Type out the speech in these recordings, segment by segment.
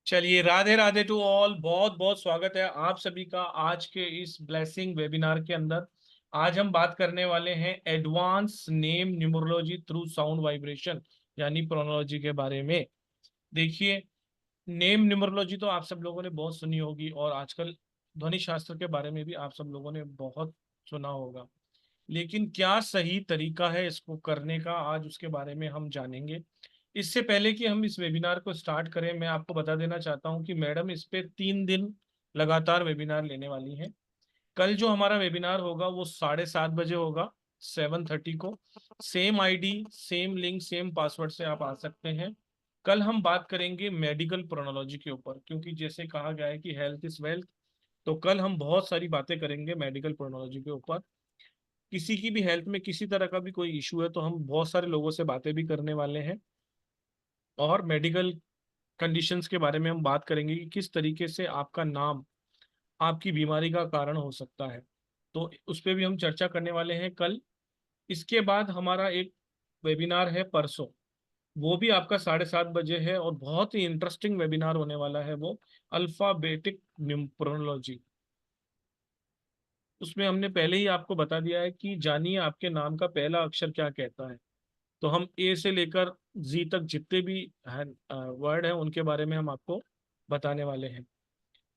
चलिए, Radhe Radhe to all. बहुत बहुत स्वागत है आप सभी का आज के इस ब्लेसिंग वेबिनार के अंदर। आज हम बात करने वाले हैं advance name numerology through sound vibration यानी प्रोनोलॉजी के बारे में। देखिए, नेम न्यूमरोलॉजी तो आप सब लोगों ने बहुत सुनी होगी और आजकल ध्वनि शास्त्र के बारे में भी आप सब लोगों ने बहुत सुना होगा, लेकिन क्या सही तरीका है इसको करने का, आज उसके बारे में हम जानेंगे। इससे पहले कि हम इस वेबिनार को स्टार्ट करें, मैं आपको बता देना चाहता हूं कि मैडम इस पे 3 दिन लगातार वेबिनार लेने वाली हैं। कल जो हमारा वेबिनार होगा वो 7:30 बजे होगा, 7:30 को। Same ID, same link, same password से आप आ सकते हैं। कल हम बात करेंगे मेडिकल प्रोनोलॉजी के ऊपर, क्योंकि जैसे कहा गया है कि हेल्थ इज वेल्थ। तो कल हम बहुत सारी बातें करेंगे मेडिकल प्रोनोलॉजी के ऊपर। किसी की भी हेल्थ में किसी तरह का भी कोई इशू है तो हम बहुत सारे लोगों से बातें भी करने वाले हैं, और मेडिकल कंडीशंस के बारे में हम बात करेंगे कि किस तरीके से आपका नाम आपकी बीमारी का कारण हो सकता है। तो उस पर भी हम चर्चा करने वाले हैं कल। इसके बाद हमारा एक वेबिनार है परसों, वो भी आपका 7:30 बजे है और बहुत ही इंटरेस्टिंग वेबिनार होने वाला है वो, अल्फाबेटिक न्यूमरोलॉजी। उसमें हमने पहले ही आपको बता दिया है कि जानिए आपके नाम का पहला अक्षर क्या कहता है। तो हम ए से लेकर जी तक जितने भी वर्ड हैं उनके बारे में हम आपको बताने वाले हैं।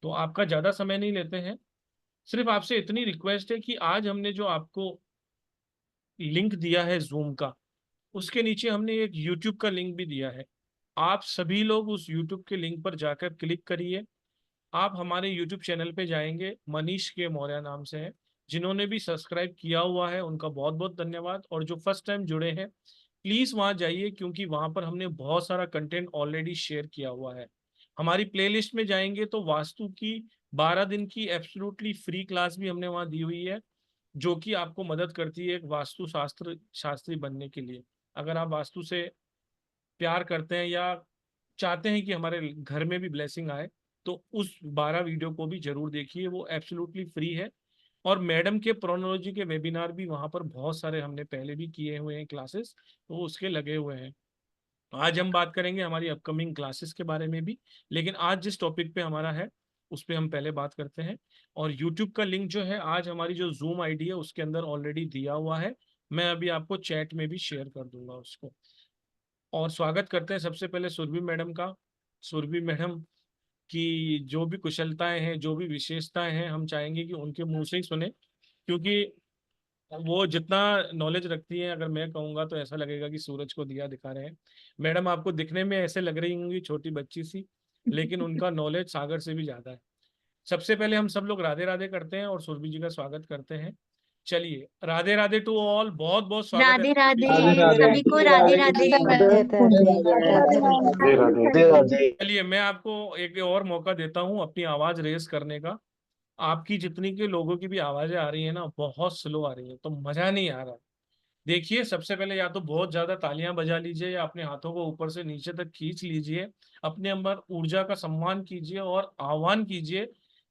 तो आपका ज़्यादा समय नहीं लेते हैं, सिर्फ आपसे इतनी रिक्वेस्ट है कि आज हमने जो आपको लिंक दिया है जूम का, उसके नीचे हमने एक यूट्यूब का लिंक भी दिया है। आप सभी लोग उस यूट्यूब के लिंक पर जाकर क्लिक करिए। आप हमारे यूट्यूब चैनल पे जाएंगे, मनीष के मौर्य नाम से है। जिन्होंने भी सब्सक्राइब किया हुआ है उनका बहुत बहुत धन्यवाद, और जो फर्स्ट टाइम जुड़े हैं प्लीज़ वहाँ जाइए, क्योंकि वहाँ पर हमने बहुत सारा कंटेंट ऑलरेडी शेयर किया हुआ है। हमारी प्लेलिस्ट में जाएंगे तो वास्तु की 12 दिन की एब्सोल्युटली फ्री क्लास भी हमने वहाँ दी हुई है, जो कि आपको मदद करती है एक वास्तु शास्त्री बनने के लिए। अगर आप वास्तु से प्यार करते हैं या चाहते हैं कि हमारे घर में भी ब्लेसिंग आए, तो उस 12 वीडियो को भी जरूर देखिए, वो एब्सोल्युटली फ्री है। और मैडम के प्रोनोलॉजी के वेबिनार भी वहाँ पर बहुत सारे हमने पहले भी किए हुए हैं क्लासेस, तो वो उसके लगे हुए हैं। आज हम बात करेंगे हमारी अपकमिंग क्लासेस के बारे में भी, लेकिन आज जिस टॉपिक पे हमारा है उस पर हम पहले बात करते हैं। और यूट्यूब का लिंक जो है आज हमारी जो जूम आईडी है उसके अंदर ऑलरेडी दिया हुआ है। मैं अभी आपको चैट में भी शेयर कर दूंगा उसको। और स्वागत करते हैं सबसे पहले सुरभि मैडम का। सुरभि मैडम की जो भी कुशलताएं हैं, जो भी विशेषताएं हैं, हम चाहेंगे कि उनके मुंह से ही सुने, क्योंकि वो जितना नॉलेज रखती हैं, अगर मैं कहूँगा तो ऐसा लगेगा कि सूरज को दिया दिखा रहे हैं। मैडम आपको दिखने में ऐसे लग रही होंगी छोटी बच्ची सी, लेकिन उनका नॉलेज सागर से भी ज्यादा है। सबसे पहले हम सब लोग राधे राधे करते हैं और सुरभि जी का स्वागत करते हैं। चलिए, राधे राधे टू ऑल। बहुत बहुत स्वागत है राधे सुरभि राधे। जी राधे का। राधे सभी को राधे राधे। राधे राधे राधे। चलिए, मैं आपको एक और मौका देता हूँ अपनी आवाज रेस करने का। आपकी जितनी के लोगों की भी आवाजें आ रही है ना, बहुत स्लो आ रही है, तो मजा नहीं आ रहा। देखिए, सबसे पहले या तो बहुत ज्यादा तालियां बजा लीजिए या अपने हाथों को ऊपर से नीचे तक खींच लीजिए। अपने अंदर ऊर्जा का सम्मान कीजिए और आह्वान कीजिए,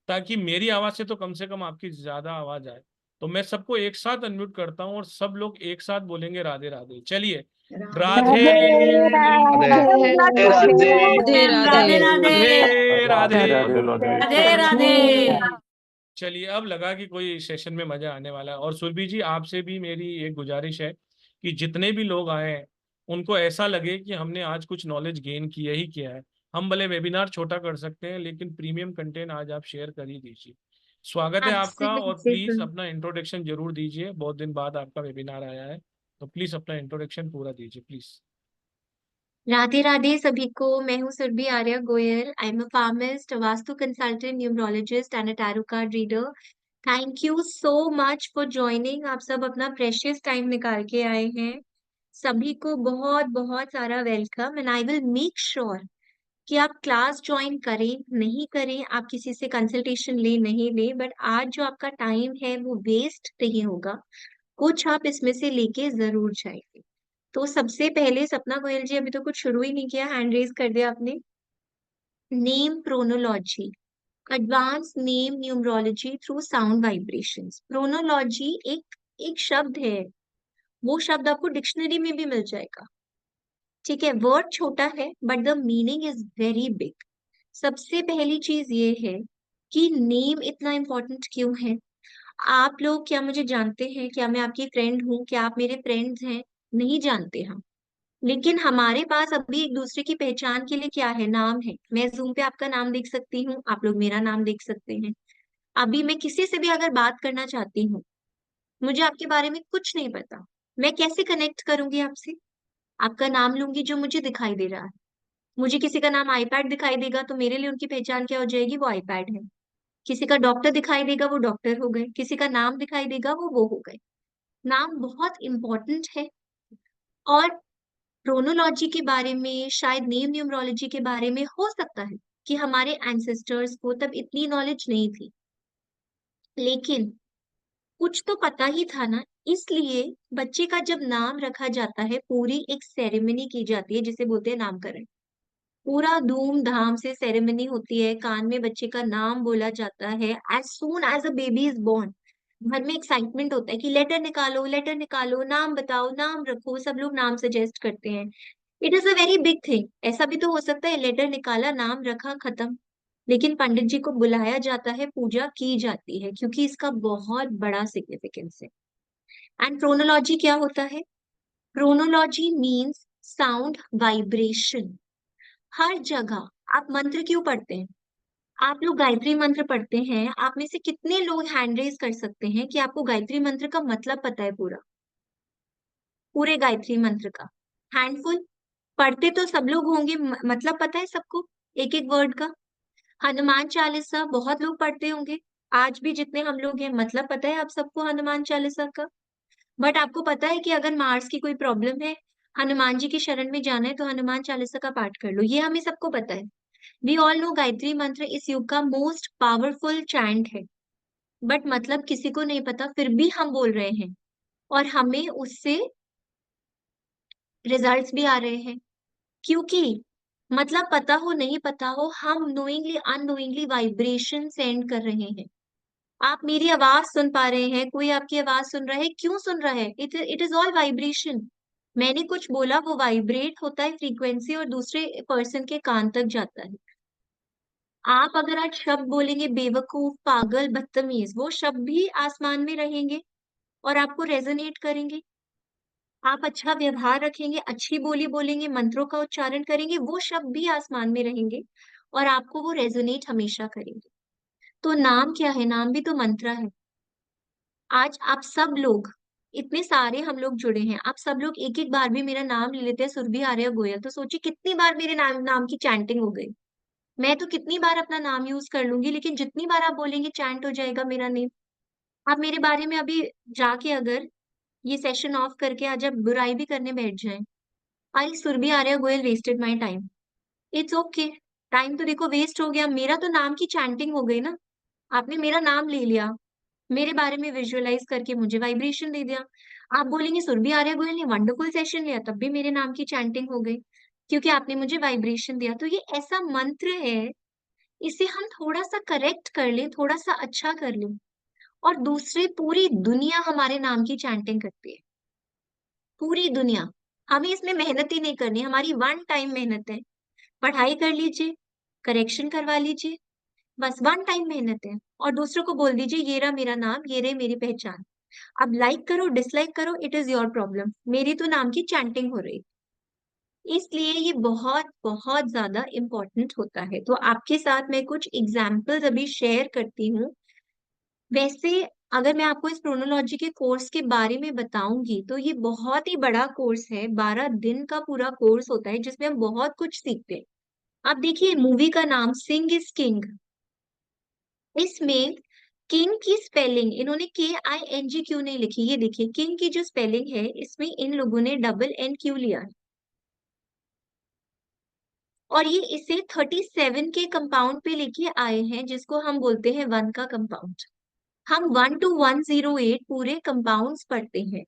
ताकि मेरी आवाज से कम आपकी ज्यादा आवाज आए। तो मैं सबको एक साथ अनम्यूट करता हूँ और सब लोग एक साथ बोलेंगे राधे राधे। चलिए, राधे राधे राधे राधे। राधे राधे। राधे राधे। चलिए, अब लगा कि कोई सेशन में मजा आने वाला है। और सुरभि जी, आपसे भी मेरी एक गुजारिश है कि जितने भी लोग आए हैं उनको ऐसा लगे कि हमने आज कुछ नॉलेज गेन किया ही किया है। हम भले वेबिनार छोटा कर सकते हैं, लेकिन प्रीमियम कंटेंट आज आप शेयर कर ही दीजिए। स्वागत है आपका, और प्लीज एब्सोल्युटली। अपना इंट्रोडक्शन जरूर दीजिए। बहुत दिन बाद आपका वेबिनार आया है, तो प्लीज अपना इंट्रोडक्शन पूरा दीजिए प्लीज। राधे राधे सभी को। मैं हूँ Surbhi Arya Goyal. I am a palmist, vastu consultant, numerologist and a tarot card reader. Thank you so much for joining. आप सब अपना प्रेशियस टाइम निकाल के आए हैं। सभी को बहुत बहुत सारा welcome, and I will make sure कि आप क्लास ज्वाइन करें नहीं करें, आप किसी से कंसल्टेशन ले नहीं ले, बट आज जो आपका टाइम है वो वेस्ट नहीं होगा। कुछ आप इसमें से लेके जरूर जाएंगे। तो सबसे पहले सपना गोयल जी, अभी तो कुछ शुरू ही नहीं किया, हैंड रेज कर दिया आपने। Name phonology, advance name numerology through sound vibrations. Phonology एक एक शब्द है, वो शब्द आपको डिक्शनरी में भी मिल जाएगा। ठीक है, वर्ड छोटा है but the meaning is very big. सबसे पहली चीज ये है कि नेम इतना इम्पोर्टेंट क्यों है। आप लोग क्या मुझे जानते हैं? क्या मैं आपकी फ्रेंड हूँ? क्या आप मेरे फ्रेंड्स हैं? नहीं जानते हम। लेकिन हमारे पास अभी एक दूसरे की पहचान के लिए क्या है? नाम है। मैं जूम पे आपका नाम देख सकती हूँ, आप लोग मेरा नाम देख सकते हैं। अभी मैं किसी से भी अगर बात करना चाहती हूँ, मुझे आपके बारे में कुछ नहीं पता, मैं कैसे कनेक्ट करूंगी आपसे? आपका नाम लूंगी जो मुझे दिखाई दे रहा है। मुझे किसी का नाम आईपैड दिखाई देगा तो मेरे लिए उनकी पहचान क्या हो जाएगी? वो आईपैड है। किसी का डॉक्टर दिखाई देगा, वो डॉक्टर हो गए। किसी का नाम दिखाई देगा, वो हो गए। नाम बहुत इंपॉर्टेंट है। और क्रोनोलॉजी के बारे में, शायद नेम न्यूमरोलॉजी के बारे में हो सकता है कि हमारे एंसेस्टर्स को तब इतनी नॉलेज नहीं थी, लेकिन कुछ तो पता ही था ना। इसलिए बच्चे का जब नाम रखा जाता है, पूरी एक सेरेमनी की जाती है जिसे बोलते हैं नामकरण। पूरा धूमधाम से सेरेमनी होती है, कान में बच्चे का नाम बोला जाता है as soon as a baby is born. घर में एक्साइटमेंट होता है कि लेटर निकालो, लेटर निकालो, नाम बताओ, नाम रखो, सब लोग नाम सजेस्ट करते हैं। It is a very big thing. ऐसा भी तो हो सकता है लेटर निकाला, नाम रखा, खत्म। लेकिन पंडित जी को बुलाया जाता है, पूजा की जाती है, क्योंकि इसका बहुत बड़ा सिग्निफिकेंस है। एंड क्रोनोलॉजी क्या होता है? Chronology means sound vibration. हर जगह आप मंत्र क्यों पढ़ते हैं? आप लोग गायत्री मंत्र पढ़ते हैं। आप में से कितने लोग हैंड रेज कर सकते हैं कि आपको गायत्री मंत्र का मतलब पता है? पूरा पूरे गायत्री मंत्र का हैंडफुल। पढ़ते तो सब लोग होंगे, मतलब पता है सबको एक एक वर्ड का। हनुमान चालीसा बहुत लोग पढ़ते होंगे। आज भी जितने हम लोग हैं, मतलब पता है आप सबको हनुमान चालीसा का। बट आपको पता है कि अगर मार्स की कोई प्रॉब्लम है, हनुमान जी की शरण में जाना है, तो हनुमान चालीसा का पाठ कर लो। ये हमें सबको पता है। वी ऑल नो गायत्री मंत्र इस युग का मोस्ट पावरफुल चैंट है। बट मतलब किसी को नहीं पता, फिर भी हम बोल रहे हैं, और हमें उससे रिजल्ट्स भी आ रहे हैं। क्योंकि मतलब पता हो नहीं पता हो, हम नोइंगली अननोइंगली वाइब्रेशन सेंड कर रहे हैं। आप मेरी आवाज सुन पा रहे हैं, कोई आपकी आवाज सुन रहा है, क्यों सुन रहा है? It is all vibration. मैंने कुछ बोला, वो वाइब्रेट होता है फ्रीक्वेंसी, और दूसरे पर्सन के कान तक जाता है। आप अगर आज शब्द बोलेंगे बेवकूफ, पागल, बदतमीज, वो शब्द भी आसमान में रहेंगे और आपको रेजोनेट करेंगे। आप अच्छा व्यवहार रखेंगे, अच्छी बोली बोलेंगे, मंत्रों का उच्चारण करेंगे, वो शब्द भी आसमान में रहेंगे और आपको वो रेजोनेट हमेशा करेंगे। तो नाम क्या है? नाम भी तो मंत्र है। आज आप सब लोग, इतने सारे हम लोग जुड़े हैं, आप सब लोग एक एक बार भी मेरा नाम ले लेते हैं, सुरभि आर्या गोयल, तो सोचिए कितनी बार मेरे नाम की चैंटिंग हो गई। मैं तो कितनी बार अपना नाम यूज कर लूंगी, लेकिन जितनी बार आप बोलेंगे चैंट हो जाएगा मेरा नेम। आप मेरे बारे में अभी जाके अगर ये सेशन ऑफ करके आज आप बुराई भी करने बैठ जाएं, I Surabhi Arya Goyal wasted my time. It's okay. Time तो देखो वेस्ट हो गया, मेरा तो नाम की चैंटिंग हो गई ना। आपने मेरा नाम ले लिया, मेरे बारे में विजुअलाइज करके मुझे वाइब्रेशन दे दिया। आप बोलेंगे सुरभि आर्या गोयल ने वंडरफुल सेशन लिया, तब भी मेरे नाम की चैंटिंग हो गई, क्योंकि आपने मुझे वाइब्रेशन दिया। तो ये ऐसा मंत्र है, इसे हम थोड़ा सा करेक्ट कर लें, थोड़ा सा अच्छा कर लें, और दूसरे पूरी दुनिया हमारे नाम की चैंटिंग करती है। पूरी दुनिया। हमें इसमें मेहनत ही नहीं करनी, हमारी वन टाइम मेहनत है। पढ़ाई कर लीजिए, करेक्शन करवा लीजिए, बस वन टाइम मेहनत है। और दूसरों को बोल दीजिए ये रहा मेरा नाम, ये रही मेरी पहचान। अब लाइक करो डिसलाइक करो, इट इज योर प्रॉब्लम। मेरी तो नाम की चैंटिंग हो रही। इसलिए ये बहुत बहुत ज्यादा इम्पोर्टेंट होता है। तो आपके साथ मैं कुछ एग्जाम्पल्स अभी शेयर करती हूँ। वैसे अगर मैं आपको इस प्रोनोलॉजी के कोर्स के बारे में बताऊंगी, तो ये बहुत ही बड़ा कोर्स है। 12 दिन का पूरा कोर्स होता है जिसमें हम बहुत कुछ सीखते हैं। आप देखिए, मूवी का नाम सिंग इज किंग। इसमें किंग की स्पेलिंग इन्होंने KING क्यों नहीं लिखी? ये देखिए, किंग की जो स्पेलिंग है, इसमें इन लोगों ने डबल N क्यों लिया है? और ये इसे 37 के कंपाउंड पे लेके आए हैं, जिसको हम बोलते हैं वन का कंपाउंड। हम 1 to 108 पूरे कंपाउंड्स पढ़ते हैं।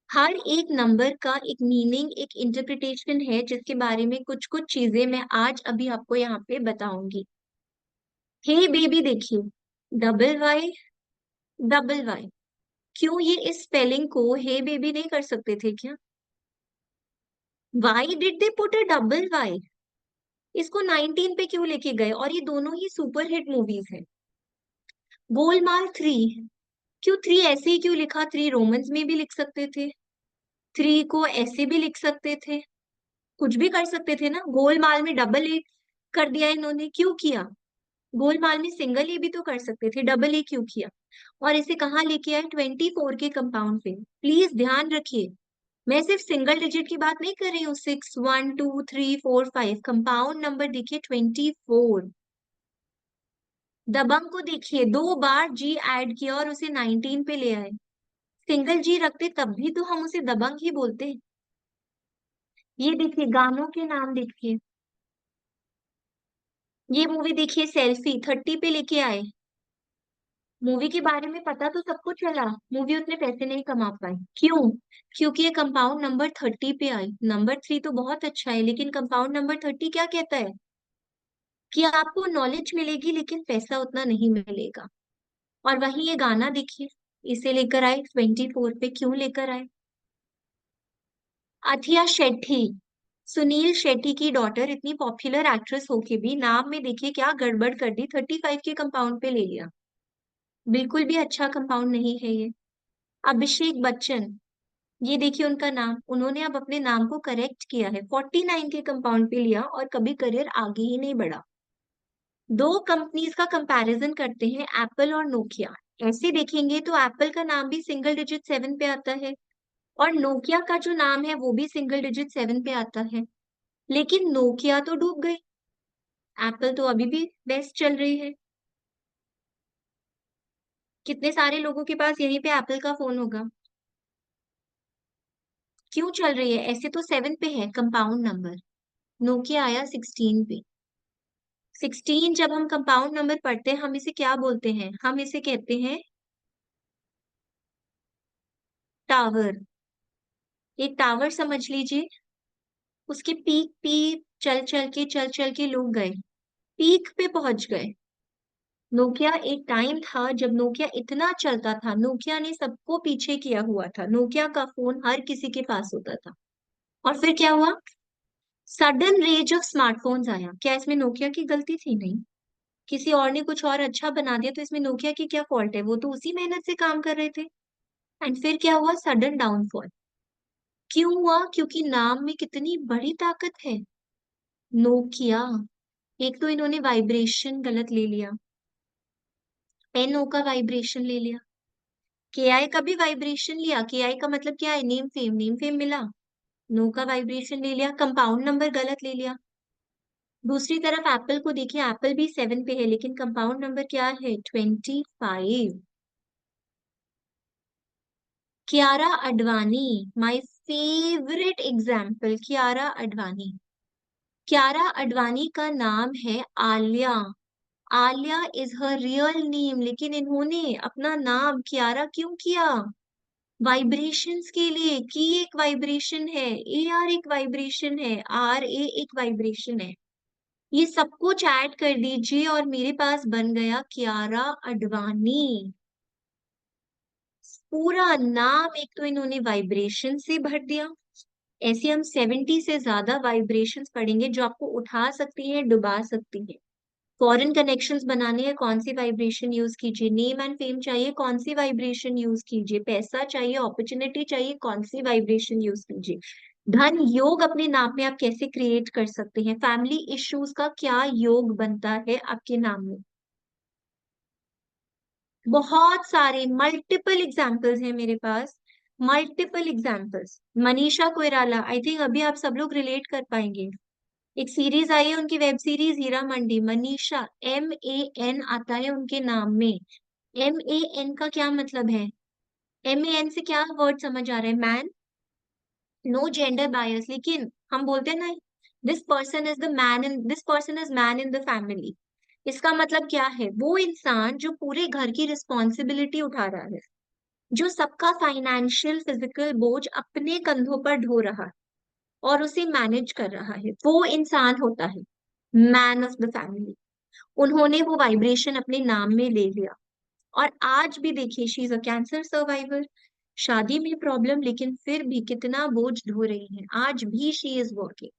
हर एक नंबर का एक मीनिंग, एक इंटरप्रिटेशन है, जिसके बारे में कुछ कुछ चीजें मैं आज अभी आपको यहाँ पे बताऊंगी। हे बेबी देखिए, WY, WY। क्यों ये इस स्पेलिंग को हे बेबी नहीं कर सकते थे क्या? Why did they put a double Y? इसको 19 पे क्यों लेके गए? और ये दोनों ही सुपर हिट मूवीज हैं। गोलमाल 3, क्यों 3 ऐसे ही क्यों लिखा? 3 रोमन्स में भी लिख सकते थे, 3 को ऐसे भी लिख सकते थे, कुछ भी कर सकते थे ना। गोलमाल में डबल ए कर दिया इन्होंने, क्यों किया? गोलमाल में सिंगल ए भी तो कर सकते थे, डबल ए क्यों किया? और इसे कहाँ लेके आए? 24 के कंपाउंड पे। प्लीज ध्यान रखिए, मैं सिर्फ सिंगल डिजिट की बात नहीं कर रही हूँ। 6, 1, 2, 3, 4, 5, कंपाउंड नंबर देखिए 24। दबंग को देखिए, 2 बार जी ऐड किया और उसे 19 पे ले आए। सिंगल जी रखते तब भी तो हम उसे दबंग ही बोलते। ये देखिए, गानों के नाम देखिए। ये मूवी देखिए, सेल्फी 30 पे लेके आए। मूवी के बारे में पता तो सबको चला, मूवी उतने पैसे नहीं कमा पाई, क्यों? क्योंकि ये कंपाउंड नंबर 30 पे आई। नंबर 3 तो बहुत अच्छा है, लेकिन कंपाउंड नंबर 30 क्या कहता है? कि आपको नॉलेज मिलेगी लेकिन पैसा उतना नहीं मिलेगा। और वहीं ये गाना देखिए, इसे लेकर आए 24 पे, क्यों लेकर आए? अथिया शेट्टी, सुनील शेट्टी की डॉटर, इतनी पॉपुलर एक्ट्रेस होके भी नाम में देखिए क्या गड़बड़ कर दी, 35 के कंपाउंड पे ले लिया। बिल्कुल भी अच्छा कंपाउंड नहीं है ये। अभिषेक बच्चन, ये देखिए उनका नाम, उन्होंने अब अपने नाम को करेक्ट किया है, 49 के कंपाउंड पे लिया और कभी करियर आगे ही नहीं बढ़ा। दो कंपनीज का कंपैरिजन करते हैं, एप्पल और नोकिया। ऐसे देखेंगे तो एप्पल का नाम भी सिंगल डिजिट 7 पे आता है, और नोकिया का जो नाम है वो भी सिंगल डिजिट 7 पे आता है। लेकिन नोकिया तो डूब गई, एप्पल तो अभी भी बेस्ट चल रही है। कितने सारे लोगों के पास यहीं पे एप्पल का फोन होगा। क्यों चल रही है? ऐसे तो 7 पे है कंपाउंड नंबर, नोकिया आया 16 पे। 16 जब हम कंपाउंड नंबर पढ़ते हैं, हम इसे क्या बोलते हैं? हम इसे कहते हैं टावर। एक टावर समझ लीजिए, उसके पीक पीक चल चल के लोग गए, पीक पे पहुंच गए। नोकिया, एक टाइम था जब नोकिया इतना चलता था, नोकिया ने सबको पीछे किया हुआ था, नोकिया का फोन हर किसी के पास होता था। और फिर क्या हुआ? सडन रेज ऑफ स्मार्टफोन्स आया। क्या इसमें नोकिया की गलती थी? नहीं। किसी और ने कुछ और अच्छा बना दिया तो इसमें नोकिया की क्या फॉल्ट है? वो तो उसी मेहनत से काम कर रहे थे। एंड फिर क्या हुआ? Sudden downfall. क्यों हुआ? क्योंकि नाम में कितनी बड़ी ताकत है। नोकिया, एक तो इन्होंने वाइब्रेशन गलत ले लिया, एनओ का वाइब्रेशन ले लिया, के आई का भी वाइब्रेशन लिया। के आई का मतलब क्या है? नेम फेम, नेम फेम मिला। नो का वाइब्रेशन ले लिया, कंपाउंड नंबर गलत ले लिया। दूसरी तरफ एप्पल को देखिए, एप्पल भी 7 पे है लेकिन कंपाउंड नंबर क्या है? 25। Kiara Advani, my favourite example, Kiara Advani. Kiara Advani का नाम है Alia. Alia is her real name, लेकिन इन्होंने अपना नाम कियारा क्यों किया? वाइब्रेशंस के लिए। की एक वाइब्रेशन है, ए आर एक वाइब्रेशन है, आर ए एक वाइब्रेशन है। ये सब कुछ ऐड कर दीजिए और मेरे पास बन गया कियारा अडवाणी। पूरा नाम एक तो इन्होंने वाइब्रेशन से भर दिया। ऐसे हम 70 से ज्यादा वाइब्रेशंस पढ़ेंगे जो आपको उठा सकती हैं, डुबा सकती हैं। फॉरेन कनेक्शंस बनाने हैं, कौन सी वाइब्रेशन यूज कीजिए? नेम एंड फेम चाहिए, कौन सी वाइब्रेशन यूज कीजिए? पैसा चाहिए, अपॉर्चुनिटी चाहिए, कौन सी वाइब्रेशन यूज कीजिए? धन योग अपने नाम में आप कैसे क्रिएट कर सकते हैं? फैमिली इश्यूज का क्या योग बनता है आपके नाम में? बहुत सारे मल्टीपल एग्जाम्पल्स हैं मेरे पास, multiple examples. Manisha Koirala, I think अभी आप सब लोग रिलेट कर पाएंगे। एक सीरीज आई है उनकी, web series Heera Mandi. Manisha, MAN आता है उनके नाम में। MAN का क्या मतलब है? MAN से क्या वर्ड समझ आ रहा है? मैन, नो जेंडर बायस, लेकिन हम बोलते हैं ना, this person is the man in, this person is man in the family. इसका मतलब क्या है? वो इंसान जो पूरे घर की रिस्पॉन्सिबिलिटी उठा रहा है, जो सबका फाइनेंशियल फिजिकल बोझ अपने कंधों पर ढो रहा है और उसे मैनेज कर रहा है, वो इंसान होता है मैन ऑफ द फैमिली। उन्होंने वो वाइब्रेशन अपने नाम में ले लिया। और आज भी देखिए, she is a cancer survivor. शादी में प्रॉब्लम, लेकिन फिर भी कितना बोझ ढो रही है, आज भी she is working.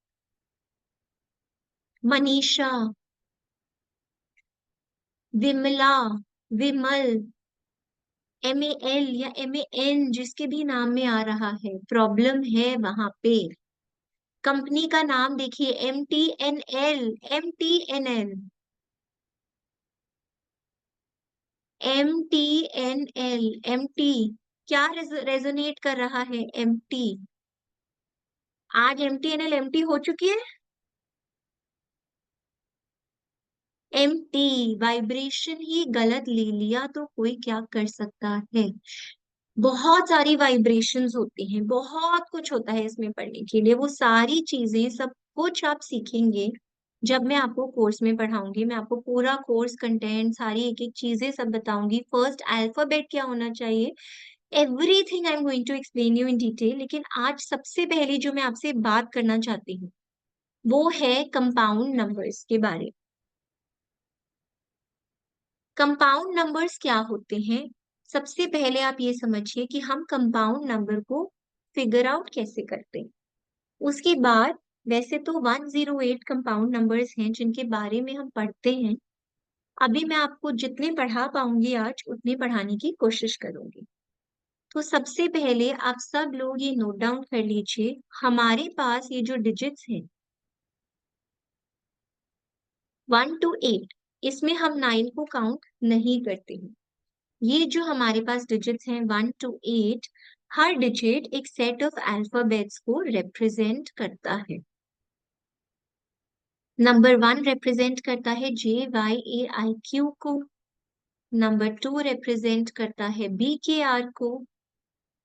Manisha, Vimla, Vimal, MAL या MAN जिसके भी नाम में आ रहा है, प्रॉब्लम है वहां पे। कंपनी का नाम देखिए, MTNL, MTNL, MTNL, MT, क्या रेजोनेट कर रहा है? MT। आज MTNL MT हो चुकी है। MT वाइब्रेशन ही गलत ले लिया तो कोई क्या कर सकता है। बहुत सारी वाइब्रेशंस होती हैं, बहुत कुछ होता है इसमें पढ़ने के लिए। वो सारी चीजें सब कुछ आप सीखेंगे जब मैं आपको कोर्स में पढ़ाऊंगी। मैं आपको पूरा कोर्स कंटेंट, सारी एक एक चीजें सब बताऊंगी। फर्स्ट अल्फाबेट क्या होना चाहिए, everything I am going to explain you in detail. लेकिन आज सबसे पहले जो मैं आपसे बात करना चाहती हूँ वो है कंपाउंड नंबर्स के बारे में। कंपाउंड नंबर्स क्या होते हैं? सबसे पहले आप ये समझिए कि हम कंपाउंड नंबर को फिगर आउट कैसे करते हैं। उसके बाद, वैसे तो 108 कंपाउंड नंबर्स हैं जिनके बारे में हम पढ़ते हैं। अभी मैं आपको जितने पढ़ा पाऊंगी आज उतने पढ़ाने की कोशिश करूंगी। तो सबसे पहले आप सब लोग ये नोट डाउन कर लीजिए, हमारे पास ये जो डिजिट्स हैं 1 to 8, इसमें हम 9 को काउंट नहीं करते हैं। ये जो हमारे पास डिजिट्स हैं 1 to 8, हर डिजिट एक सेट ऑफ अल्फाबेट्स को रिप्रेजेंट करता है। नंबर 1 रिप्रेजेंट करता है JYAIQ को। नंबर 2 रिप्रेजेंट करता है BKR को।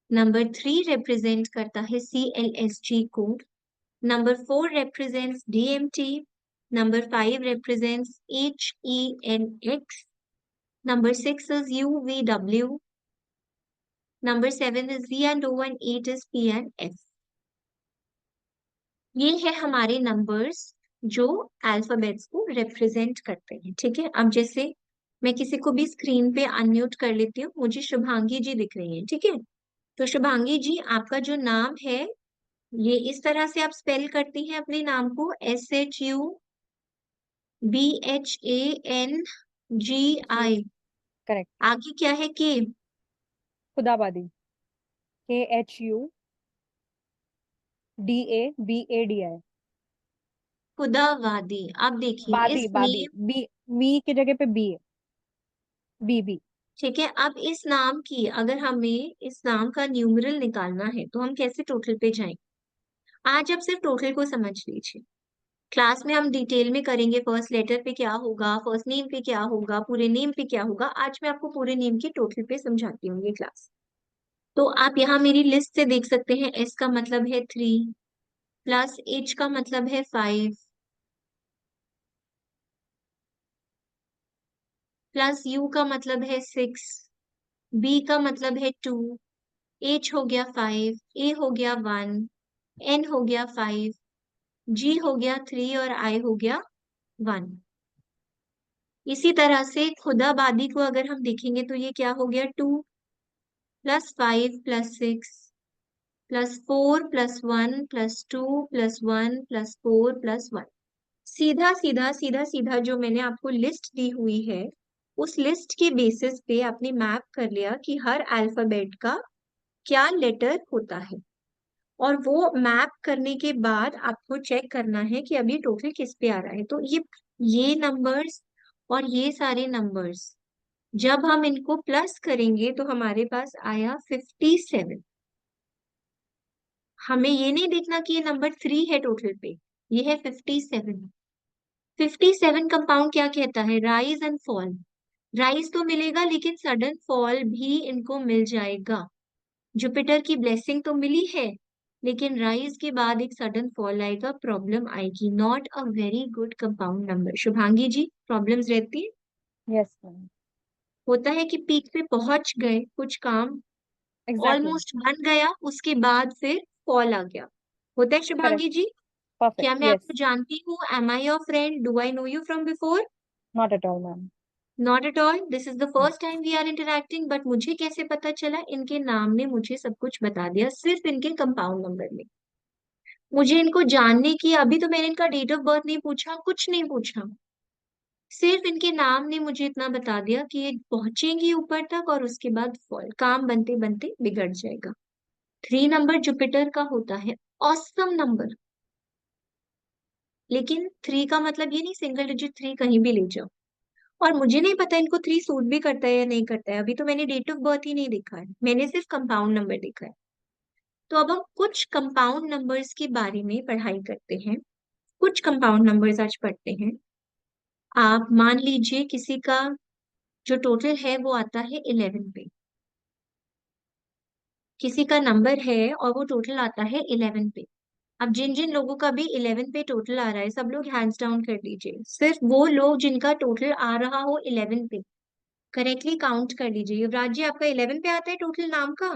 नंबर 3 रिप्रेजेंट करता है CLSG को। Number 4 represents DMT. Number 5 represents HENX. Number 6 is UVW. Number 7 is Z and O and 8 is P and F. ये है हमारे नंबर्स जो अल्फाबेट्स को रिप्रेजेंट करते हैं। ठीक है, अब जैसे मैं किसी को भी स्क्रीन पे अनम्यूट कर लेती हूँ, मुझे शुभांगी जी दिख रही हैं। ठीक है, तो शुभांगी जी, आपका जो नाम है ये इस तरह से आप स्पेल करती हैं अपने नाम को, SHUBHANGI। करेक्ट। आगे क्या है? के। खुदाबादी, KHUDABADI। खुदावादी। अब देखिए बादी इस बादी नेम, बी, मी की जगह पे बी है, BB। ठीक है, अब इस नाम की, अगर हमें इस नाम का न्यूमरल निकालना है तो हम कैसे टोटल पे जाएं? आज आप सिर्फ टोटल को समझ लीजिए। क्लास में हम डिटेल में करेंगे, फर्स्ट लेटर पे क्या होगा, फर्स्ट नेम पे क्या होगा, पूरे नेम पे क्या होगा। आज मैं आपको पूरे नेम के टोटल पे समझाती हूँ ये क्लास। तो आप यहाँ मेरी लिस्ट से देख सकते हैं, S का मतलब है 3, प्लस H का मतलब है 5, प्लस U का मतलब है 6, B का मतलब है 2, H हो गया 5, A हो गया 1, N हो गया 5, G हो गया 3 और I हो गया 1। इसी तरह से खुदाबादी को अगर हम देखेंगे तो ये क्या हो गया, 2 plus 5 plus 6 plus 4 plus 1 plus 2 plus 1 plus 4 plus 1। सीधा सीधा सीधा सीधा जो मैंने आपको लिस्ट दी हुई है, उस लिस्ट के बेसिस पे आपने मैप कर लिया कि हर अल्फाबेट का क्या लेटर होता है। और वो मैप करने के बाद आपको चेक करना है कि अभी टोटल किस पे आ रहा है। तो ये नंबर्स और ये सारे नंबर्स जब हम इनको प्लस करेंगे तो हमारे पास आया 57। हमें ये नहीं देखना कि ये नंबर 3 है टोटल पे, ये है 57। 57 कंपाउंड क्या कहता है? Rise and fall. राइज तो मिलेगा लेकिन सडन फॉल भी इनको मिल जाएगा। जुपिटर की ब्लेसिंग तो मिली है, लेकिन राइज के बाद एक सडन फॉल आएगा, प्रॉब्लम आएगी। Not a very good compound number. Shubhangi ji, problems रहती है? Yes ma'am. होता है कि पीक पे पहुंच गए, कुछ काम एग्जैक्टली। ऑलमोस्ट बन गया, उसके बाद फिर फॉल आ गया। होता है करेक्ट। शुभांगी जी? परफेक्ट। क्या मैं यस। आपको जानती हूँ? Am I your friend? Do I know you from before? Not at all ma'am. Not at all. This is the first time we are interacting. But मुझे कैसे पता चला? इनके नाम ने मुझे सब कुछ बता दिया, सिर्फ इनके कंपाउंड नंबर में। मुझे इनको जानने की, अभी तो मैंने इनका डेट ऑफ बर्थ नहीं पूछा, कुछ नहीं पूछा, सिर्फ इनके नाम ने मुझे इतना बता दिया कि ये पहुंचेंगी ऊपर तक और उसके बाद फॉल, काम बनते बनते बिगड़ जाएगा। 3 नंबर जुपिटर का होता है ऑसम नंबर, लेकिन 3 का मतलब ये नहीं सिंगल डिजिट 3 कहीं भी ले जाओ। और मुझे नहीं पता इनको 3 सूट भी करता है या नहीं करता है, अभी तो मैंने डेट ऑफ बर्थ ही नहीं देखा है, मैंने सिर्फ कंपाउंड नंबर देखा है। तो अब हम कुछ कंपाउंड नंबर्स के बारे में पढ़ाई करते हैं, कुछ कंपाउंड नंबर्स आज पढ़ते हैं। आप मान लीजिए किसी का जो टोटल है वो आता है 11 पे, किसी का नंबर है और वो टोटल आता है 11 पे। अब जिन जिन लोगों का भी 11 पे टोटल आ रहा है सब लोग हैंड्स डाउन कर दीजिए, सिर्फ वो लोग जिनका टोटल आ रहा हो 11 पे करेक्टली काउंट कर लीजिए। युवराज जी आपका 11 पे आता है टोटल नाम का?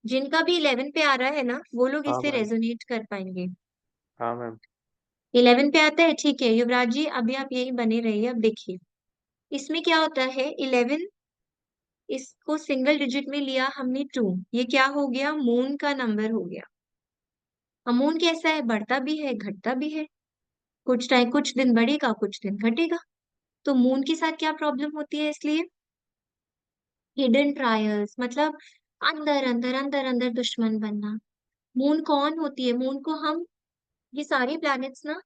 जिनका भी 11 पे आ रहा है ना वो लोग हाँ इससे मैम। रेजोनेट कर पाएंगे। हाँ मैम। 11 पे आता है, ठीक है युवराज जी अभी आप यही बने रहिए। अब देखिए इसमें क्या होता है, 11 इसको सिंगल डिजिट में लिया हमने 2, ये क्या हो गया, मून का नंबर हो गया। अब मून कैसा है, बढ़ता भी है घटता भी है, कुछ टाइम कुछ दिन बढ़ेगा कुछ दिन घटेगा। तो मून के साथ क्या प्रॉब्लम होती है, इसलिए हिडन ट्रायल्स, मतलब अंदर अंदर अंदर अंदर दुश्मन बनना। मून कौन होती है, मून को हम, ये सारे प्लैनेट्स ना,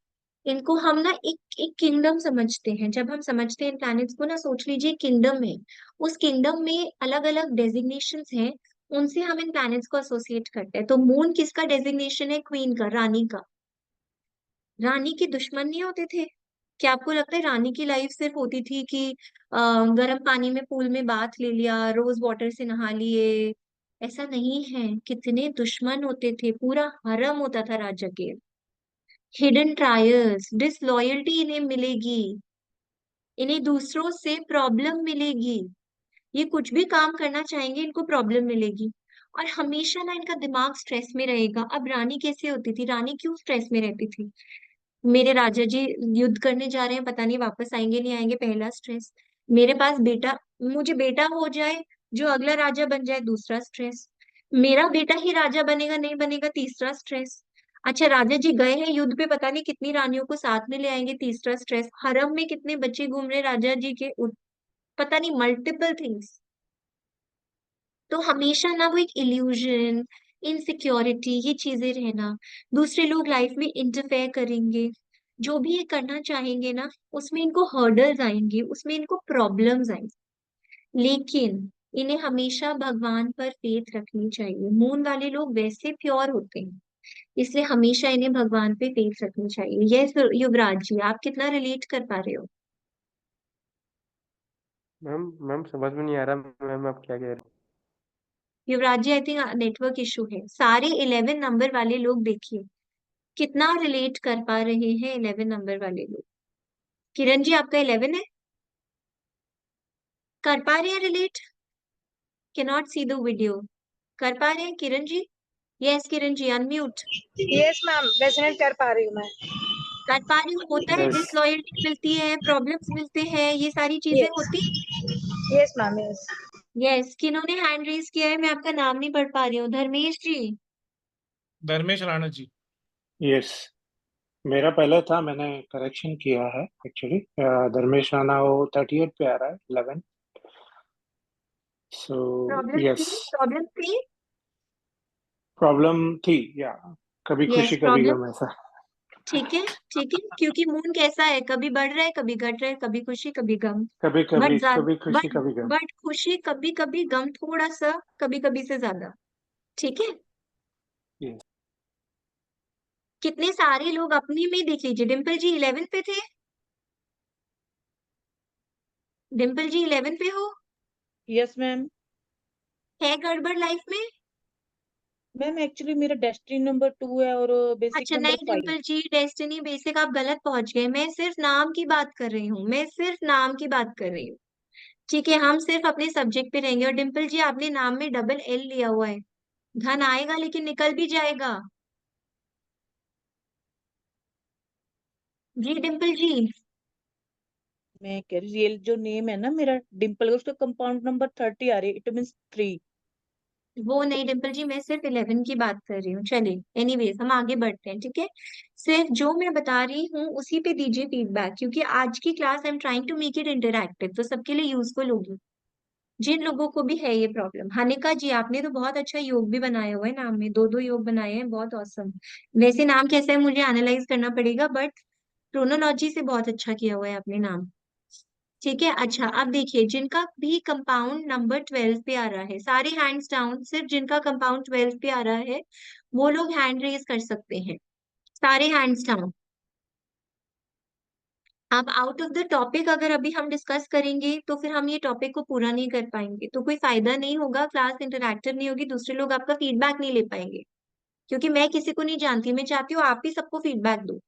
इनको हम ना एक एक किंगडम समझते हैं। जब हम समझते हैं प्लैनेट्स को ना, सोच लीजिए किंगडम है, उस किंगडम में अलग अलग डेजिग्नेशंस हैं, उनसे हम इन प्लैनेट्स को एसोसिएट करते हैं। तो मून किसका डेजिग्नेशन है, क्वीन का, रानी का। रानी के दुश्मन नहीं होते थे? क्या आपको लगता है रानी की लाइफ सिर्फ होती थी कि गर्म पानी में पूल में बाथ ले लिया, रोज वाटर से नहा लिए? ऐसा नहीं है, कितने दुश्मन होते थे, पूरा हरम होता था राजा के। हिडन ट्रायल्स, डिसलॉयल्टी इन्हें मिलेगी, इन्हें दूसरों से प्रॉब्लम मिलेगी, ये कुछ भी काम करना चाहेंगे इनको प्रॉब्लम मिलेगी। और हमेशा ना इनका दिमाग स्ट्रेस में रहेगा। अब रानी कैसे होती थी, रानी क्यों स्ट्रेस में रहती थी, मेरे राजा जी युद्ध करने जा रहे हैं, पता नहीं वापस आएंगे नहीं आएंगे, पहला स्ट्रेस। मेरे पास बेटा, मुझे बेटा हो जाए जो अगला राजा बन जाए, दूसरा स्ट्रेस। मेरा बेटा ही राजा बनेगा नहीं बनेगा, तीसरा स्ट्रेस। अच्छा राजा जी गए हैं युद्ध पे, पता नहीं कितनी रानियों को साथ में ले आएंगे, तीसरा स्ट्रेस। हरम में कितने बच्चे घूम रहे राजा जी के, पता नहीं मल्टीपल थिंग्स। तो हमेशा ना वो एक इल्यूजन, इनसिक्योरिटी, ये चीजें रहना, दूसरे लोग लाइफ में इंटरफेयर करेंगे, जो भी ये करना चाहेंगे ना उसमें इनको हर्डल्स आएंगे, उसमें इनको प्रॉब्लम्स आएंगी। लेकिन इन्हें हमेशा भगवान पर फेथ रखनी चाहिए। मून वाले लोग वैसे प्योर होते हैं, इसलिए हमेशा इन्हें भगवान पे फेथ रखनी चाहिए। यस युवराज जी आप कितना रिलेट कर पा रहे हो? मैम मैम समझ में नहीं आ रहा मैम आप क्या कह रहे हैं। युवराज जी आई थिंक नेटवर्क इशू है। सारे 11 नंबर वाले लोग देखिए कितना रिलेट कर पा रहे हैं, 11 नंबर वाले लोग। किरण जी आपका 11 है, कर पा रहे हैं relate? Can not see the video, कर पा रहे हैं Kiran ji? Yes Kiran ji unmute. Yes ma'am, resonate कर पा रही हूँ मैं। कर पा रही हूँ, होता है, यस। डिसलॉयल्टी मिलती है, प्रॉब्लम्स मिलते हैं, ये सारी चीजें यस होती। Yes ma'am, yes. यस किन्होंने हैंड रेज किया है, मैं आपका नाम नहीं पढ़ पा रही हूँ, धर्मेश जी? धर्मेश राणा जी। यस, मेरा पहले था, मैंने करेक्शन किया है एक्चुअली। धर्मेश राणा वो 38 पे आ रहा है, 11। सो प्रॉब्लम थी, यस, प्रॉब्लम थी। प्रॉब्लम थी या कभी यस खुशी कभी प्रॉब्लम, गम ऐसा। ठीक है ठीक है, क्योंकि मून कैसा है, कभी बढ़ रहा है कभी घट रहा है, कभी खुशी कभी गम। कभी बट कभी ज्यादा, कभी खुशी बट कभी गम। बट खुशी कभी कभी, गम थोड़ा सा, कभी कभी से ज्यादा, ठीक है। यस। कितने सारे लोग अपने में देख लीजिए, डिम्पल जी 11 पे थे, डिम्पल जी 11 पे हो, यस मैम। है गड़बड़ लाइफ में? मैम एक्चुअली मेरा डेस्टिनी नंबर 2 है और बेसिक अच्छा नंबर नहीं 5। डिम्पल जी, डेस्टिनी बेसिक आप गलत पहुंच गए, मैं सिर्फ नाम की बात कर रही हूँ, मैं सिर्फ नाम की बात कर रही हूँ। ठीक है हम सिर्फ अपने सब्जेक्ट पे रहेंगे। और डिम्पल जी आपने नाम में डबल एल लिया हुआ है, धन आएगा लेकिन निकल भी जाएगा। जी डिम्पल जी। मैं कह रही रियल जो नेम है ना मेरा डिम्पल, उसका कंपाउंड नंबर 30 आ रही है, इट मींस 3। वो नहीं डिम्पल जी, मैं सिर्फ 11 की बात कर रही हूँ। चलिए एनीवेज हम आगे बढ़ते हैं, ठीक है। सिर्फ जो मैं बता रही हूँ उसी पे दीजिए फीडबैक, क्योंकि आज की class I am trying to make it interactive, तो सबके लिए यूजफुल होगी जिन लोगों को भी है ये प्रॉब्लम। हानिका जी आपने तो बहुत अच्छा योग भी बनाया हुआ है, नाम में 2-2 योग बनाए हैं, बहुत औसम। वैसे नाम कैसा है मुझे एनालाइज करना पड़ेगा, बट क्रोनोलॉजी से बहुत अच्छा किया हुआ है आपने नाम। ठीक है, अच्छा अब देखिए जिनका भी कंपाउंड नंबर 12 पे आ रहा है, सारे हैंड्स डाउन, सिर्फ जिनका कंपाउंड 12 पे आ रहा है वो लोग हैंड रेज कर सकते हैं, सारे हैंड्स डाउन। अब आउट ऑफ द टॉपिक अगर अभी हम डिस्कस करेंगे तो फिर हम ये टॉपिक को पूरा नहीं कर पाएंगे, तो कोई फायदा नहीं होगा, क्लास इंटरैक्टिव नहीं होगी, दूसरे लोग आपका फीडबैक नहीं ले पाएंगे। क्योंकि मैं किसी को नहीं जानती, मैं चाहती हूँ आप ही सबको फीडबैक दो।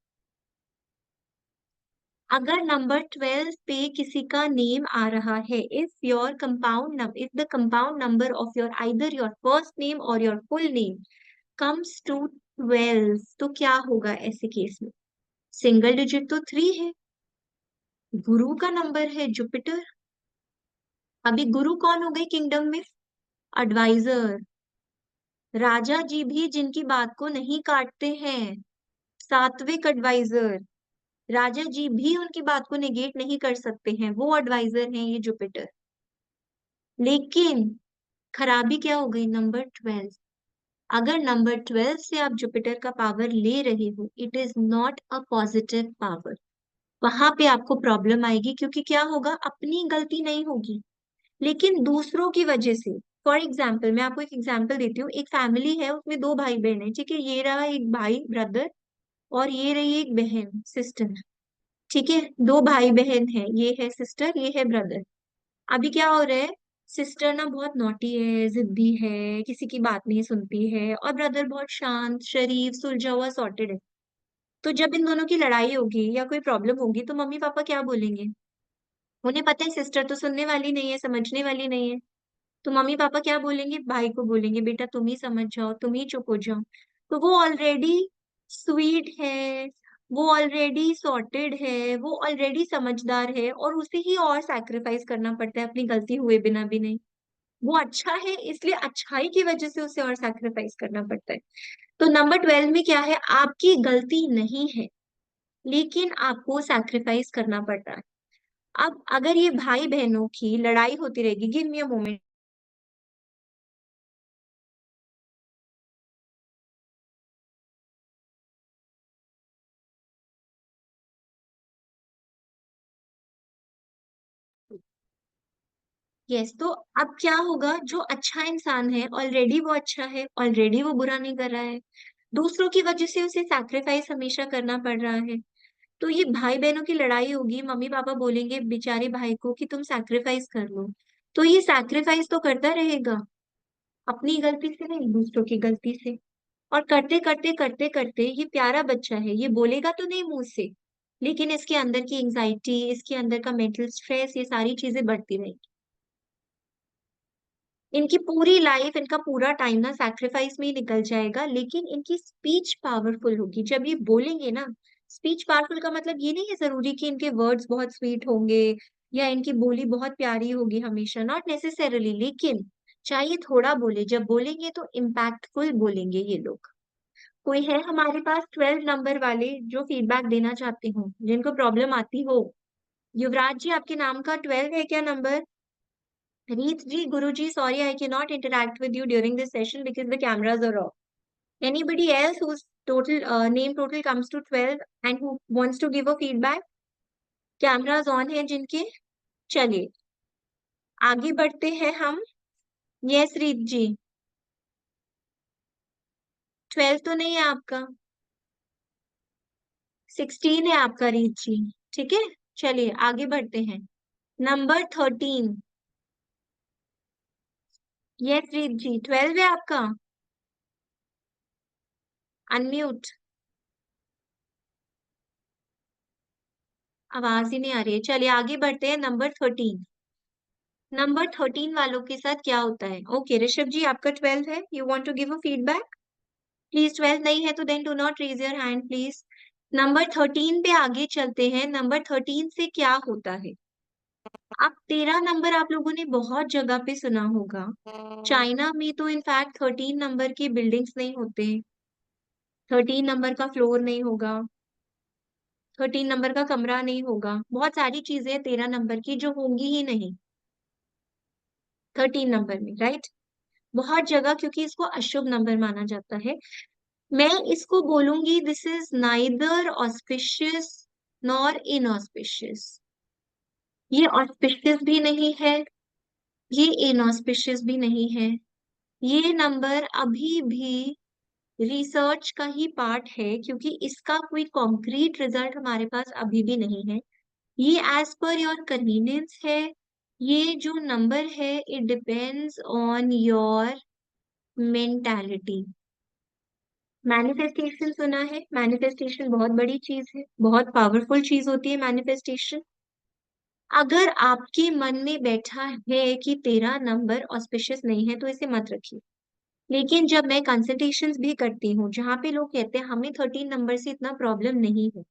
अगर नंबर 12 पे किसी का नेम आ रहा है, if the compound number of your either your first name और your full name comes to 12, तो क्या होगा ऐसे केस में? सिंगल डिजिट तो 3 है, गुरु का नंबर है जुपिटर। अभी गुरु कौन हो गए किंगडम में? एडवाइजर, राजा जी भी जिनकी बात को नहीं काटते हैं, सात्विक एडवाइजर, राजा जी भी उनकी बात को नेगेट नहीं कर सकते हैं, वो एडवाइजर हैं ये जुपिटर। लेकिन खराबी क्या हो गई? नंबर 12। अगर नंबर 12 से आप जुपिटर का पावर ले रहे हो, it is not a positive power, वहां पे आपको प्रॉब्लम आएगी, क्योंकि क्या होगा, अपनी गलती नहीं होगी लेकिन दूसरों की वजह से। फॉर एग्जाम्पल मैं आपको एक एग्जाम्पल देती हूँ, एक फैमिली है उसमें 2 भाई बहन है, ठीक है, ये रहा एक भाई ब्रदर और ये रही एक बहन सिस्टर, ठीक है, 2 भाई बहन है, ये है सिस्टर ये है ब्रदर। अभी क्या हो रहा है, सिस्टर ना बहुत नॉटी है, जिद्दी है, किसी की बात नहीं सुनती है, और ब्रदर बहुत शांत शरीफ सुलझा हुआ सॉर्टेड है। तो जब इन दोनों की लड़ाई होगी या कोई प्रॉब्लम होगी तो मम्मी पापा क्या बोलेंगे? उन्हें पता है सिस्टर तो सुनने वाली नहीं है, समझने वाली नहीं है, तो मम्मी पापा क्या बोलेंगे? भाई को बोलेंगे बेटा तुम ही समझ जाओ, तुम ही चुप हो जाओ। तो वो ऑलरेडी स्वीट है, वो ऑलरेडी सॉर्टेड है, वो ऑलरेडी समझदार है, और उसे ही और सैक्रिफाइस करना पड़ता है अपनी गलती हुए बिना भी नहीं। वो अच्छा है इसलिए अच्छाई की वजह से उसे और सैक्रिफाइस करना पड़ता है। तो नंबर 12 में क्या है, आपकी गलती नहीं है लेकिन आपको सैक्रिफाइस करना पड़ रहा है। अब अगर ये भाई बहनों की लड़ाई होती रहेगी, give me a moment. Yes, तो अब क्या होगा, जो अच्छा इंसान है ऑलरेडी वो अच्छा है, ऑलरेडी वो बुरा नहीं कर रहा है, दूसरों की वजह से उसे सैक्रिफाइस हमेशा करना पड़ रहा है। तो ये भाई बहनों की लड़ाई होगी, मम्मी पापा बोलेंगे बेचारे भाई को कि तुम सैक्रिफाइस कर लो, तो ये सैक्रिफाइस तो करता रहेगा, अपनी गलती से नहीं दूसरों की गलती से। और करते करते करते करते ये प्यारा बच्चा है, ये बोलेगा तो नहीं मुंह से, लेकिन इसके अंदर की एंजाइटी, इसके अंदर का मेंटल स्ट्रेस, ये सारी चीजें बढ़ती रहेंगी। इनकी पूरी लाइफ, इनका पूरा टाइम ना सैक्रिफाइस में ही निकल जाएगा, लेकिन इनकी स्पीच पावरफुल होगी जब ये बोलेंगे ना। स्पीच पावरफुल का मतलब ये नहीं है जरूरी कि इनके वर्ड्स बहुत स्वीट होंगे या इनकी बोली बहुत प्यारी होगी, हमेशा नॉट नेसेसरली, लेकिन चाहिए थोड़ा बोले, जब बोलेंगे तो इम्पैक्टफुल बोलेंगे ये लोग। कोई है हमारे पास 12 नंबर वाले जो फीडबैक देना चाहते हो, जिनको प्रॉब्लम आती हो? युवराज जी आपके नाम का 12 है क्या number? Reet ji, Guru ji, sorry, I cannot interact with you during this session because the cameras are off. Anybody else whose total name total comes to 12 and who wants to give a feedback? Cameras on है जिनके? चलिए आगे बढ़ते हैं हम। Yes रीत जी, 12 तो नहीं है आपका, 16 है आपका रीत जी, ठीक है। चलिए आगे बढ़ते हैं। नंबर 13। यस रीत जी, 12 है आपका, अनम्यूट। आवाज ही नहीं आ रही है, चलिए आगे बढ़ते हैं। नंबर 13। नंबर 13 वालों के साथ क्या होता है? ओके ऋषभ जी आपका 12 है, you want to give a feedback? Please 12 नहीं है तो then do not raise your hand please. Number 13 पे आगे चलते हैं। नंबर 13 से क्या होता है? अब 13 नंबर आप लोगों ने बहुत जगह पे सुना होगा। चाइना में तो इनफैक्ट 13 नंबर की बिल्डिंग्स नहीं होते, 13 नंबर का फ्लोर नहीं होगा, 13 नंबर का कमरा नहीं होगा, बहुत सारी चीजें 13 नंबर की जो होंगी ही नहीं 13 नंबर में, राइट। बहुत जगह क्योंकि इसको अशुभ नंबर माना जाता है। मैं इसको बोलूंगी this is neither auspicious nor inauspicious. ये ऑस्पिशियस भी नहीं है, ये इनऑस्पिशियस भी नहीं है। ये नंबर अभी भी रिसर्च का ही पार्ट है, क्योंकि इसका कोई कॉन्क्रीट रिजल्ट हमारे पास अभी भी नहीं है। ये एज पर योर कन्वीनियंस है। ये जो नंबर है it depends on your mentality. Manifestation सुना है? मैनिफेस्टेशन बहुत बड़ी चीज है, बहुत पावरफुल चीज होती है मैनिफेस्टेशन। अगर आपके मन में बैठा है कि 13 नंबर ऑस्पिशियस नहीं है तो इसे मत रखिए। लेकिन जब मैं कंसल्टेशंस भी करती हूँ जहाँ पे लोग कहते हैं हमें 13 नंबर से इतना प्रॉब्लम नहीं है,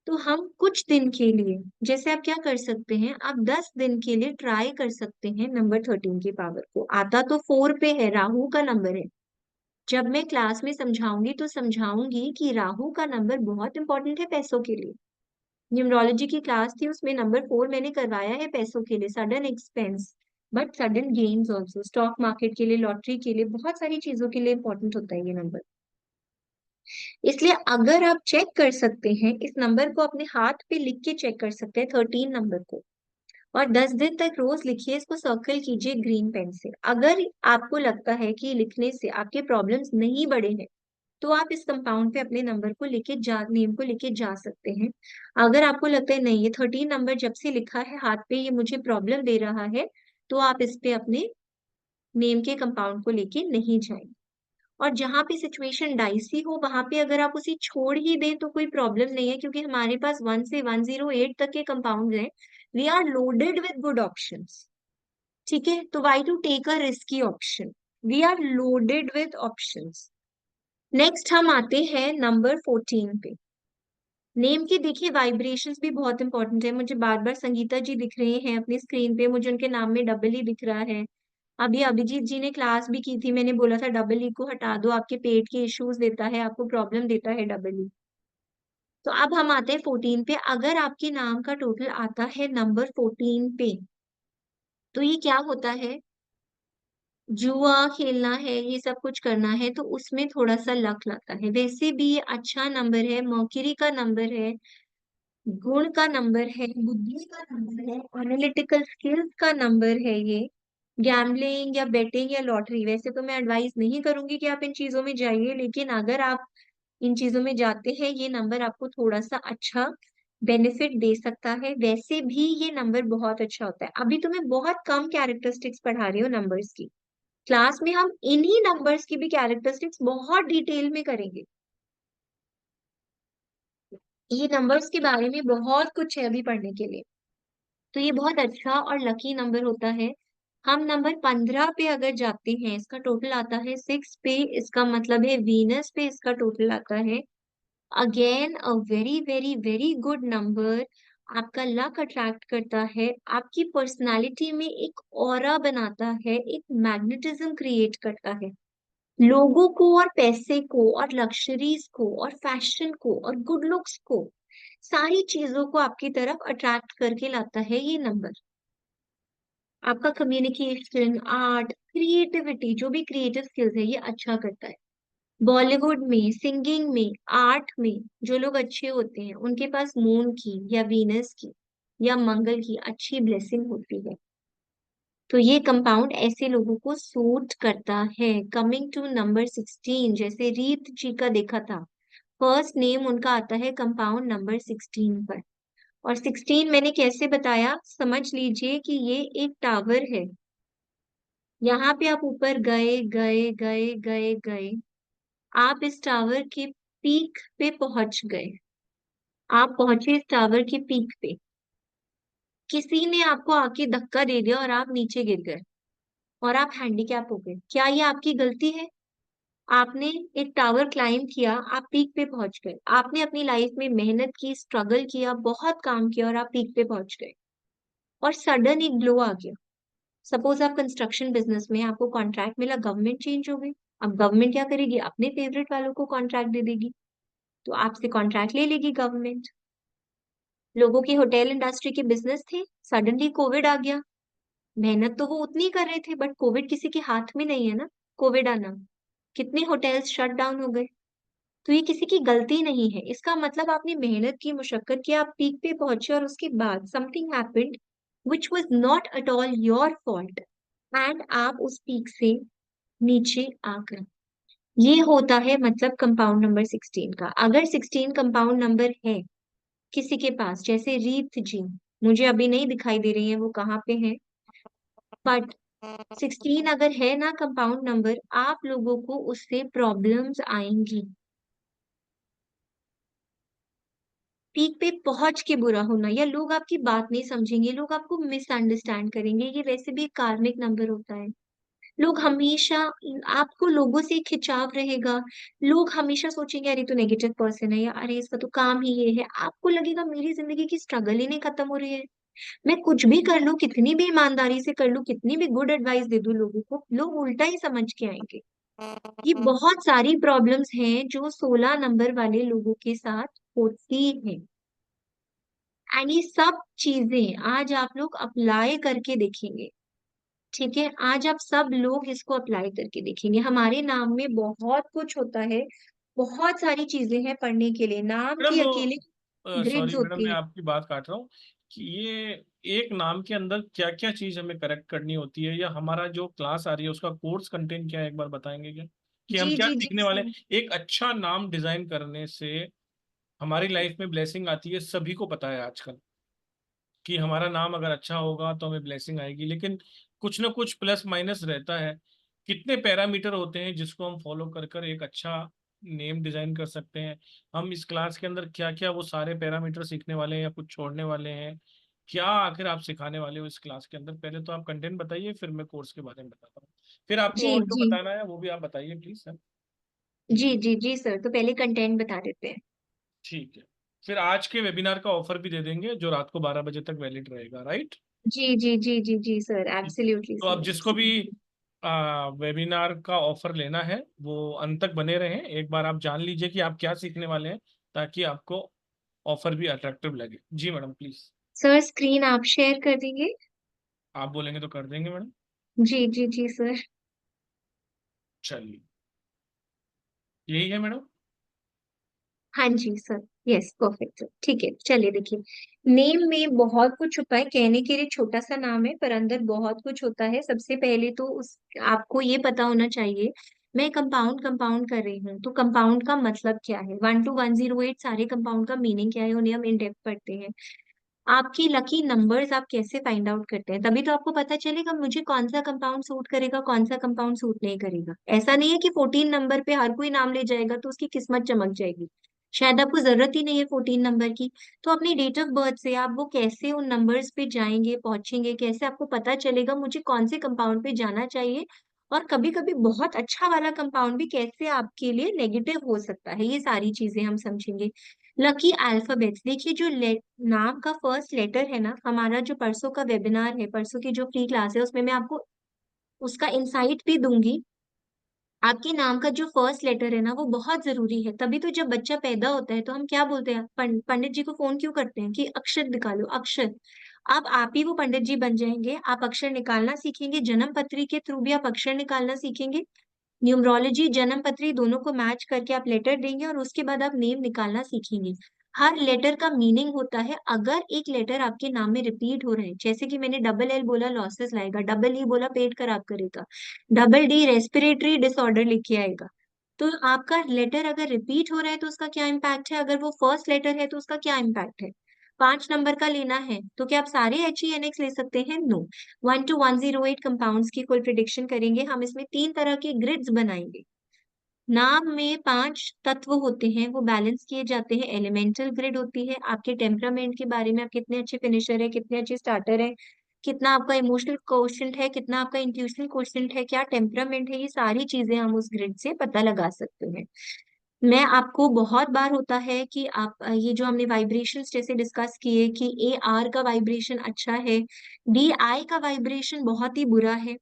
तो हम कुछ दिन के लिए, जैसे आप क्या कर सकते हैं, आप 10 दिन के लिए ट्राई कर सकते हैं नंबर 13 की पावर को। आता तो 4 पे है, राहु का नंबर है। जब मैं क्लास में समझाऊंगी तो समझाऊंगी कि राहु का नंबर बहुत इंपॉर्टेंट है पैसों के लिए। न्यूमरोलॉजी की क्लास थी, उसमें नंबर 4 मैंने करवाया है पैसों के लिए, sudden expense but sudden gains also, stock market के लिए, लॉटरी के लिए, बहुत सारी चीजों के लिए इंपॉर्टेंट होता है ये नंबर। इसलिए अगर आप चेक कर सकते हैं, इस नंबर को अपने हाथ पे लिख के चेक कर सकते हैं 13 नंबर को, और 10 दिन तक रोज लिखिए, इसको सर्कल कीजिए ग्रीन पेन से। अगर आपको लगता है कि लिखने से आपके प्रॉब्लम्स नहीं बढ़े हैं तो आप इस कंपाउंड पे अपने नंबर को लेके नेम को लेके जा सकते हैं। अगर आपको लगता है नहीं ये 13 नंबर जब से लिखा है हाथ पे ये मुझे प्रॉब्लम दे रहा है, तो आप इस पे अपने नेम के कंपाउंड को लेके नहीं जाएंगे। और जहां पे सिचुएशन डाइसी हो वहां पे अगर आप उसे छोड़ ही दें तो कोई प्रॉब्लम नहीं है, क्योंकि हमारे पास 1 से 108 तक के कंपाउंड हैं। We are loaded with good options. ठीक है, तो why to take a risky option, we are loaded with options. Next हम आते हैं नंबर 14 पे। नेम के देखिए वाइब्रेशंस भी बहुत इंपॉर्टेंट है। मुझे बार बार संगीता जी दिख रहे हैं अपनी स्क्रीन पे, मुझे उनके नाम में डबल ई दिख रहा है। अभी अभिजीत जी ने क्लास भी की थी, मैंने बोला था डबल ई को हटा दो, आपके पेट के इश्यूज देता है, आपको प्रॉब्लम देता है डबल ई। तो अब हम आते हैं 14 पे। अगर आपके नाम का टोटल आता है नंबर 14 पे, तो ये क्या होता है, जुआ खेलना है, ये सब कुछ करना है तो उसमें थोड़ा सा लक लगता है। वैसे भी ये अच्छा नंबर है, मर्क्यूरी का नंबर है, गुण का नंबर है, बुद्धि का नंबर है, एनालिटिकल स्किल्स का नंबर है ये। गैम्बलिंग या बेटिंग या लॉटरी, वैसे तो मैं एडवाइस नहीं करूंगी कि आप इन चीजों में जाइए, लेकिन अगर आप इन चीजों में जाते हैं ये नंबर आपको थोड़ा सा अच्छा बेनिफिट दे सकता है। वैसे भी ये नंबर बहुत अच्छा होता है। अभी तो मैं बहुत कम कैरेक्टरिस्टिक्स पढ़ा रही हूँ नंबर्स की, क्लास में हम इन्हीं नंबर्स की भी कैरेक्टरिस्टिक्स बहुत डिटेल में करेंगे। ये नंबर्स के बारे में बहुत कुछ है अभी पढ़ने के लिए। तो ये बहुत अच्छा और लकी नंबर होता है। हम नंबर 15 पे अगर जाते हैं, इसका टोटल आता है 6 पे, इसका मतलब है वीनस पे इसका टोटल आता है। Again a very very very good number, आपका लक अट्रैक्ट करता है, आपकी पर्सनालिटी में एक ऑरा बनाता है, एक मैग्नेटिज्म क्रिएट करता है, लोगों को और पैसे को और लग्जरीज को और फैशन को और गुड लुक्स को, सारी चीजों को आपकी तरफ अट्रैक्ट करके लाता है ये नंबर। आपका कम्युनिकेशन, आर्ट, क्रिएटिविटी, जो भी क्रिएटिव स्किल्स है ये अच्छा करता है। बॉलीवुड में, सिंगिंग में, आर्ट में जो लोग अच्छे होते हैं उनके पास मून की या वीनस की या मंगल की अच्छी ब्लेसिंग होती है। तो ये कंपाउंड ऐसे लोगों को सूट करता है। कमिंग टू नंबर 16, जैसे रीत जी का देखा था, फर्स्ट नेम उनका आता है कंपाउंड नंबर 16 पर। और 16 मैंने कैसे बताया, समझ लीजिए कि ये एक टावर है। यहाँ पे आप ऊपर गए गए गए गए गए, आप इस टावर के पीक पे पहुंच गए, आप पहुंचे इस टावर के पीक पे, किसी ने आपको आके धक्का दे दिया और आप नीचे गिर गए और आप हैंडीकैप हो गए। क्या ये आपकी गलती है? आपने एक टावर क्लाइंब किया, आप पीक पे पहुंच गए, आपने अपनी लाइफ में मेहनत की, स्ट्रगल किया, बहुत काम किया और आप पीक पे पहुंच गए। और सडन एक ग्लो आ गया। सपोज आप कंस्ट्रक्शन बिजनेस में, आपको कॉन्ट्रैक्ट मिला, गवर्नमेंट चेंज हो गई। अब गवर्नमेंट क्या करेगी? अपने फेवरेट वालों को कॉन्ट्रैक्ट दे देगी, तो आपसे कॉन्ट्रैक्ट ले लेगी गवर्नमेंट। लोगों की होटल इंडस्ट्री के बिजनेस थे, सडनली कोविड आ गया। मेहनत तो वो उतनी कर रहे थे, बट कोविड किसी के हाथ में नहीं है ना, कोविड आना। कितने होटल्स शट डाउन हो गए। तो ये किसी की गलती नहीं है, इसका मतलब आपने मेहनत की, मुशक्कत की, आप पीक पे पहुंचे और उसके बाद something happened which was not at all your fault, and आप उस पीक से नीचे आ गए। ये होता है मतलब कंपाउंड नंबर 16 का। अगर 16 कंपाउंड नंबर है किसी के पास, जैसे रीत जी, मुझे अभी नहीं दिखाई दे रही है वो कहाँ पे है, बट 16 अगर है ना कंपाउंड नंबर, आप लोगों को उससे प्रॉब्लम्स आएंगी। पीक पे पहुंच के बुरा होना, या लोग आपकी बात नहीं समझेंगे, लोग आपको मिसअंडरस्टैंड करेंगे, ये वैसे भी एक कार्मिक नंबर होता है। लोग हमेशा, आपको लोगों से खिंचाव रहेगा। लोग हमेशा सोचेंगे अरे तो नेगेटिव पर्सन है, या अरे इसका तो काम ही ये है। आपको लगेगा मेरी जिंदगी की स्ट्रगल ही नहीं खत्म हो रही है, मैं कुछ भी कर लूं, कितनी भी ईमानदारी से कर लूं, कितनी भी गुड एडवाइस दे दूं लोगों को, लोग उल्टा ही समझ के आएंगे। ये बहुत सारी प्रॉब्लम्स हैं जो 16 नंबर वाले लोगों के साथ होती है। एंड ये सब चीजें आज आप लोग अप्लाई करके देखेंगे। ठीक है, आज आप सब लोग इसको अप्लाई करके देखेंगे। हमारे नाम में बहुत कुछ होता है, बहुत सारी चीजें हैं पढ़ने के लिए। नाम की अकेले मैडम ग्रिड्स सॉरी मैडम, होती मैं है। आपकी बात काट रहा हूँ कि ये एक नाम के अंदर क्या क्या चीज हमें करेक्ट करनी होती है, या हमारा जो क्लास आ रही है उसका कोर्स कंटेंट क्या है, एक बार बताएंगे क्या कि हम जी क्या जी जी सीखने वाले सर। हैं? एक अच्छा नाम डिजाइन करने से हमारी लाइफ में ब्लेसिंग आती है, सभी को पता है आजकल कि हमारा नाम अगर अच्छा होगा तो हमें ब्लेसिंग आएगी, लेकिन कुछ ना कुछ प्लस माइनस रहता है। कितने पैरामीटर होते हैं जिसको हम फॉलो कर कर एक अच्छा नेम डिजाइन कर सकते हैं। हम इस क्लास के अंदर क्या क्या वो सारे पैरामीटर सीखने वाले हैं या कुछ छोड़ने वाले हैं, क्या आखिर आप सिखाने वाले हो इस क्लास के अंदर? पहले तो आप कंटेंट बताइए, फिर मैं कोर्स के बारे में बताता हूँ, फिर आपको जी और जो जी बताना है वो भी आप बताइए प्लीज सर। जी जी जी सर, तो पहले कंटेंट बता देते हैं। ठीक है, फिर आज के वेबिनार का ऑफर भी दे देंगे जो रात को 12 बजे तक वैलिड रहेगा, राइट? जी जी जी जी जी सर, ठीक है। एब्सोल्युटली तो अब सर, जिसको भी एब्सोल्युटली। वेबिनार का ऑफर लेना है वो अंत तक बने रहें, एक बार आप जान लीजिए कि आप क्या सीखने वाले हैं, ताकि आपको ऑफर भी अट्रैक्टिव लगे। जी मैडम प्लीज। सर स्क्रीन आप शेयर कर देंगे? आप बोलेंगे तो कर देंगे मैडम। जी जी जी सर। चलिए, यही है मैडम। हाँ जी सर, यस परफेक्ट सर, ठीक है। चलिए देखिए, नेम में बहुत कुछ छुपा है, कहने के लिए छोटा सा नाम है पर अंदर बहुत कुछ होता है। सबसे पहले तो उस आपको ये पता होना चाहिए, मैं कंपाउंड कंपाउंड कर रही हूँ तो कंपाउंड का मतलब क्या है, 1 to 108 सारे कंपाउंड का मीनिंग क्या है, उन्हें हम इन डेप्थ पढ़ते हैं। आपकी लकी नंबर्स आप कैसे फाइंड आउट करते हैं, तभी तो आपको पता चलेगा मुझे कौन सा कंपाउंड सूट करेगा, कौन सा कंपाउंड सूट नहीं करेगा। ऐसा नहीं है कि 14 नंबर पे हर कोई नाम ले जाएगा तो उसकी किस्मत चमक जाएगी। शायद आपको जरूरत ही नहीं है 14 नंबर की। तो अपनी डेट ऑफ बर्थ से आप वो कैसे उन नंबर्स पे जाएंगे, पहुंचेंगे, कैसे आपको पता चलेगा मुझे कौन से कंपाउंड पे जाना चाहिए। और कभी कभी बहुत अच्छा वाला कंपाउंड भी कैसे आपके लिए नेगेटिव हो सकता है, ये सारी चीजें हम समझेंगे। लकी अल्फाबेट्स, देखिए जो नाम का फर्स्ट लेटर है ना, हमारा जो परसों का वेबिनार है, परसों की जो फ्री क्लास है, उसमें मैं आपको उसका इंसाइट भी दूंगी। आपके नाम का जो फर्स्ट लेटर है ना वो बहुत जरूरी है। तभी तो जब बच्चा पैदा होता है तो हम क्या बोलते हैं, पंडित जी को फोन क्यों करते हैं कि अक्षर निकालो, अक्षर। अब आप ही वो पंडित जी बन जाएंगे, आप अक्षर निकालना सीखेंगे, जन्म पत्री के थ्रू भी आप अक्षर निकालना सीखेंगे। न्यूमरोलॉजी जन्म पत्री दोनों को मैच करके आप लेटर देंगे और उसके बाद आप नेम निकालना सीखेंगे। हर लेटर का मीनिंग होता है। अगर एक लेटर आपके नाम में रिपीट हो रहा है, जैसे कि मैंने डबल एल बोला लॉसेस लाएगा, डबल ई बोला पेट खराब करेगा, डबल डी रेस्पिरेटरी डिसऑर्डर लिख के आएगा, तो आपका लेटर अगर रिपीट हो रहा है तो उसका क्या इम्पैक्ट है, अगर वो फर्स्ट लेटर है तो उसका क्या इम्पैक्ट है। 5 नंबर का लेना है तो क्या आप सारे HENX ले सकते हैं? नो। 1 to 108 कंपाउंड्स की कोई प्रिडिक्शन करेंगे हम, इसमें 3 तरह के ग्रिड्स बनाएंगे। नाम में 5 तत्व होते हैं, वो बैलेंस किए जाते हैं। एलिमेंटल ग्रिड होती है आपके टेम्परामेंट के बारे में, आप कितने अच्छे फिनिशर है, कितने अच्छे स्टार्टर है, कितना आपका इमोशनल कोशेंट है, कितना आपका इंट्यूशनल कोशेंट है, क्या टेम्परामेंट है, ये सारी चीजें हम उस ग्रिड से पता लगा सकते हैं। मैं आपको बहुत बार होता है कि आप ये जो हमने वाइब्रेशंस जैसे डिस्कस किए कि ए आर का वाइब्रेशन अच्छा है, डी आई का वाइब्रेशन बहुत ही बुरा है,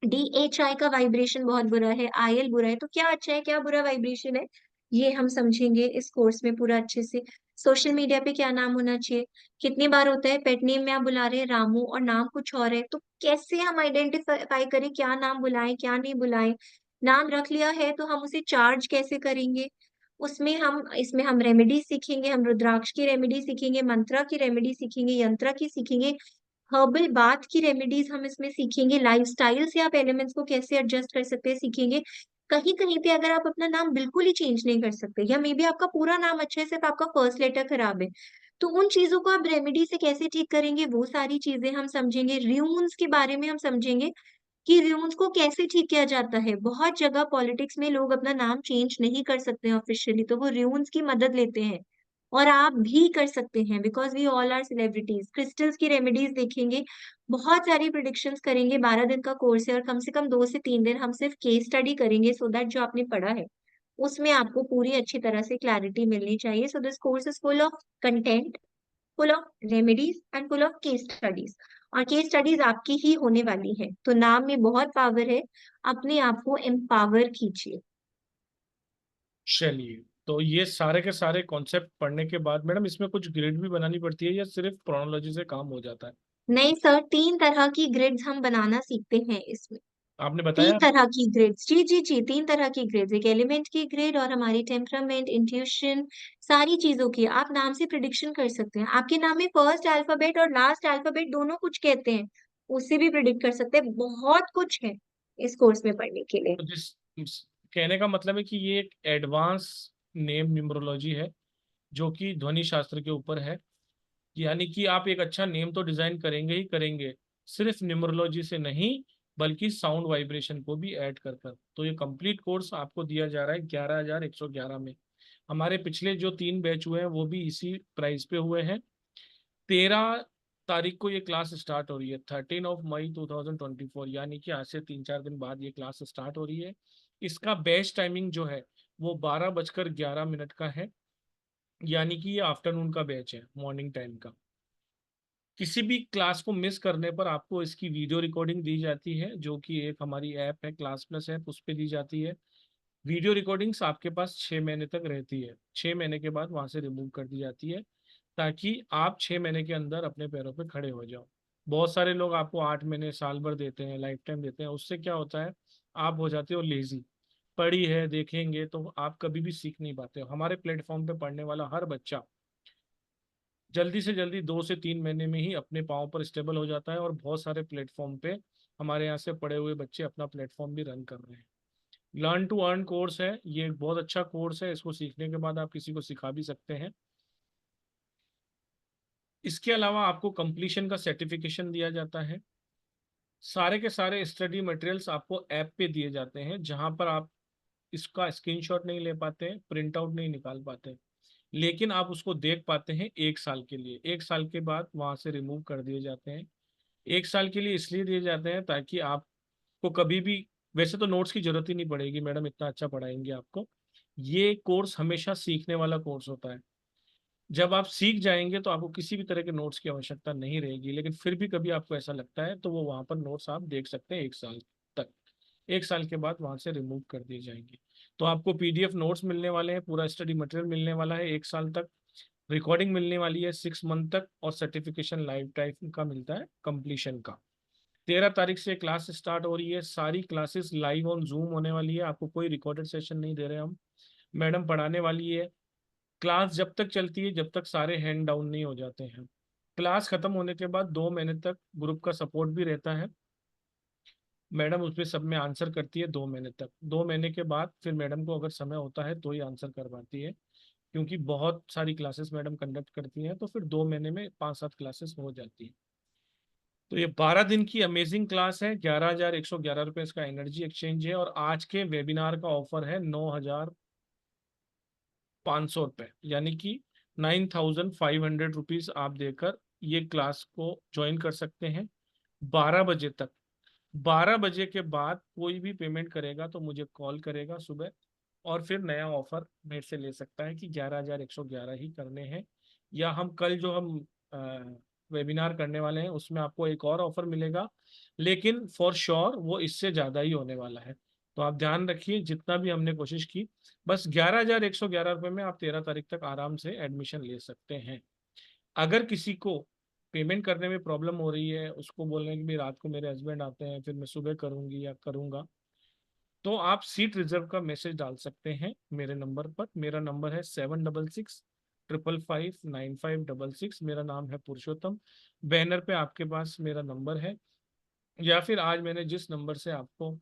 डी एच आई का वाइब्रेशन बहुत बुरा है, आई एल बुरा है, तो क्या अच्छा है क्या बुरा वाइब्रेशन है, ये हम समझेंगे इस कोर्स में पूरा अच्छे से। सोशल मीडिया पे क्या नाम होना चाहिए, कितनी बार होता है पेट नेम में आप बुला रहे हैं रामू और नाम कुछ और है, तो कैसे हम आइडेंटिफाई करें क्या नाम बुलाएं क्या नहीं बुलाएं। नाम रख लिया है तो हम उसे चार्ज कैसे करेंगे, उसमें हम इसमें हम रेमेडी सीखेंगे, हम रुद्राक्ष की रेमेडी सीखेंगे, मंत्रा की रेमेडी सीखेंगे, यंत्रा की सीखेंगे, हर्बल बाथ की रेमेडीज हम इसमें सीखेंगे, लाइफस्टाइल से आप एलिमेंट्स को कैसे एडजस्ट कर सकते हैं सीखेंगे। कहीं कहीं पे अगर आप अपना नाम बिल्कुल ही चेंज नहीं कर सकते या मे बी आपका पूरा नाम अच्छा है सिर्फ आपका फर्स्ट लेटर खराब है, तो उन चीजों को आप रेमेडी से कैसे ठीक करेंगे वो सारी चीजें हम समझेंगे। र्यून्स के बारे में हम समझेंगे कि र्यून्स को कैसे ठीक किया जाता है। बहुत जगह पॉलिटिक्स में लोग अपना नाम चेंज नहीं कर सकते हैं ऑफिशियली, तो वो र्यून्स की मदद लेते हैं और आप भी कर सकते हैं because we all are celebrities. Crystals की रेमेडीज देखेंगे, बहुत सारी प्रिडिक्शंस करेंगे, 12 दिन का कोर्स है और कम से कम 2 से 3 दिन हम सिर्फ केस स्टडी करेंगे सो दैट जो आपने पढ़ा है उसमें आपको पूरी अच्छी तरह से क्लैरिटी मिलनी चाहिए। So this course is full of content, full of remedies and full of case studies, और केस स्टडीज आपकी ही होने वाली है, तो नाम में बहुत पावर है, अपने आप को एम्पावर कीजिए। चलिए, तो ये सारे के सारे कॉन्सेप्ट पढ़ने के बाद मैडम इसमें कुछ ग्रिड भी बनानी पड़ती है या सिर्फ प्रोनोलॉजी से काम हो जाता है? नहीं सर, 3 तरह की ग्रिड्स हम बनाना सीखते हैं इसमें। आपने तीन बताया। तरह की ग्रिड्स, जी जी जी, 3 तरह की ग्रिड्स, एक एलिमेंट की ग्रिड और हमारी टेम्परामेंट, इंट्यूशन, सारी चीजों की आप नाम से प्रिडिक्शन कर सकते हैं। आपके नाम में फर्स्ट अल्फाबेट और लास्ट अल्फाबेट दोनों कुछ कहते हैं, उससे भी प्रिडिक्ट कर सकते हैं। बहुत कुछ है इस कोर्स में पढ़ने के लिए। तो कहने का मतलब है कि ये एक एडवांस नेम न्यूमरोलॉजी है जो कि ध्वनि शास्त्र के ऊपर है, यानी कि आप एक अच्छा नेम तो डिजाइन करेंगे ही करेंगे, सिर्फ न्यूमरोलॉजी से नहीं बल्कि साउंड वाइब्रेशन को भी ऐड कर कर। तो ये कंप्लीट कोर्स आपको दिया जा रहा है 11,111 में। हमारे पिछले जो 3 बैच हुए हैं वो भी इसी प्राइस पे हुए हैं। 13 तारीख को ये क्लास स्टार्ट हो रही है, 13 मई 2024, यानी कि आज से 3-4 दिन बाद ये क्लास स्टार्ट हो रही है। इसका बैच टाइमिंग जो है वो 12:11 का है, यानी कि ये आफ्टरनून का बैच है, मॉर्निंग टाइम का। किसी भी क्लास को मिस करने पर आपको इसकी वीडियो रिकॉर्डिंग दी जाती है, जो कि एक हमारी ऐप है क्लास प्लस ऐप, उस पर दी जाती है। वीडियो रिकॉर्डिंग्स आपके पास 6 महीने तक रहती है, 6 महीने के बाद वहां से रिमूव कर दी जाती है ताकि आप 6 महीने के अंदर अपने पैरों पे खड़े हो जाओ। बहुत सारे लोग आपको 8 महीने साल भर देते हैं, लाइफ टाइम देते हैं, उससे क्या होता है आप हो जाते हो लेजी। पढ़ी है देखेंगे तो आप कभी भी सीख नहीं पाते हो। हमारे प्लेटफॉर्म पे पढ़ने वाला हर बच्चा जल्दी से जल्दी 2 से 3 महीने में ही अपने पाँव पर स्टेबल हो जाता है, और बहुत सारे प्लेटफॉर्म पे हमारे यहाँ से पढ़े हुए बच्चे अपना प्लेटफॉर्म भी रन कर रहे हैं। लर्न टू अर्न कोर्स है, ये एक बहुत अच्छा कोर्स है, इसको सीखने के बाद आप किसी को सिखा भी सकते हैं। इसके अलावा आपको कंप्लीशन का सर्टिफिकेशन दिया जाता है। सारे के सारे स्टडी मटेरियल्स आपको ऐप पे दिए जाते हैं, जहां पर आप इसका स्क्रीनशॉट नहीं ले पाते, प्रिंट आउट नहीं निकाल पाते, लेकिन आप उसको देख पाते हैं 1 साल के लिए। 1 साल के बाद वहां से रिमूव कर दिए जाते हैं। 1 साल के लिए इसलिए दिए जाते हैं ताकि आपको कभी भी, वैसे तो नोट्स की जरूरत ही नहीं पड़ेगी मैडम, इतना अच्छा पढ़ाएंगे आपको। ये कोर्स हमेशा सीखने वाला कोर्स होता है। जब आप सीख जाएंगे तो आपको किसी भी तरह के नोट्स की आवश्यकता नहीं रहेगी, लेकिन फिर भी कभी आपको ऐसा लगता है तो वो वहां पर नोट्स आप देख सकते हैं 1 साल तक। 1 साल के बाद वहां से रिमूव कर दिए जाएंगे। तो आपको पीडीएफ नोट्स मिलने वाले हैं, पूरा स्टडी मटेरियल मिलने वाला है 1 साल तक, रिकॉर्डिंग मिलने वाली है 6 मंथ तक, और सर्टिफिकेशन लाइफ टाइम का मिलता है कंप्लीशन का। 13 तारीख से क्लास स्टार्ट हो रही है, सारी क्लासेस लाइव ऑन जूम होने वाली है, आपको कोई रिकॉर्डेड सेशन नहीं दे रहे हम। मैडम पढ़ाने वाली है, क्लास जब तक चलती है जब तक सारे हैंड डाउन नहीं हो जाते हैं। क्लास खत्म होने के बाद 2 महीने तक ग्रुप का सपोर्ट भी रहता है, मैडम उसमें सब में आंसर करती है 2 महीने तक। 2 महीने के बाद फिर मैडम को अगर समय होता है तो ही आंसर करवाती है, क्योंकि बहुत सारी क्लासेस मैडम कंडक्ट करती हैं, तो फिर 2 महीने में 5-7 क्लासेस हो जाती है। तो ये 12 दिन की अमेजिंग क्लास है, 11,111 रुपये इसका एनर्जी एक्सचेंज है, और आज के वेबिनार का ऑफर है 9,500 रुपये, यानी कि 9,500 रुपीज आप देकर ये क्लास को ज्वाइन कर सकते हैं 12 बजे तक। 12 बजे के बाद कोई भी पेमेंट करेगा तो मुझे कॉल करेगा सुबह और फिर नया ऑफर मेरे से ले सकता है कि 11,111 ही करने हैं, या हम कल जो हम वेबिनार करने वाले हैं उसमें आपको एक और ऑफर मिलेगा, लेकिन फॉर श्योर वो इससे ज़्यादा ही होने वाला है। तो आप ध्यान रखिए, जितना भी हमने कोशिश की, बस 11,111 रुपये में आप 13 तारीख तक आराम से एडमिशन ले सकते हैं। अगर किसी को पेमेंट करने में प्रॉब्लम हो रही है, उसको बोलने की भी रात को मेरे हस्बैंड आते हैं फिर मैं सुबह करूंगी या करूंगा, तो आप सीट रिजर्व का मैसेज डाल सकते हैं मेरे नंबर पर। मेरा नंबर है 7665559566। मेरा नाम है पुरुषोत्तम। बैनर पे आपके पास मेरा नंबर है, या फिर आज मैंने जिस नंबर से आपको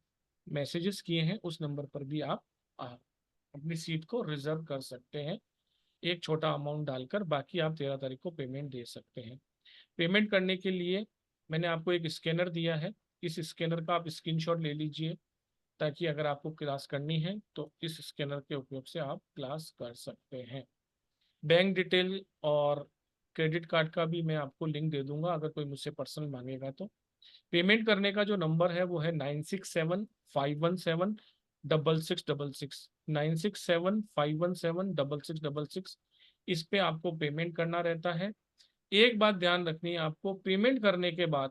मैसेजेस किए हैं उस नंबर पर भी आप अपनी सीट को रिजर्व कर सकते हैं, एक छोटा अमाउंट डालकर। बाकी आप 13 तारीख को पेमेंट दे सकते हैं। पेमेंट करने के लिए मैंने आपको एक स्कैनर दिया है, इस स्कैनर का आप स्क्रीनशॉट ले लीजिए, ताकि अगर आपको क्लास करनी है तो इस स्कैनर के उपयोग से आप क्लास कर सकते हैं। बैंक डिटेल और क्रेडिट कार्ड का भी मैं आपको लिंक दे दूंगा अगर कोई मुझसे पर्सनल मांगेगा तो। पेमेंट करने का जो नंबर है वो है 9675176666, 9675176666। इस पे आपको पेमेंट करना रहता है। एक बात ध्यान रखनी है आपको, पेमेंट करने के बाद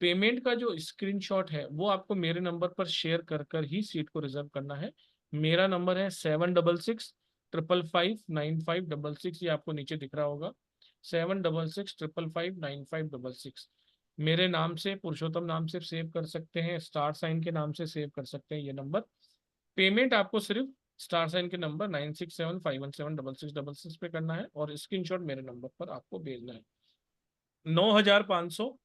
पेमेंट का जो स्क्रीनशॉट है वो आपको मेरे नंबर पर शेयर कर कर ही सीट को रिजर्व करना है। मेरा नंबर है 7665559566, ये आपको नीचे दिख रहा होगा, 7665559566। मेरे नाम से, पुरुषोत्तम नाम से सेव कर सकते हैं, स्टार साइन के नाम से सेव कर सकते हैं ये नंबर। पेमेंट आपको सिर्फ स्टार साइन के नंबर 9675176666 पे करना है और स्क्रीनशॉट मेरे नंबर पर आपको भेजना है। 9,500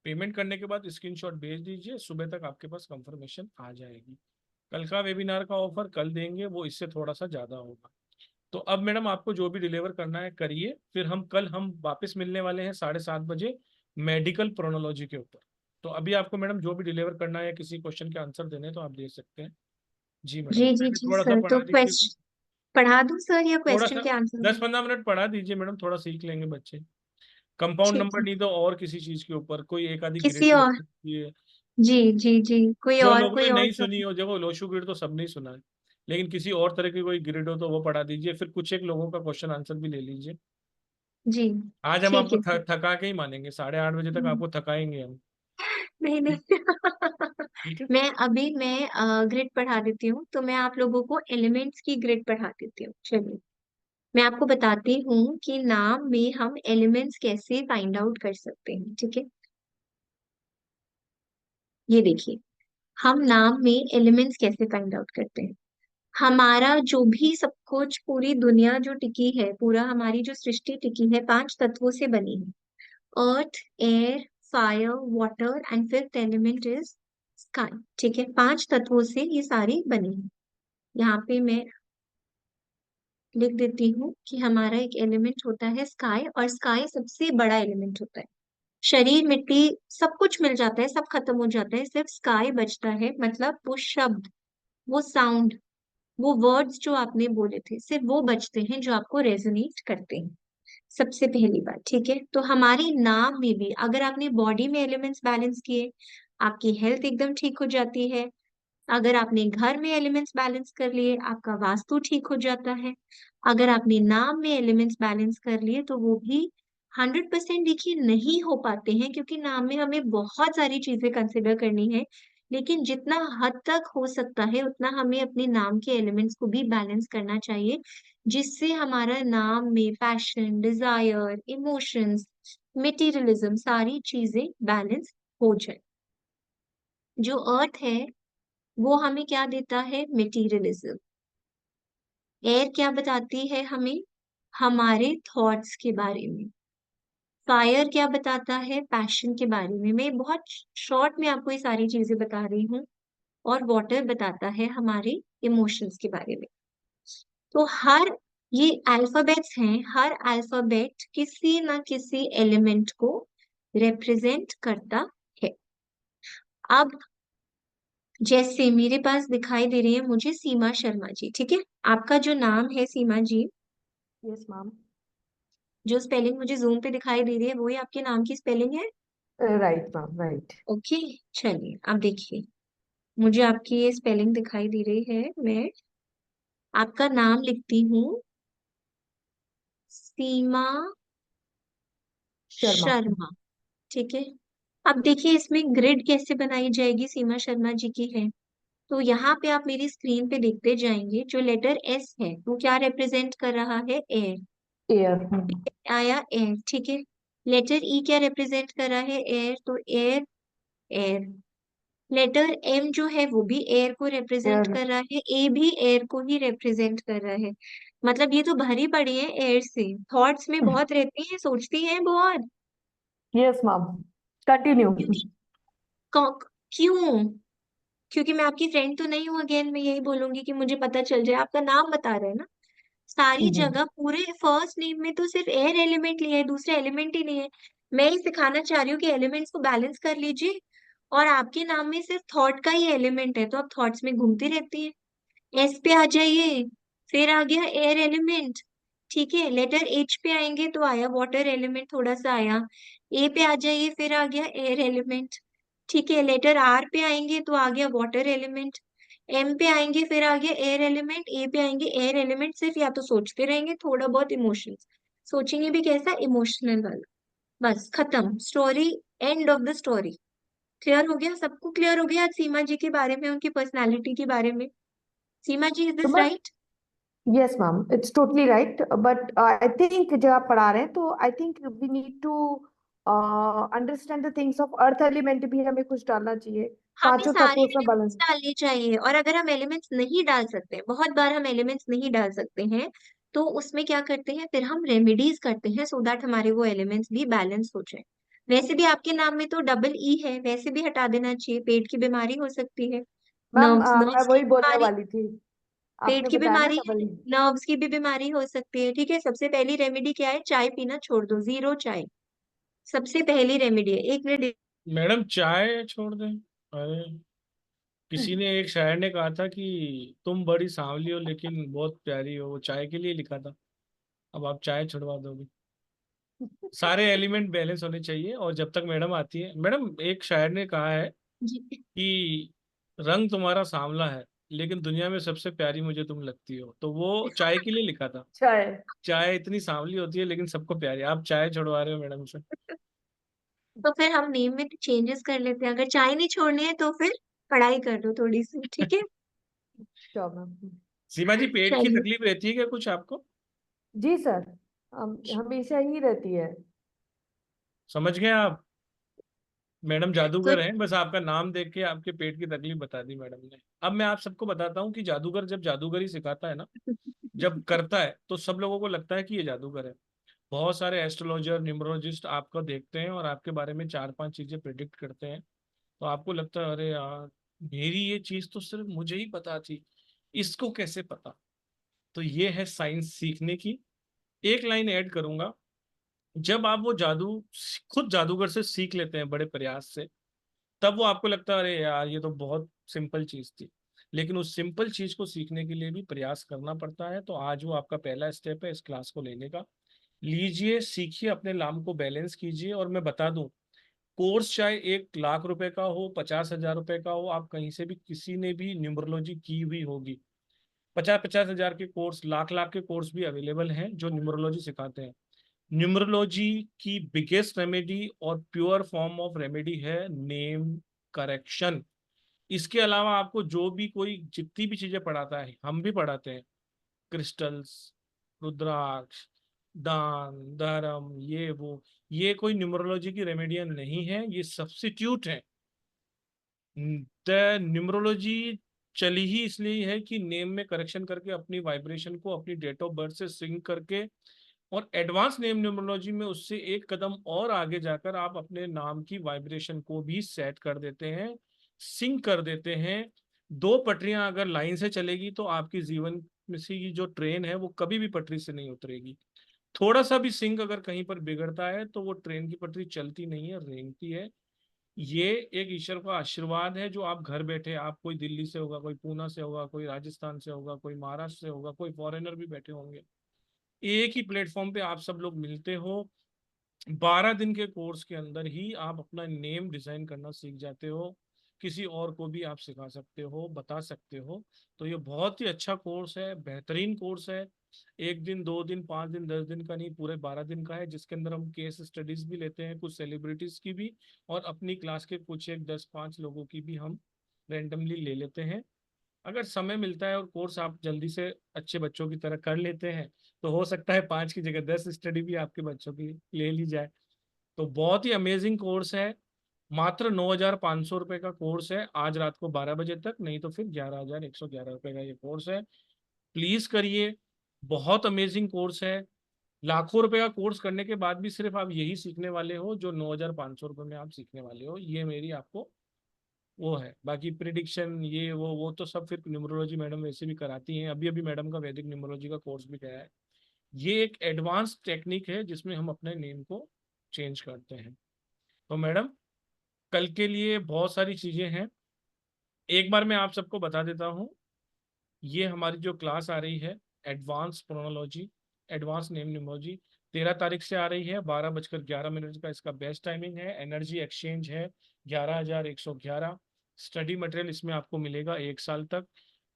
पेमेंट करने के बाद स्क्रीनशॉट भेज दीजिए, सुबह तक आपके पास कंफर्मेशन आ जाएगी। कल का वेबिनार का ऑफर कल देंगे, वो इससे थोड़ा सा ज़्यादा होगा। तो अब मैडम आपको जो भी डिलीवर करना है करिए, फिर हम वापस मिलने वाले हैं 7:30 बजे मेडिकल प्रोनोलॉजी के ऊपर। तो अभी आपको मैडम जो भी डिलीवर करना है या किसी क्वेश्चन के आंसर देने हैं तो आप दे सकते हैं। जी मैडम, जी जी पहले जी थोड़ा सा सर, तो पढ़ा दीजिए। क्वेश्चन पढ़ा दूं सर या थोड़ा क्वेश्चन सा के आंसर? 10-15 मिनट पढ़ा दीजिए मैडम, थोड़ा सीख लेंगे बच्चे। कंपाउंड ठीक नंबर है। नहीं तो और किसी चीज के ऊपर कोई एक आधी ग्रिड किसी बता और? दीजिए। जी जी जी, कोई जो और, लोगों कोई ने और नहीं सुनी टॉपिक? हो, देखो लोशू ग्रिड तो सबने ही सुना है, लेकिन किसी और तरह की कोई ग्रिड हो तो वो पढ़ा दीजिए, फिर कुछ एक लोगों का क्वेश्चन आंसर भी ले लीजिए। जी आज हम ठीक आपको है सर। थका के ही मानेंगे, 8:30 बजे तक हम्म, आपको थकाएंगे हम। नहीं नहीं ठीक है। मैं ग्रिड पढ़ा देती हूँ, तो मैं आप लोगों को एलिमेंट्स की ग्रिड पढ़ा देती हूँ। चलिए, मैं आपको बताती हूँ कि नाम में हम एलिमेंट्स कैसे फाइंड आउट कर सकते हैं। ठीक है, ये देखिए, हम नाम में एलिमेंट्स कैसे फाइंड आउट करते हैं। हमारा जो भी सब कुछ, पूरी दुनिया जो टिकी है, पूरा हमारी जो सृष्टि टिकी है, 5 तत्वों से बनी है। Earth, air, fire, water and fifth element is sky. ठीक है, 5 तत्वों से ये सारी बनी है। यहाँ पे मैं लिख देती हूँ कि हमारा एक एलिमेंट होता है स्काई, और स्काई सबसे बड़ा एलिमेंट होता है। शरीर, मिट्टी, सब कुछ मिल जाता है, सब खत्म हो जाता है, सिर्फ स्काई बचता है। मतलब वो शब्द, वो साउंड, वो वर्ड्स जो आपने बोले थे, सिर्फ वो बचते हैं जो आपको रेजोनेट करते हैं। सबसे पहली बात। ठीक है, तो हमारे नाम में भी अगर आपने बॉडी में एलिमेंट्स बैलेंस किए, आपकी हेल्थ एकदम ठीक हो जाती है। अगर आपने घर में एलिमेंट्स बैलेंस कर लिए, आपका वास्तु ठीक हो जाता है। अगर आपने नाम में एलिमेंट्स बैलेंस कर लिए, तो वो भी 100% देखिए नहीं हो पाते हैं, क्योंकि नाम में हमें बहुत सारी चीजें कंसिडर करनी है। लेकिन जितना हद तक हो सकता है उतना हमें अपने नाम के एलिमेंट्स को भी बैलेंस करना चाहिए, जिससे हमारा नाम में पैशन, डिजायर, इमोशंस, मटेरियलिज्म, सारी चीजें बैलेंस हो जाए। जो अर्थ है वो हमें क्या देता है? मटेरियलिज्म। एयर क्या बताती है हमें? हमारे थॉट्स के बारे में। फायर क्या बताता है? पैशन के बारे में। मैं बहुत शॉर्ट में आपको ये सारी चीजें बता रही हूँ। और वाटर बताता है हमारे इमोशंस के बारे में। तो हर, ये अल्फाबेट्स हैं, हर अल्फाबेट किसी ना किसी एलिमेंट को रिप्रेजेंट करता है। अब जैसे मेरे पास दिखाई दे रही है मुझे सीमा शर्मा जी। ठीक है, आपका जो नाम है सीमा जी, यस मैम। जो स्पेलिंग मुझे जूम पे दिखाई दे रही है वही आपके नाम की स्पेलिंग है? Right ma'am, right. ओके, चलिए अब देखिए, मुझे आपकी ये स्पेलिंग दिखाई दे रही है। मैं आपका नाम लिखती हूँ, सीमा शर्मा। शर्मा। ठीक है। अब देखिए इसमें ग्रिड कैसे बनाई जाएगी, सीमा शर्मा जी की है। तो यहाँ पे आप मेरी स्क्रीन पे देखते जाएंगे, जो लेटर एस है वो क्या रिप्रेजेंट कर रहा है, एयर। एयर। आया एयर, ठीक है। लेटर ई क्या रिप्रेजेंट कर रहा है, एयर, तो एयर, एयर। लेटर एम जो है वो भी एयर को रिप्रेजेंट एयर। कर रहा है, ए भी एयर को ही रिप्रेजेंट कर रहा है। मतलब ये तो भरी पड़ी है एयर से, थॉट्स में बहुत रहती हैं, सोचती हैं बहुत। Yes ma'am, continue. क्योंकि क्यों? क्योंकि मैं आपकी फ्रेंड तो नहीं हूँ, अगेन मैं यही बोलूंगी कि मुझे पता चल जाए। आपका नाम बता रहे हैं ना, सारी जगह पूरे फर्स्ट नेम में तो सिर्फ एयर एलिमेंट लिया है, दूसरे एलिमेंट ही नहीं है। मैं ही सिखाना चाह रही हूँ कि एलिमेंट्स को बैलेंस कर लीजिए, और आपके नाम में सिर्फ थॉट का ही एलिमेंट है, तो आप थॉट्स में घूमती रहती है। एस पे आ जाइए, फिर आ गया एयर एलिमेंट। ठीक है, लेटर एच पे आएंगे तो आया वाटर एलिमेंट, थोड़ा सा आया। ए पे आ जाइए, फिर आ गया एयर एलिमेंट। ठीक है, लेटर आर पे आएंगे तो आ गया वाटर एलिमेंट। एम पे आएंगे फिर आ गया एयर एलिमेंट, ए पे आएंगे एयर एलिमेंट। सिर्फ या तो सोचते रहेंगे थोड़ा बहुत इमोशंस, सोचेंगे भी कैसा, इमोशनल वाला। बस खत्म story, end of the story. Clear हो गया सबको? क्लियर हो गया आज सीमा जी के बारे में, उनकी पर्सनालिटी के बारे में? सीमा जी, इज तो दिस बस, right? Yes ma'am, it's totally right, but I think जब आप पढ़ा रहे हैं तो I think we need to understand the things of earth element भी हमें कुछ डालना चाहिए, हमें पांचों सारे तत्वों उसमें एलिमेंट्स बैलेंस। डालने चाहिए, और अगर हम एलिमेंट्स नहीं डाल सकते, बहुत बार हम एलिमेंट्स नहीं डाल सकते हैं, तो उसमें क्या करते हैं, फिर हम रेमेडीज करते हैं, सो दैट हमारे वो एलिमेंट्स भी बैलेंस हो जाए। वैसे भी आपके नाम में तो डबल ई है, वैसे भी हटा देना चाहिए, पेट की बीमारी हो सकती है। मैम नर्व्स, मैं नर्व्स की वही बोलने बीमारी, वाली थी, पेट आपने की बताया ना बीमारी है, डबल। नर्व्स की भी बीमारी हो सकती है। ठीक है, सबसे पहली रेमेडी क्या है, चाय पीना छोड़ दो, जीरो चाय। सबसे पहली रेमेडी है। एक मिनट। मैडम चाय छोड़ दें? अरे, किसी ने, एक शायर ने कहा था कि तुम बड़ी सांवली हो लेकिन बहुत प्यारी हो, वो चाय के लिए लिखा था। अब आप चाय छुड़वा दोगे? सारे एलिमेंट बैलेंस होने चाहिए। और जब तक मैडम आती है, मैडम एक शायर ने कहा है जी। कि रंग तुम्हारा सांवला है लेकिन दुनिया में सबसे प्यारी मुझे तुम लगती हो, तो वो चाय के लिए लिखा था। चाय। चाय इतनी सांवली होती है लेकिन सबको प्यारी। आप चाय छुड़वा रहे हो मैडम से? तो फिर हम नेम में चेंजेस कर लेते हैं, अगर चाय नहीं छोड़नी है तो फिर पढ़ाई कर लो थोड़ी सी, ठीक है? Sure ma'am. सीमा जी, पेट की चलिए। तकलीफ रहती है क्या कुछ आपको? जी सर, हमेशा ही रहती है। समझ गए आप? मैडम तो जादूगर हैं, बस आपका नाम देख के आपके पेट की तकलीफ बता दी मैडम ने। अब मैं आप सबको बताता हूँ कि जादूगर जब जादूगरी सिखाता है ना, जब करता है तो सब लोगों को लगता है कि ये जादूगर है। बहुत सारे एस्ट्रोलॉजर, न्यूमरोलॉजिस्ट आपको देखते हैं और आपके बारे में 4-5 चीजें प्रिडिक्ट करते हैं, तो आपको लगता है अरे यार, मेरी ये चीज तो सिर्फ मुझे ही पता थी, इसको कैसे पता? तो ये है साइंस सीखने की। एक लाइन ऐड करूंगा, जब आप वो जादू खुद जादूगर से सीख लेते हैं बड़े प्रयास से, तब वो आपको लगता है अरे यार ये तो बहुत सिंपल चीज थी। लेकिन उस सिंपल चीज को सीखने के लिए भी प्रयास करना पड़ता है। तो आज वो आपका पहला स्टेप है इस क्लास को लेने का। लीजिए, सीखिए, अपने नाम को बैलेंस कीजिए। और मैं बता दूं, कोर्स चाहे 1 लाख रुपए का हो, 50,000 रुपए का हो, आप कहीं से भी, किसी ने भी न्यूमरोलॉजी की हुई होगी, 50-50 हजार के कोर्स, लाख लाख के कोर्स भी अवेलेबल हैं जो न्यूमरोलॉजी सिखाते हैं। न्यूमरोलॉजी की बिगेस्ट रेमेडी और प्योर फॉर्म ऑफ रेमेडी है नेम करेक्शन। इसके अलावा आपको जो भी कोई जितनी भी चीजें पढ़ाता है, हम भी पढ़ाते हैं, क्रिस्टल्स, रुद्राक्ष, दान धर्म, ये कोई न्यूमरोलॉजी की रेमेडियन नहीं है, ये सब्स्टिट्यूट है। द न्यूमरोलॉजी चली ही इसलिए है कि नेम में करेक्शन करके अपनी वाइब्रेशन को अपनी डेट ऑफ बर्थ से सिंक करके, और एडवांस नेम न्यूमरोलॉजी में उससे एक कदम और आगे जाकर आप अपने नाम की वाइब्रेशन को भी सेट कर देते हैं, सिंक कर देते हैं। दो पटरियां अगर लाइन से चलेगी तो आपकी जीवन में से की जो ट्रेन है वो कभी भी पटरी से नहीं उतरेगी। थोड़ा सा भी सिंक अगर कहीं पर बिगड़ता है तो वो ट्रेन की पटरी चलती नहीं है, रेंगती है। ये एक ईश्वर का आशीर्वाद है जो आप घर बैठे, आप कोई दिल्ली से होगा, कोई पूना से होगा, कोई राजस्थान से होगा, कोई महाराष्ट्र से होगा, कोई फॉरेनर भी बैठे होंगे, एक ही प्लेटफॉर्म पे आप सब लोग मिलते हो। 12 दिन के कोर्स के अंदर ही आप अपना नेम डिजाइन करना सीख जाते हो। किसी और को भी आप सिखा सकते हो, बता सकते हो। तो ये बहुत ही अच्छा कोर्स है, बेहतरीन कोर्स है। 1 दिन 2 दिन 5 दिन 10 दिन का नहीं, पूरे 12 दिन का है, जिसके अंदर हम केस स्टडीज भी लेते हैं, कुछ सेलिब्रिटीज की भी, और अपनी क्लास के कुछ एक 10-5 लोगों की भी हम रेंडमली ले लेते हैं। अगर समय मिलता है और कोर्स आप जल्दी से अच्छे बच्चों की तरह कर लेते हैं, तो हो सकता है 5 की जगह 10 स्टडी भी आपके बच्चों की ले ली जाए। तो बहुत ही अमेजिंग कोर्स है। मात्र 9,500 रुपये का कोर्स है, आज रात को 12 बजे तक, नहीं तो फिर 11,111 रुपये का ये कोर्स है। प्लीज करिए, बहुत अमेजिंग कोर्स है। लाखों रुपए का कोर्स करने के बाद भी सिर्फ आप यही सीखने वाले हो जो 9,500 रुपये में आप सीखने वाले हो। ये मेरी आपको वो है। बाकी प्रिडिक्शन ये वो तो सब फिर न्यूमरोलॉजी मैडम वैसे भी कराती हैं। अभी अभी मैडम का वैदिक न्यूमरोलॉजी का कोर्स भी गया है। ये एक एडवांस टेक्निक है जिसमें हम अपने नेम को चेंज करते हैं। तो मैडम, कल के लिए बहुत सारी चीजें हैं। एक बार मैं आप सबको बता देता हूँ, ये हमारी जो क्लास आ रही है एडवांस प्रोनोलॉजी, एडवांस नेम न्यूमरोलॉजी, 13 तारीख से आ रही है। 12:11 का इसका बेस्ट टाइमिंग है। एनर्जी एक्सचेंज है 11,111। स्टडी मटेरियल इसमें आपको मिलेगा 1 साल तक।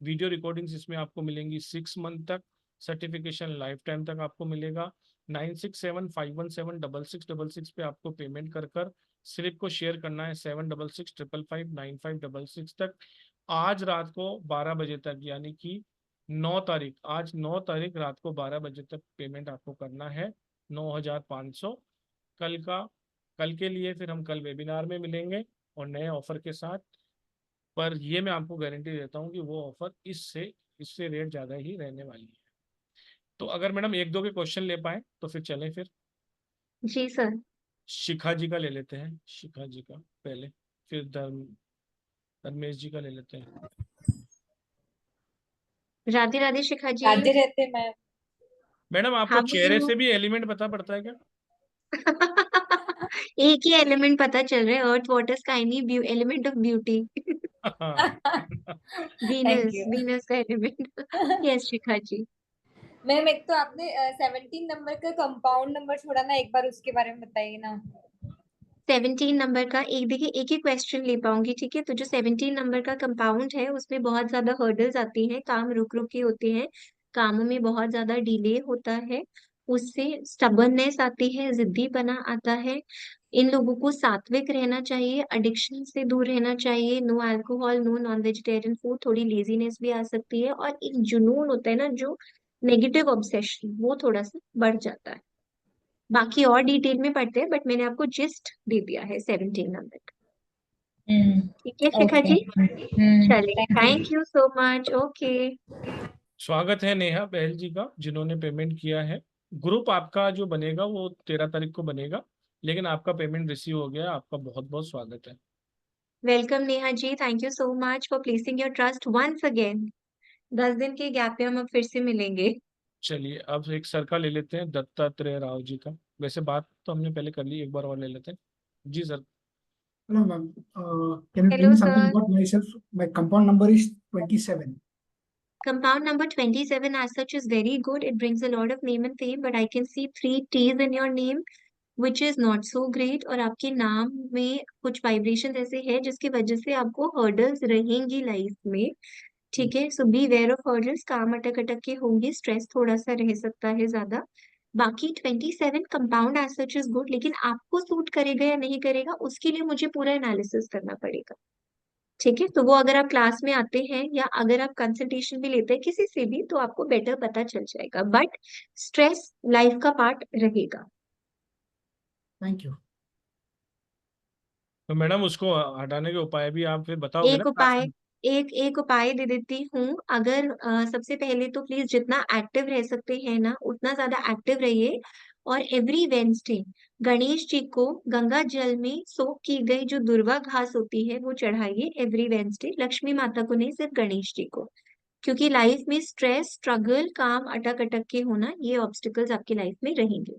वीडियो रिकॉर्डिंग्स इसमें आपको मिलेंगी 6 मंथ तक। सर्टिफिकेशन लाइफ टाइम तक आपको मिलेगा। 9675176666 पे आपको पेमेंट कर कर स्लिप को शेयर करना है 7665559566 तक। आज रात को 12 बजे तक, यानी कि 9 तारीख, आज 9 तारीख रात को 12 बजे तक पेमेंट आपको करना है 9,500। कल के लिए फिर हम कल वेबिनार में मिलेंगे और नए ऑफर के साथ। पर ये मैं आपको गारंटी देता हूँ कि वो ऑफर इससे रेट ज़्यादा ही रहने वाली है। तो अगर मैडम 1-2 के क्वेश्चन ले पाए तो फिर चलें। फिर जी सर। शिखा जी का ले लेते हैं, शिखा जी का पहले, फिर धर्मेश जी का ले लेते हैं। राधे राधे शिखा जी। राधे रहते मैम। मैडम, आपको हाँ चेहरे बोलिए। से भी एलिमेंट पता पड़ता है क्या? एक ही एलिमेंट पता चल रहा है, अर्थ वाटर स्काई नहीं, एलिमेंट ऑफ ब्यूटी। हाँ। Thank you. वीनस का एलिमेंट। यस शिखा जी। मैम, एक तो आपने 17 नंबर का कंपाउंड नंबर छोड़ा ना, एक बार उसके बारे में बताइए ना। 17 नंबर का देखिए एक ही क्वेश्चन ले पाऊंगी, ठीक है। तो जो 17 नंबर का कंपाउंड है उसमें बहुत ज्यादा हर्डल्स आती हैं, काम रुक रुक के होते हैं, कामों में बहुत ज्यादा डिले होता है, उससे स्टबर्ननेस आती है, जिद्दीपना आता है। इन लोगों को सात्विक रहना चाहिए, एडिक्शन से दूर रहना चाहिए, no alcohol, no non vegetarian food, थोड़ी लेजीनेस भी आ सकती है, और एक जुनून होता है ना, जो नेगेटिव ऑब्सेशन, वो थोड़ा सा बढ़ जाता है। बाकी और डिटेल में पढ़ते हैं, बट मैंने आपको जिस्ट दे दिया है 17 नंबर का। ठीक है शिखा ओके। जी। चलिए, thank you. Thank you so much. Okay. स्वागत है नेहा बहल जी का, जिन्होंने पेमेंट किया है। ग्रुप आपका जो बनेगा वो 13 तारीख को बनेगा, लेकिन आपका पेमेंट रिसीव हो गया। आपका बहुत बहुत स्वागत है। Welcome Neha ji, thank you so much for placing your trust once again. 10 दिन के गैप पे हम अब फिर से मिलेंगे। चलिए, अब एक सर का ले लेते हैं, दत्तात्रेय राव जी का। वैसे बात तो हमने पहले कर ली, एक बार और ले लेते हैं। जी sir. Hello, ma'am. Can you tell hello me something sir. about myself? My compound number is 27. Compound number 27 as such is very good. It brings a lot of name and fame, but I can see 3 T's in your name, which is not so great. और आपके नाम में कुछ vibration ऐसे है जिसकी वजह से आपको हर्डल्स रहेंगी लाइफ में। ठीक है, सो बी वेयर ऑफ हर्डल्स, काम अटक अटक के होंगे, स्ट्रेस थोड़ा सा रह सकता है ज्यादा। बाकी 27 compound as such is good, लेकिन आपको सूट करेगा या नहीं करेगा उसके लिए मुझे पूरा एनालिसिस करना पड़ेगा। ठीक है, तो वो अगर आप क्लास में आते हैं या अगर आप कंसल्टेशन भी लेते हैं किसी से भी, तो आपको बेटर पता चल जाएगा, बट स्ट्रेस लाइफ का पार्ट रहेगा। Thank you. तो मैडम, उसको हटाने के उपाय भी आप फिर बताओगे ना एक क्लास उपाय में? एक उपाय दे देती हूँ। अगर सबसे पहले तो प्लीज जितना एक्टिव रह सकते हैं ना उतना ज्यादा एक्टिव रहिए, और एवरी वेंसडे गणेश जी को गंगा जल में सोक की गई जो दुर्वा घास होती है वो चढ़ाइए एवरी वेंसडे। लक्ष्मी माता को नहीं, सिर्फ गणेश जी को, क्योंकि लाइफ में स्ट्रेस, स्ट्रगल, काम अटक अटक के होना, ये ऑब्स्टिकल्स आपकी लाइफ में रहेंगे।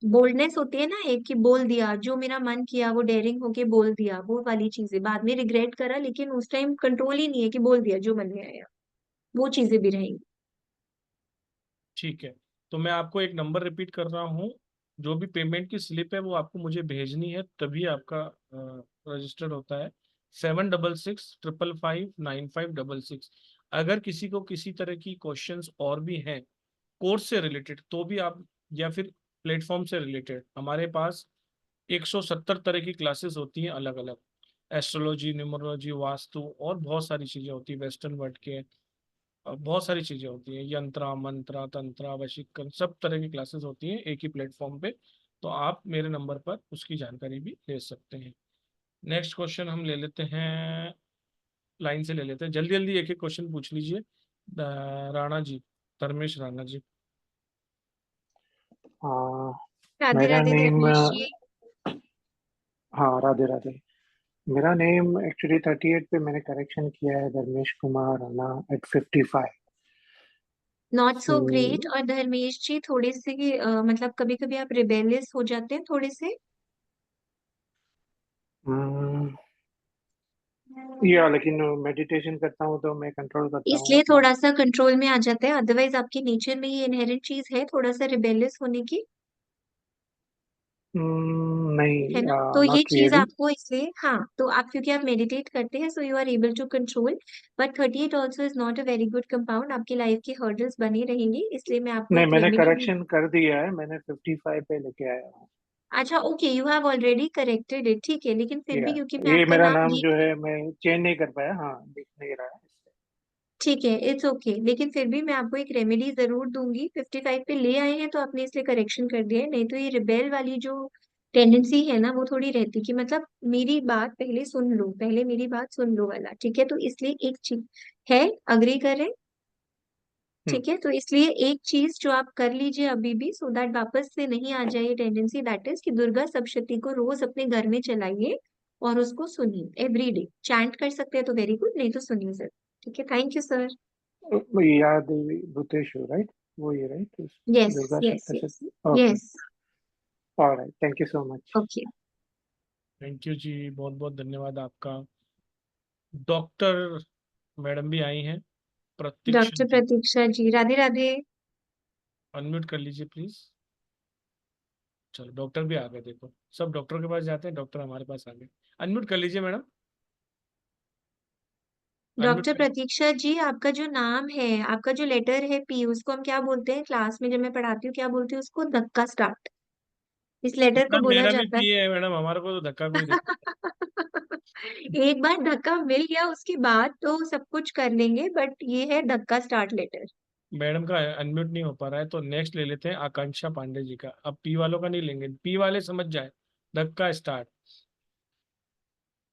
बोल्डनेस होती है ना एक, कि बोल दिया जो मेरा मन किया, वो डेयरिंग होके बोल दिया, वो वाली चीजें, बाद में रिग्रेट करा लेकिन उस टाइम कंट्रोल ही नहीं है, कि बोल दिया जो मन में आया, वो चीजें भी रहेंगी। ठीक है, तो मैं आपको एक नंबर रिपीट कर रहा हूँ। जो भी पेमेंट की स्लिप है वो आपको मुझे भेजनी है, तभी आपका रजिस्टर्ड होता है। 7665559566। अगर किसी को किसी तरह की क्वेश्चंस और भी हैं कोर्स से रिलेटेड तो भी आप, या फिर प्लेटफॉर्म से रिलेटेड, हमारे पास 170 तरह की क्लासेस होती हैं अलग अलग। एस्ट्रोलॉजी, न्यूमरोलॉजी, वास्तु और बहुत सारी चीजें होती है वेस्टर्न वर्ल्ड के। बहुत सारी चीजें होती हैं, यंत्रा मंत्रा तंत्रा वशीकरण, सब तरह की क्लासेस होती हैं एक ही प्लेटफॉर्म पे। तो आप मेरे नंबर पर उसकी जानकारी भी ले सकते हैं। नेक्स्ट क्वेश्चन हम ले लेते हैं, लाइन से ले लेते हैं, जल्दी जल्दी एक एक क्वेश्चन पूछ लीजिए। राणा जी, धर्मेश राणा जी। राधे मेरा राधे नेम, धर्मेश जी। हाँ राधे राधे। मेरा नेम एक्चुअली 38 पे मैंने करेक्शन किया है, Dharmesh Kumar Rana at 55। Not so great. So, और धर्मेश जी थोड़े से मतलब कभी कभी आप रिबेलियस हो जाते हैं थोड़े से। या लेकिन मेडिटेशन करता हूँ तो मैं कंट्रोल करता हूँ इसलिए अपना। थोड़ा सा कंट्रोल में आ जाता है, अदरवाइज आपके नेचर में ये इनहेरेंट चीज है थोड़ा सा रिबेलियस होने की, है नहीं, ना? तो ये नॉट चीज रियली। आपको इसलिए, हाँ, तो आप क्योंकि आप मेडिटेट करते हैं so you are able to control. But 38 also is not a very good compound, आपकी लाइफ की हर्डल्स बनी रहेंगी, इसलिए मैं आपको नहीं, एक मैंने रेमेडी। करेक्शन कर दिया है, मैंने 55 पे लेके आया हूँ। अच्छा, okay, you have already corrected it, ठीक है, लेकिन फिर या भी क्योंकि मैं ये आपका मेरा नाम नाम ये, जो है मैं चेंज नहीं कर पाया, हाँ दिख नहीं रहा है इससे। ठीक है, इट्स ओके, लेकिन फिर भी मैं आपको एक रेमेडी जरूर दूंगी। 55 पे ले आए हैं तो आपने इसलिए करेक्शन कर दिया है, नहीं तो ये रिबेल वाली जो टेंडेंसी है ना वो थोड़ी रहती कि मतलब मेरी बात पहले सुन लो, पहले मेरी बात सुन लो वाला, ठीक है? तो इसलिए एक चीज है, अग्री करें? हम्म। ठीक है, तो इसलिए एक चीज जो आप कर लीजिए अभी भी, सो दैट वापस से नहीं आ जाए टेंडेंसी, दैट इज कि दुर्गा सप्तशती को रोज अपने घर में चलाइए और उसको सुनिए एवरी डे। चैंट कर सकते हैं तो वेरी गुड, नहीं तो सुनिए सर। ठीक है, थैंक यू सर। याद देवी भूतेश्वर, राइट? वो ये right, yes Durga yes yes Saptashati. Okay, yes. Alright, thank you so much. Okay. Thank you जी, बहुत बहुत धन्यवाद आपका। डॉक्टर मैडम भी आई हैं, प्रतीक्षा डॉक्टर जी। प्रतीक्षा जी, राधे राधे। अनम्यूट कर लीजिए प्लीज। चलो डॉक्टर भी आ गए, देखो सब डॉक्टर के पास जाते हैं, डॉक्टर हमारे पास आ गए। अनम्यूट कर लीजिए मैडम, अनम्यूट डॉक्टर कर। प्रतीक्षा जी, आपका जो नाम है, आपका जो लेटर है पी, उसको हम क्या बोलते हैं क्लास में जब मैं पढ़ाती हूँ, क्या बोलती हूँ उसको? धक्का स्टार्ट। इस लेटर को मैडम बोला मेरा भी जाता पिए है मैडम, हमारे को तो धक्का कोई दे। एक बार धक्का मिल गया उसके बाद तो सब कुछ कर लेंगे, बट ये है धक्का स्टार्ट लेटर। मैडम का अनम्यूट नहीं हो पा रहा है, तो नेक्स्ट ले लेते हैं आकांक्षा पांडे जी का। अब पी वालों का नहीं लेंगे, पी वाले समझ जाए। धक्का स्टार्ट।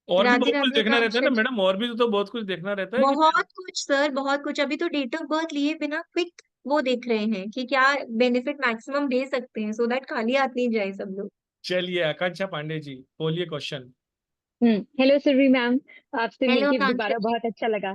और भी राधे बहुत कुछ राधे देखना रहता है आकांक्षा ना जी। मैडम, और भी तो बहुत कुछ देखना रहता है कि। बहुत कुछ सर, बहुत कुछ। अभी तो डेट ऑफ बर्थ लिए बिना क्विक वो देख रहे हैं कि क्या बेनिफिट मैक्सिमम दे सकते हैं, सो दैट खाली हाथ नहीं जाए सब लोग। चलिए आकांक्षा पांडे जी, बोलिए क्वेश्चन। हेलो सुरभि मैम, आपसे हेलो मिलके आकांक्षा दोबारा जी। बहुत अच्छा लगा।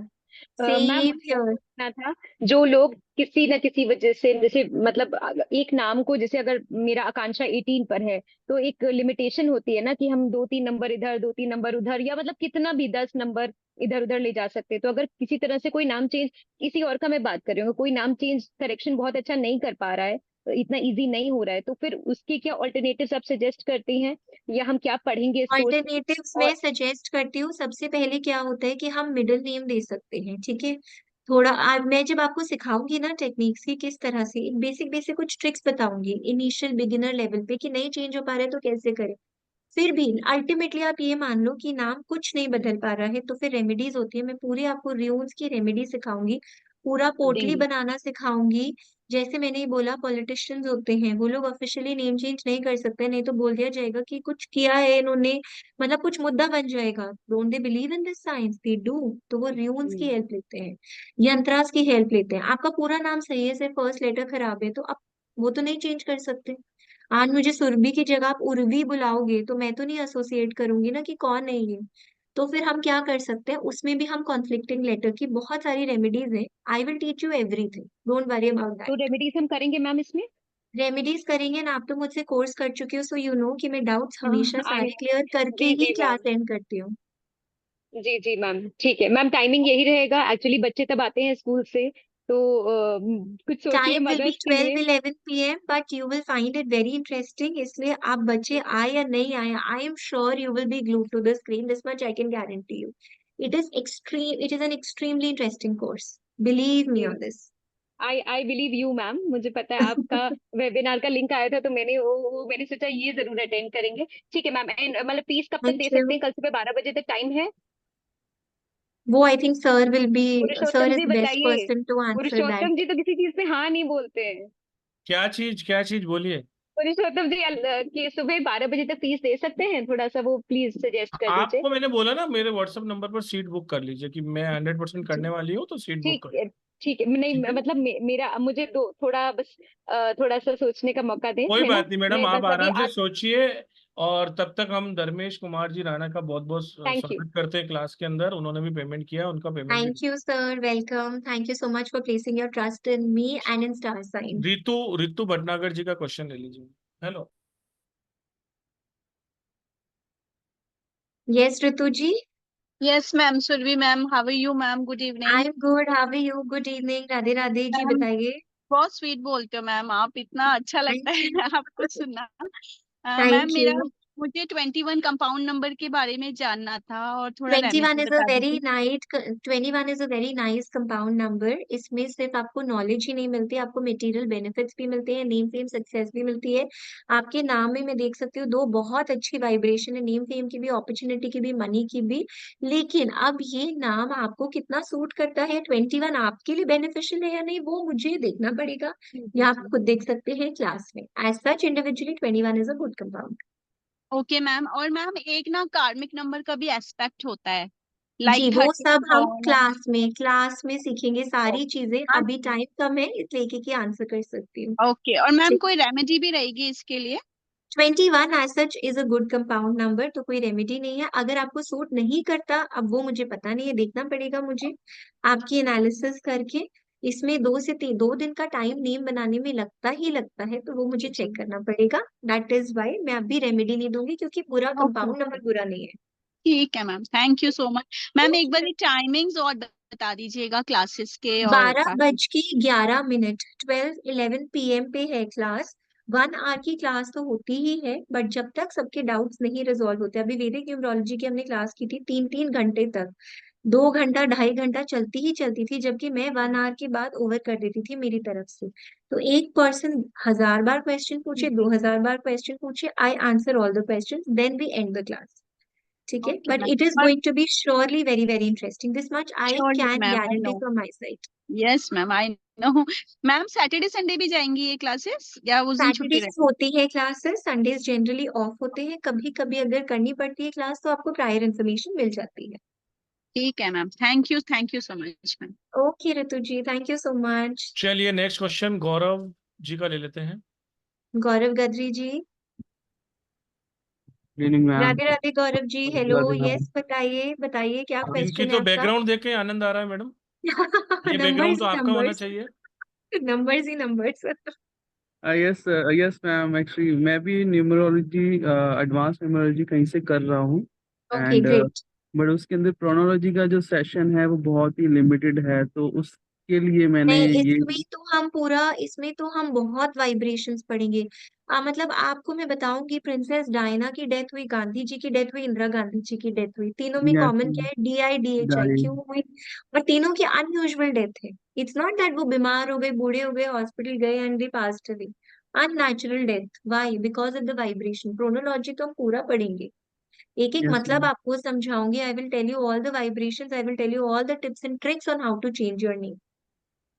मैम सेम मुझे हियर। पूछना था, जो लोग किसी न किसी वजह से, जैसे मतलब एक नाम को, जैसे अगर मेरा आकांक्षा 18 पर है तो एक लिमिटेशन होती है ना कि हम 2-3 नंबर इधर 2-3 नंबर उधर, या मतलब कितना भी 10 नंबर इधर उधर ले जा सकते हैं। तो अगर किसी तरह से कोई नाम चेंज, किसी और का मैं बात कर रही हूँ, कोई नाम चेंज करेक्शन बहुत अच्छा नहीं कर पा रहा है, इतना इजी नहीं हो रहा है, तो फिर उसके क्या ऑल्टरनेटिव्स आप सजेस्ट करती हैं, या हम क्या पढ़ेंगे इसको? ऑल्टरनेटिव्स और में सजेस्ट करती हूँ, सबसे पहले क्या होता है कि हम मिडिल नेम दे सकते हैं, ठीक है? थोड़ा मैं जब आपको सिखाऊंगी ना टेक्निक्स की किस तरह से, बेसिक बेसिक कुछ ट्रिक्स बताऊंगी इनिशियल बिगिनर लेवल पे कि नहीं चेंज हो पा रहा है तो कैसे करें। फिर भी अल्टीमेटली आप ये मान लो कि नाम कुछ नहीं बदल पा रहा है तो फिर रेमेडीज होती है, मैं पूरी आपको र्यून्स की रेमेडी सिखाऊंगी, पूरा जी पोटली जी। बनाना सिखाऊंगी। जैसे मैंने ही बोला, पॉलिटिशियंस होते हैं वो लोग ऑफिशियली नेम चेंज नहीं कर सकते, नहीं तो बोल दिया जाएगा कि कुछ किया है इन्होंने, मतलब कुछ मुद्दा बन जाएगा। Don't they believe in this science? They do. तो वो र्यून्स की हेल्प लेते हैं, यंत्रास की हेल्प लेते हैं। आपका पूरा नाम सही है, सिर्फ फर्स्ट लेटर खराब है तो आप वो तो नहीं चेंज कर सकते। आज मुझे सुरभि की जगह आप उर्वी बुलाओगे तो मैं तो नहीं एसोसिएट करूंगी ना कि कौन है ये। तो फिर हम क्या कर सकते हैं, उसमें भी हम कॉन्फ्लिक्टिंग लेटर की बहुत सारी रेमेडीज हैं। I will teach you everything, don't worry about तो दैट। रेमेडीज हम करेंगे मैम इसमें? रेमेडीज करेंगे ना, आप तो मुझसे कोर्स कर चुके हो, सो यू नो कि मैं डाउट्स हमेशा आई सारे क्लियर करके जी ही जी क्लास मैम। एंड करती हूँ। जी जी मैम, ठीक है मैम, टाइमिंग यही रहेगा। एक्चुअली बच्चे तब आते हैं स्कूल से, तो कुछ सोचिए टाइम विल बी मदर्स के लिए। 12-11 PM, but you will find it very interesting. इसलिए आप बच्चे आए या नहीं आए, I am sure you will be glued to the screen, this much I can guarantee you. It is an extremely interesting course, believe me on this. I believe you ma'am, मुझे पता है आपका वेबिनार का link आया था, तो वो मैंने सोचा ये जरूर अटेंड करेंगे। ठीक है मैम, एंड मतलब फीस कब तक थैंक दे यू। सकते हैं? कल सुबह 12 बजे तक टाइम है? वो I think sir will be, Purushottam sir is ji the best बताइए। Person to answer that. Purushottam ji तो किसी चीज पे हाँ नहीं बोलते हैं। क्या चीज बोलिए। पुरुषोत्तम जी कि सुबह 12 बजे तक फीस दे सकते हैं? थोड़ा सा वो प्लीज सजेस्ट कर दीजिए। आपको मैंने बोला ना, मेरे व्हाट्सएप नंबर पर सीट बुक कर लीजिए कि मैं 100% करने वाली हूँ, तो सीट बुक ठीक कर। है, ठीक है। नहीं ठीक है, मतलब मेरा मुझे दो थोड़ा बस थोड़ा सा सोचने का मौका दें, कोई है ना? बात नहीं मैडम, मैं आप बस अभी आराम से सोचिए। और तब तक हम धर्मेश कुमार जी राणा का बहुत बहुत थैंक यू। स्वागत करते हैं क्लास के अंदर। उन्होंने भी पेमेंट किया, उनका पेमेंट भी। Thank you sir, welcome, thank you so much for placing your trust in me and in star sign. Ritu Bhatnagar ji का क्वेश्चन ले लीजिए। Hello. Yes Ritu ji. Yes, ma'am. Survi ma'am, how are you, ma'am? Good I evening. Am good, how are you? Good evening, Radhe Radhe ji, ma'am बताइए। बहुत sweet बोलते हो ma'am आप, इतना अच्छा लगता थैंक है यू। आपको सुनना। मैम थैंक मेरा यू। मुझे 21 कंपाउंड नंबर के बारे में जानना था और थोड़ा 21 रेमेडी is a बता very दीजिए। nice 21 is a very nice compound number। इसमें सिर्फ आपको नॉलेज ही नहीं मिलती, आपको मटेरियल बेनिफिट्स भी मिलते हैं, नेम फेम सक्सेस भी मिलती है। आपके नाम में मैं देख सकती हूँ दो बहुत अच्छी वाइब्रेशन है, नेम फेम की भी, अपॉर्चुनिटी की भी, मनी की भी। लेकिन अब ये नाम आपको कितना सूट करता है, 21 आपके लिए बेनिफिशियल है या नहीं, वो मुझे देखना पड़ेगा। ये आप खुद देख सकते हैं क्लास में। As such individually 21 is a good compound. Okay ma'am, और मैम एक ना कार्मिक नंबर का भी एस्पेक्ट होता है, जी, लाइक वो 30 सब हम कंपाउंड। क्लास में सीखेंगे सारी चीजें। अभी टाइम कम है इसलिए एक ही आंसर कर सकती हूँ। ओके, और मैम ठीक। कोई रेमेडी भी रहेगी इसके लिए? 21 as such is a good compound number, तो कोई रेमेडी नहीं है। अगर आपको सूट नहीं करता, अब वो मुझे पता नहीं है, देखना पड़ेगा मुझे आपकी एनालिसिस करके। इसमें 2 दिन का टाइम नेम बनाने में लगता ही लगता है, तो वो मुझे चेक करना पड़ेगा। दैट इज वाई मैं अभी रेमेडी नहीं दूंगी, क्योंकि पूरा ओके, कंपाउंड नंबर बुरा नहीं है। ठीक है ma'am, thank you so much. Ma'am एक बार टाइमिंग्स और बता दीजिएगा क्लासेस के और 12:11, 12-11 PM पे है क्लास। 1 आवर की क्लास तो होती ही है, बट जब तक सबके डाउट्स नहीं रिजॉल्व होते, अभी वैदिक न्यूमरोलॉजी की हमने क्लास की थी 3-3 घंटे तक, 2 घंटा 2.5 घंटा चलती ही चलती थी, जबकि मैं 1 आवर के बाद ओवर कर देती थी मेरी तरफ से। तो एक पर्सन 1000 बार क्वेश्चन पूछे, 2000 बार क्वेश्चन पूछे, I answer all the question, then we end the class. ठीक है, okay but ma'am, it is और going to be surely very very interesting, this much I surely can ma'am, I guarantee no. From my side. Yes ma'am, I know. Ma'am Saturday Sunday भी जाएंगी ये classes या उस दिन छुट्टी Saturdays रहेगी? होती है क्लासेस, संडेज जनरली ऑफ होते हैं। कभी कभी अगर करनी पड़ती है क्लास, तो आपको प्रायर इन्फॉर्मेशन मिल जाती है। ठीक है ma'am, thank you so much ma'am. Okay Ritu ji, thank you so much. चलिए नेक्स्ट क्वेश्चन गौरव जी का ले लेते हैं। Gaurav Gadri ji. Good evening ma'am. Radhe Radhe Gaurav ji, hello. Radhe ma'am. Yes, बताइए बताइए, क्या इनकी क्वेश्चन है तो आपका? बैकग्राउंड देख के आनंद आ रहा है मैडम। ये बैकग्राउंड नंबर्स तो ही आपका होना नंबर्स, चाहिए। नंबर्स ही numbers. Yes yes ma'am, actually मैं भी न्यूमरोलॉजी, एडवांस न्यूमरोलॉजी कहीं से कर रहा हूँ। Okay and great. बट उसके अंदर प्रोनोलॉजी का जो सेशन है वो बहुत ही लिमिटेड है, तो उसके लिए मैंने नहीं, ये। इसमें तो हम बहुत वाइब्रेशंस पढ़ेंगे। मतलब आपको मैं बताऊंगी, प्रिंसेस डायना की डेथ हुई, गांधी जी की डेथ हुई, इंदिरा गांधी जी की डेथ हुई, तीनों में यस कॉमन क्या है? DIDHI die. क्यों हुई? और तीनों की अनयूजुअल डेथ है। इट्स नॉट दैट वो बीमार हो गए, बूढ़े हो गए, हॉस्पिटल गए and they passed away. Unnatural death, why? Because of the vibration. Phonology तो हम पूरा पढ़ेंगे, एक एक यस मतलब आपको समझाऊंगी। I will tell you all the vibrations, I will tell you all the tips and tricks on how to change your name.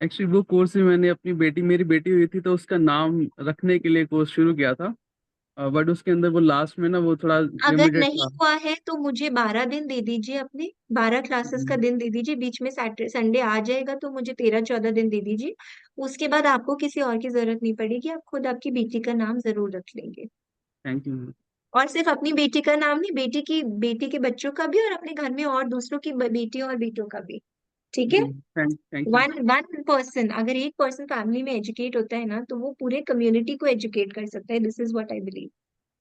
Actually वो कोर्स भी मैंने अपनी मेरी बेटी हुई थी तो उसका नाम रखने के लिए कोर्स शुरू किया था, बट उसके अंदर वो लास्ट में ना वो थोड़ा अगर लिमिटेड नहीं था। हुआ है तो मुझे 12 दिन दे दीजिए, अपने 12 क्लासेस का दिन दे दीजिए, बीच में सैटरडे संडे आ जाएगा तो मुझे 13-14 दिन दे दीजिए। उसके बाद आपको किसी और की जरूरत नहीं पड़ेगी, आप खुद आपकी बेटी का नाम जरूर रख लेंगे। Thank you. और सिर्फ अपनी बेटी का नाम नहीं, बेटी के बच्चों का भी, और अपने घर में और दूसरों की बेटियों और बेटों का भी। ठीक है। जी, thank you. One one person, अगर एक पर्सन फैमिली में एजुकेट होता है ना, तो वो पूरे कम्युनिटी को एजुकेट कर सकता है। This is what I believe.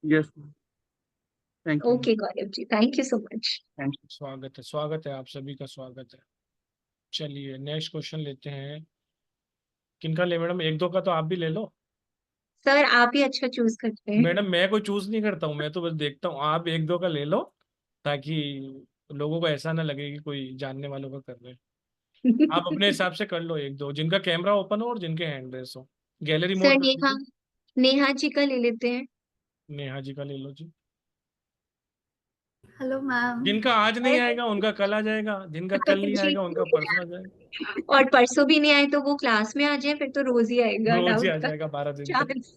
Yes, thank you. Okay Gaurav ji, thank you so much. Thank स्वागत है आप सभी का, स्वागत है। चलिए नेक्स्ट क्वेश्चन लेते हैं। किनका ले मैडम? एक दो का तो आप भी ले लो। सर आप ही अच्छा चूज करते हैं। मैडम मैं कोई चूज नहीं करता हूँ, मैं तो बस देखता हूँ। आप एक दो का ले लो ताकि लोगों को ऐसा ना लगे कि कोई जानने वालों का कर रहे हैं। आप अपने हिसाब से कर लो एक दो, जिनका कैमरा ओपन हो और जिनके हैंड रेस हो। गैलरी सर मोड कर नेहा, दीजिए। नेहा जी का ले लेते हैं। नेहा जी का ले लो जी। Hello ma'am. जिनका आज नहीं आएगा उनका कल आ जाएगा, जिनका कल नहीं जी। आएगा उनका परसों आ जाएगा। और परसों भी नहीं आए तो वो क्लास में आ जाए, फिर तो रोज ही आएगा रोज ही आ डाउट का जाएगा 12 दिन तक। चांस।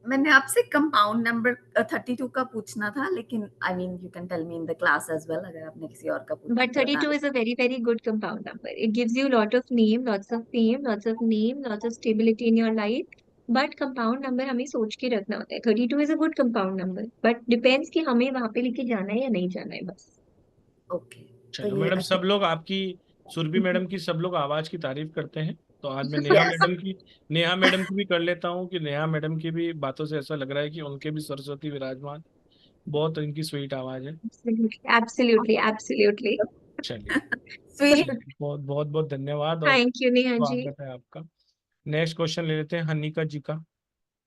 मैंने आपसे कंपाउंड नंबर 32 का पूछना था, लेकिन I mean you can tell me in the class as well, अगर आपने किसी और का पूछना But तो बता 32 is a very, very good compound number. It gives you lot of name, lots of fame, lots of name, lots of stability in your life. But compound number हमें सोच के रखना होता है। 32 is a good compound number. But depends कि हमें वहां पे लेके जाना है या नहीं जाना है बस। ओके। तो चलो ये मैडम, आई सब लोग आपकी, सुरभि मैडम की सब लोग आवाज की तारीफ करते हैं, तो आज मैं नेहा मैडम की भी कर लेता हूँ कि नेहा मैडम की भी बातों से ऐसा लग रहा है कि उनके भी सरस्वती विराजमान। बहुत इनकी स्वीट आवाज है। Absolutely, absolutely, absolutely. चलिए, स्वीट। चलिए, बहुत बहुत बहुत धन्यवाद और Thank you, नेहा जी। स्वागत है आपका। नेक्स्ट क्वेश्चन ले लेते हैं हनिका जी का।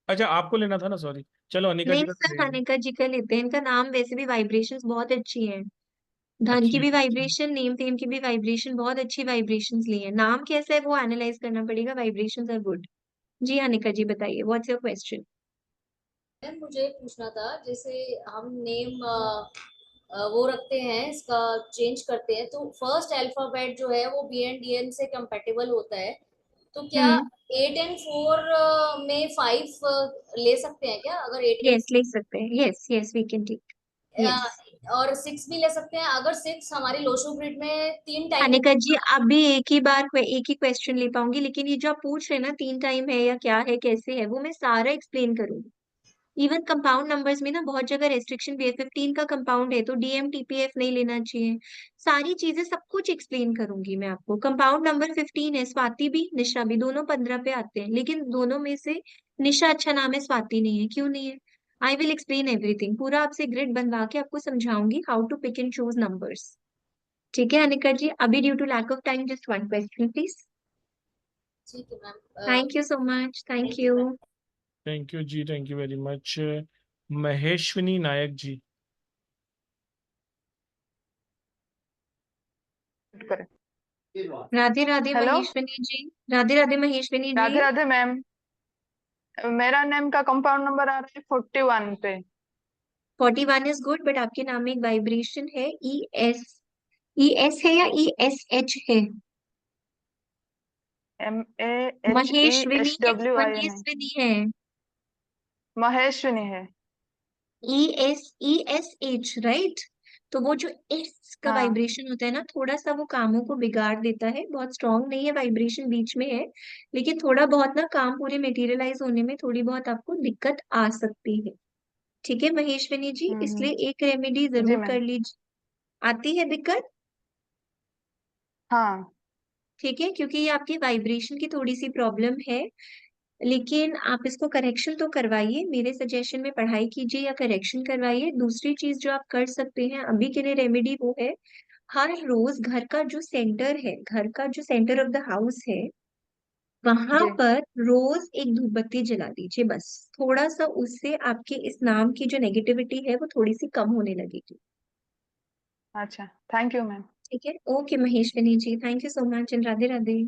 अच्छा, आपको लेना था ना, सॉरी। चलो हनिका जी नहीं का सर, ले लो। हानिका जी का लेते हैं। इनका नाम वैसे भी वाइब्रेशंस बहुत अच्छी हैं। धन की अच्छी भी है। वाइब्रेशन, नेम फेम की भी वाइब्रेशन, बहुत अच्छी वाइब्रेशंस ली है। नाम कैसा है वो एनालाइज करना पड़ेगा, वाइब्रेशंस आर गुड। जी हानिका जी बताइए, व्हाट्स योर क्वेश्चन। मैम मुझे पूछना था, जैसे हम नेम वो रखते हैं, इसका चेंज करते हैं, तो फर्स्ट अल्फाबेट जो है वो बी एंड डी एन से कंपेटेबल होता है, तो क्या 8 and 4 में 5 ले सकते हैं क्या? अगर 8 यस ले सकते हैं, yes yes we can take, yes. और 6 भी ले सकते हैं, अगर 6 हमारी लोशो ग्रिड में 3 टाइम। हानिका जी अभी एक ही क्वेश्चन ले पाऊंगी, लेकिन ये जो आप पूछ रहे हैं ना 3 टाइम है या क्या है कैसे है, वो मैं सारा एक्सप्लेन करूंगी। इवन कंपाउंड नंबर्स में ना बहुत जगह रेस्ट्रिक्शन भी है। 15 का कंपाउंड है तो DMTPF नहीं लेना चाहिए। सारी चीजें सब कुछ एक्सप्लेन करूंगी मैं आपको। कंपाउंड नंबर 15 है, स्वाति भी निशा भी दोनों 15 पे आते हैं, लेकिन दोनों में से निशा अच्छा नाम है, स्वाति नहीं है। क्यों नहीं है? I will explain everything. पूरा आपसे ग्रिड बनवा के आपको समझाऊंगी how to pick and choose numbers. ठीक है अनिका जी, अभी due to lack of time just one question please. ठीक है ma'am. Thank you so much, thank thank you you. Ma'am. Thank you जी, thank you very much. Maheshwini Nayak ji. Radhe Radhe hello, Maheshwani ji. Radhe Radhe Maheshwani ji. Radhe Radhe ma'am. मेरा name का compound number आ रहा है 41 पे। 41 इज गुड, बट आपके नाम में एक वाइब्रेशन है, ES। ES है या ESH है? महेश्विनी है, MAHESWINI। महेश्वनी है। महेश्विनी है। ESH right. तो वो जो एस का हाँ। वाइब्रेशन होता है ना, थोड़ा सा वो कामों को बिगाड़ देता है। बहुत स्ट्रांग नहीं है वाइब्रेशन, बीच में है, लेकिन थोड़ा बहुत ना काम पूरे मेटीरियलाइज होने में थोड़ी बहुत आपको दिक्कत आ सकती है। ठीक है महेश्वनी जी, हम्म। इसलिए एक रेमेडी जी जरूर कर मैम। लीजिए। आती है दिक्कत? हाँ। ठीक है, क्योंकि ये आपकी वाइब्रेशन की थोड़ी सी प्रॉब्लम है, लेकिन आप इसको करेक्शन तो करवाइए। मेरे सजेशन में पढ़ाई कीजिए या करेक्शन करवाइए। दूसरी चीज जो आप कर सकते हैं अभी के लिए रेमेडी, वो है हर रोज घर का जो सेंटर है, घर का जो सेंटर ऑफ द हाउस है, वहां जी। पर रोज एक धूपबत्ती जला दीजिए बस। थोड़ा सा उससे आपके इस नाम की जो नेगेटिविटी है वो थोड़ी सी कम होने लगेगी। अच्छा, थैंक यू मैम। ठीक है, okay Maheshwani ji, thank you so much and Radhe Radhe.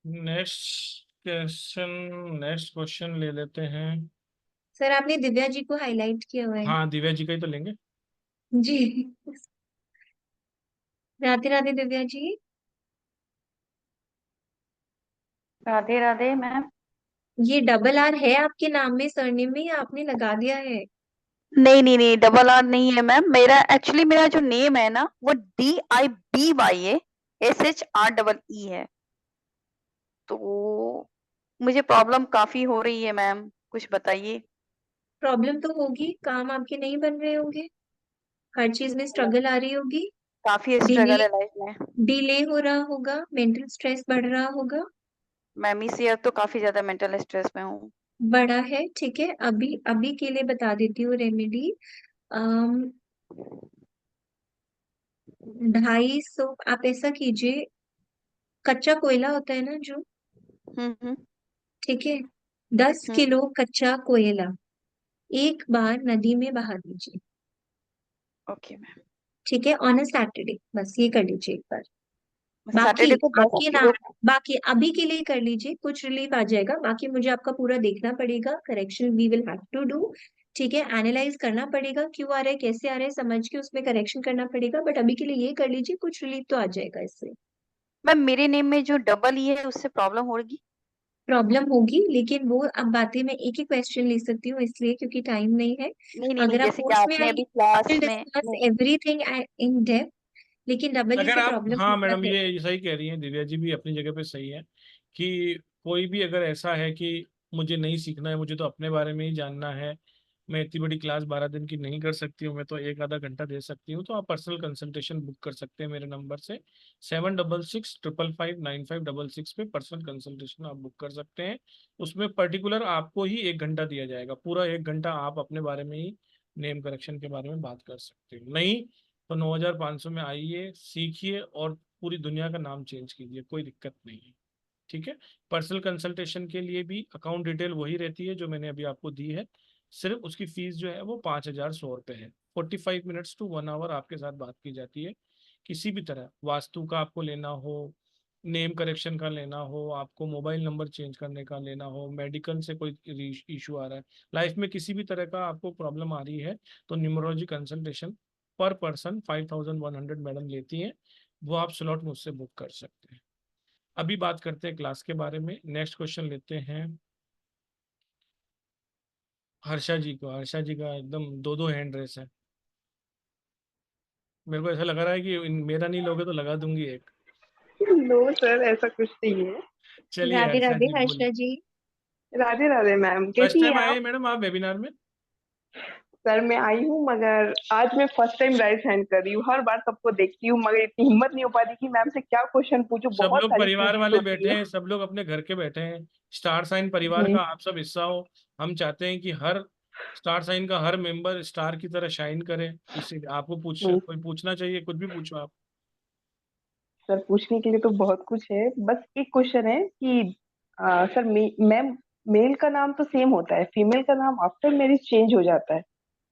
Next question ले लेते हैं। सर आपने दिव्या जी को हाईलाइट किया हुआ है। हाँ, दिव्या जी का ही तो लेंगे। जी। राधे राधे दिव्या जी। राधे राधे मैम। ये डबल आर है आपके नाम में, सरनेम में, या आपने लगा दिया है? नहीं नहीं नहीं, डबल आर नहीं है मैम। मेरा जो नेम है ना वो DIBY है, SHREE है। तो मुझे प्रॉब्लम काफी हो रही है मैम, कुछ बताइए। प्रॉब्लम तो होगी, काम आपके नहीं बन रहे होंगे, हर चीज में स्ट्रगल आ रही होगी, काफी डिले स्ट्रगल है लाइफ में डिले हो रहा होगा, मेंटल स्ट्रेस बढ़ रहा होगा। मैम। इस ईयर तो काफी ज्यादा मेंटल स्ट्रेस में हूँ। बड़ा है, ठीक है, अभी अभी के लिए बता देती हूँ रेमेडी। 250, आप ऐसा कीजिए, कच्चा कोयला होता है ना जो, ठीक है, 10 किलो कच्चा कोयला एक बार नदी में बहा दीजिए, ओके मैम। ठीक है, ऑन अ सैटरडे। बस ये कर लीजिए एक बार। बाकी सैटरडे को 10 आपके किलो। नाम, बाकी अभी के लिए कर लीजिए, कुछ रिलीफ आ जाएगा। बाकी मुझे आपका पूरा देखना पड़ेगा, correction we will have to do, ठीक है, एनालाइज करना पड़ेगा क्यों आ रहा है, कैसे आ रहा है, समझ के उसमें करेक्शन करना पड़ेगा। बट अभी के लिए ये कर लीजिए, कुछ रिलीफ तो आ जाएगा इससे। मैम मेरे नेम में जो डबल ई है उससे प्रॉब्लम होगी? प्रॉब्लम होगी, लेकिन वो अब बातें मैं एक ही क्वेश्चन ले सकती हूँ इसलिए, क्योंकि टाइम नहीं है। नहीं, अगर आप जैसे कि कोर्स में आपने आएंगे अभी क्लास विल में डिस्कस नहीं, एवरीथिंग इन डेप्थ, लेकिन डबल ई अगर से आप, प्रॉब्लम हाँ होता मैडम है। ये सही कह रही हैं, दिव्या जी भी अपनी जगह पे सही है कि कोई भी अगर ऐसा है कि मुझे नहीं सीखना है, मुझे तो अपने बारे में ही जानना है, मैं इतनी बड़ी क्लास 12 दिन की नहीं कर सकती हूँ, मैं तो एक आधा घंटा दे सकती हूँ, तो आप पर्सनल कंसल्टेशन बुक कर सकते हैं मेरे नंबर से 7665559566 पे पर्सनल कंसल्टेशन आप बुक कर सकते हैं। उसमें पर्टिकुलर आपको ही 1 घंटा दिया जाएगा, पूरा 1 घंटा आप अपने बारे में ही नेम करेक्शन के बारे में बात कर सकते हो। नहीं तो 9500 में आइए, सीखिए और पूरी दुनिया का नाम चेंज कीजिए, कोई दिक्कत नहीं है, ठीक है। पर्सनल कंसल्टेशन के लिए भी अकाउंट डिटेल वही रहती है जो मैंने अभी आपको दी है, सिर्फ उसकी फीस जो है वो 5100 रुपये है। 45 मिनट्स टू 1 आवर आपके साथ बात की जाती है। किसी भी तरह वास्तु का आपको लेना हो, नेम करेक्शन का लेना हो, आपको मोबाइल नंबर चेंज करने का लेना हो, मेडिकल से कोई इशू आ रहा है, लाइफ में किसी भी तरह का आपको प्रॉब्लम आ रही है, तो न्यूमरोलॉजी कंसल्टेशन पर पर्सन 5100 मैडम लेती हैं, वो आप स्लॉट मुझसे बुक कर सकते हैं। अभी बात करते हैं क्लास के बारे में। नेक्स्ट क्वेश्चन लेते हैं हर्षा जी को। हर्षा जी का एकदम दो दो हैंड रेस है, मेरे को ऐसा लग रहा है कि मेरा नहीं लोगे तो लगा दूंगी एक। नो सर, ऐसा कुछ नहीं है। चलिए राधे हर्षा राधे जी बोलिए। हर्षा जी। राधे राधे मैम, फर्स्ट कैसी टाइम हैं आए आप? हैं मैडम आप वेबिनार में? सर मैं आई हूँ, मगर आज मैं फर्स्ट टाइम राइज हैंड कर रही हूँ। हर बार सबको देखती हूँ, मगर इतनी हिम्मत नहीं हो पाती कि मैम से क्या क्वेश्चन पूछूं। सब बहुत लोग सारी परिवार क्यूरीज वाले होती बैठे है। हैं, सब लोग अपने घर के बैठे हैं, स्टार साइन परिवार हम्म, का आप सब हिस्सा हो। हम चाहते हैं कि हर स्टार साइन का हर मेंबर स्टार की तरह शाइन करे, इसलिए आपको हम्म। कोई पूछना चाहिए, कुछ भी पूछो आप। सर पूछने के लिए तो बहुत कुछ है, बस एक क्वेश्चन है कि सर मैम, मेल का नाम तो सेम होता है, फीमेल का नाम आफ्टर मैरिज चेंज हो जाता है।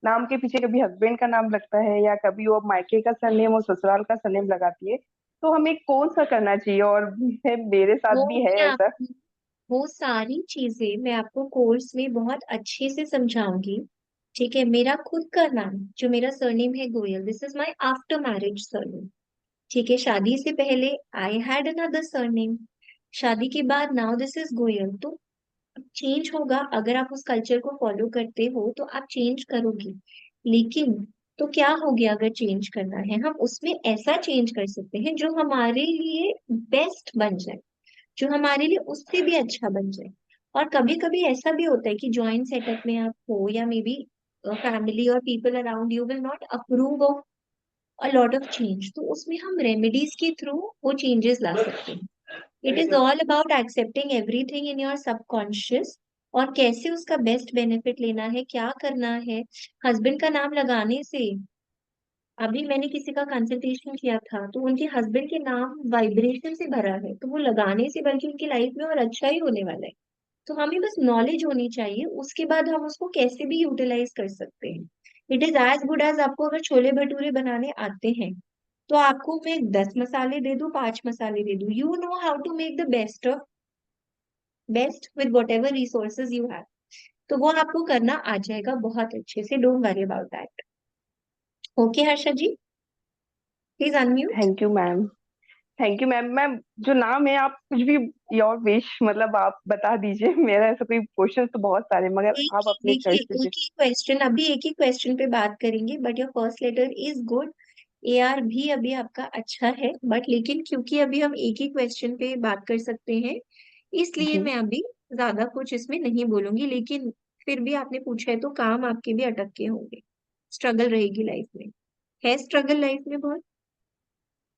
नाम के पीछे कभी हस्बैंड का नाम लगता है, या कभी वो मायके का सरनेम और ससुराल का सरनेम लगाती है। तो हमें कौन सा करना चाहिए? और मेरे साथ वो भी है मैं ऐसा। आपको, वो सारी चीजें मैं आपको कोर्स में बहुत अच्छे से समझाऊंगी, ठीक है। मेरा खुद का नाम, जो मेरा सरनेम है Goyal, this is my after marriage surname, ठीक है। शादी से पहले आई हैड अनदर सरनेम, शादी के बाद नाउ दिस इज गोयल। तो चेंज होगा, अगर आप उस कल्चर को फॉलो करते हो तो आप चेंज करोगे। लेकिन तो क्या हो गया, अगर चेंज करना है हम उसमें ऐसा चेंज कर सकते हैं जो हमारे लिए बेस्ट बन जाए, जो हमारे लिए उससे भी अच्छा बन जाए। और कभी कभी ऐसा भी होता है कि जॉइंट सेटअप में आप हो, या मे बी फैमिली और people around you will not approve of a lot of change, तो उसमें हम रेमेडीज के थ्रू वो चेंजेस ला सकते हैं। It is all about accepting everything in your subconscious, और कैसे उसका बेस्ट बेनिफिट लेना है, क्या करना है। हस्बैंड का नाम लगाने से, अभी मैंने किसी का कंसल्टेशन किया था तो उनके हस्बैंड के नाम वाइब्रेशन से भरा है, तो वो लगाने से बल्कि उनकी लाइफ में और अच्छा ही होने वाला है। तो हमें बस नॉलेज होनी चाहिए, उसके बाद हम उसको कैसे भी यूटिलाइज कर सकते हैं। It is as good as आपको अगर छोले भटूरे बनाने आते हैं, तो आपको मैं 10 मसाले दे दूं, 5 मसाले दे दूं, you know how to make the best with whatever resources you have, तो वो आपको करना आ जाएगा बहुत अच्छे से। Don't worry about that. Okay Harsha ji, please unmute. Thank you ma'am. Thank you ma'am. Ma'am जो नाम है, आप कुछ भी, योर विश, मतलब आप बता दीजिए। मेरा ऐसा कोई क्वेश्चन तो बहुत सारे, मगर एक आप ही अपने देखिए, चॉइस से। एक ही क्वेश्चन, अभी एक ही क्वेश्चन पे बात करेंगे, but your first letter is good. AR भी अभी आपका अच्छा है, बट लेकिन क्योंकि अभी हम एक ही क्वेश्चन पे बात कर सकते हैं, इसलिए जी। मैं अभी ज्यादा कुछ इसमें नहीं बोलूंगी। लेकिन फिर भी आपने पूछा है तो काम आपके भी अटक के होंगे, स्ट्रगल रहेगी लाइफ में, है स्ट्रगल लाइफ में बहुत,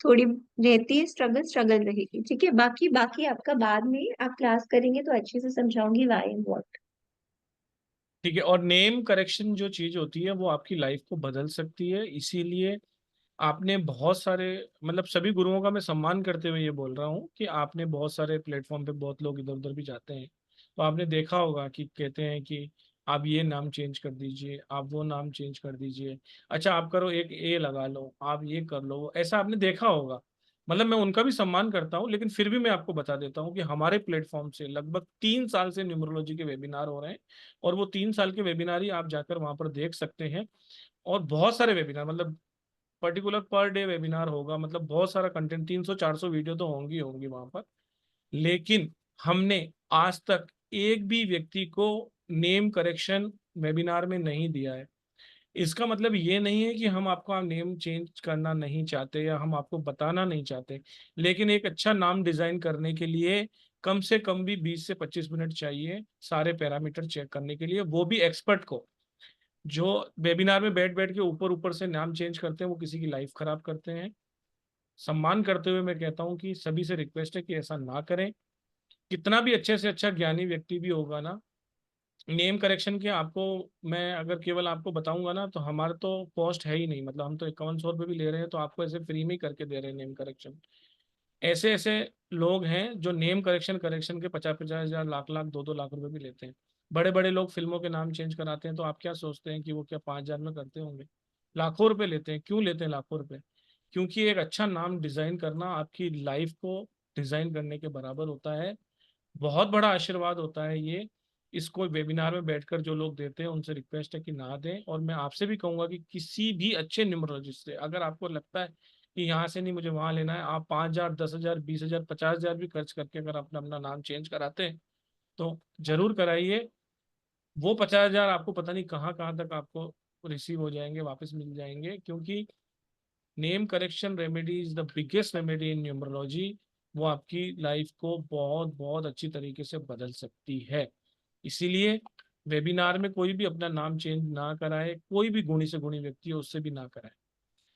थोड़ी रहती है स्ट्रगल, स्ट्रगल रहेगी, ठीक है। बाकी बाकी आपका बाद में आप क्लास करेंगे तो अच्छे से समझाऊंगी व्हाई एंड व्हाट। ठीक है, और नेम करेक्शन जो चीज होती है वो आपकी लाइफ को बदल सकती है, इसीलिए आपने बहुत सारे, मतलब सभी गुरुओं का मैं सम्मान करते हुए ये बोल रहा हूँ कि आपने बहुत सारे प्लेटफॉर्म पे, बहुत लोग इधर उधर भी जाते हैं, तो आपने देखा होगा कि कहते हैं कि आप ये नाम चेंज कर दीजिए, आप वो नाम चेंज कर दीजिए, अच्छा आप करो एक ए लगा लो, आप ये कर लो, ऐसा आपने देखा होगा। मतलब मैं उनका भी सम्मान करता हूँ, लेकिन फिर भी मैं आपको बता देता हूँ कि हमारे प्लेटफॉर्म से लगभग 3 साल से न्यूमरोलॉजी के वेबिनार हो रहे हैं, और वो 3 साल के वेबिनार ही आप जाकर वहां पर देख सकते हैं। और बहुत सारे वेबिनार, मतलब पर्टिकुलर पर डे वेबिनार होगा, मतलब बहुत सारा कंटेंट, 300-400 वीडियो तो होंगी होंगी वहां पर। लेकिन हमने आज तक एक भी व्यक्ति को नेम करेक्शन वेबिनार में नहीं दिया है। इसका मतलब ये नहीं है कि हम आपका नेम चेंज करना नहीं चाहते या हम आपको बताना नहीं चाहते, लेकिन एक अच्छा नाम डिजाइन करने के लिए कम से कम भी 20 से 25 मिनट चाहिए सारे पैरामीटर चेक करने के लिए, वो भी एक्सपर्ट को। जो वेबिनार में बैठ बैठ के ऊपर ऊपर से नाम चेंज करते हैं वो किसी की लाइफ खराब करते हैं। सम्मान करते हुए मैं कहता हूँ कि सभी से रिक्वेस्ट है कि ऐसा ना करें। कितना भी अच्छे से अच्छा ज्ञानी व्यक्ति भी होगा ना, नेम करेक्शन के आपको, मैं अगर केवल आपको बताऊंगा ना, तो हमारा तो कॉस्ट है ही नहीं, मतलब हम तो 5100 रुपये भी ले रहे हैं, तो आपको ऐसे फ्री में ही करके दे रहे हैं नेम करेक्शन। ऐसे ऐसे लोग हैं जो नेम करेक्शन करेक्शन के 50-50 हजार, लाख लाख 2-2 लाख रुपए भी लेते हैं। बड़े बड़े लोग फिल्मों के नाम चेंज कराते हैं, तो आप क्या सोचते हैं कि वो क्या 5 हजार में करते होंगे? लाखों रुपए लेते हैं। क्यों लेते हैं लाखों रुपए? क्योंकि एक अच्छा नाम डिजाइन करना आपकी लाइफ को डिजाइन करने के बराबर होता है। बहुत बड़ा आशीर्वाद होता है ये। इसको वेबिनार में बैठकर जो लोग देते हैं उनसे रिक्वेस्ट है कि ना दें। और मैं आपसे भी कहूंगा कि किसी भी अच्छे न्यूमरोलॉजिस्ट से, अगर आपको लगता है कि यहाँ से नहीं मुझे वहां लेना है, आप 5 हजार, 10 हजार, 20 हजार, 50 हजार भी खर्च करके अगर अपना अपना नाम चेंज कराते हैं तो जरूर कराइए। वो 50 हजार आपको पता नहीं कहाँ कहाँ तक आपको रिसीव हो जाएंगे, वापस मिल जाएंगे, क्योंकि name correction remedy is the biggest remedy in numerology. वो आपकी लाइफ को बहुत बहुत अच्छी तरीके से बदल सकती है। इसीलिए वेबिनार में कोई भी अपना नाम चेंज ना कराए, कोई भी गुणी से गुणी व्यक्ति है उससे भी ना कराए।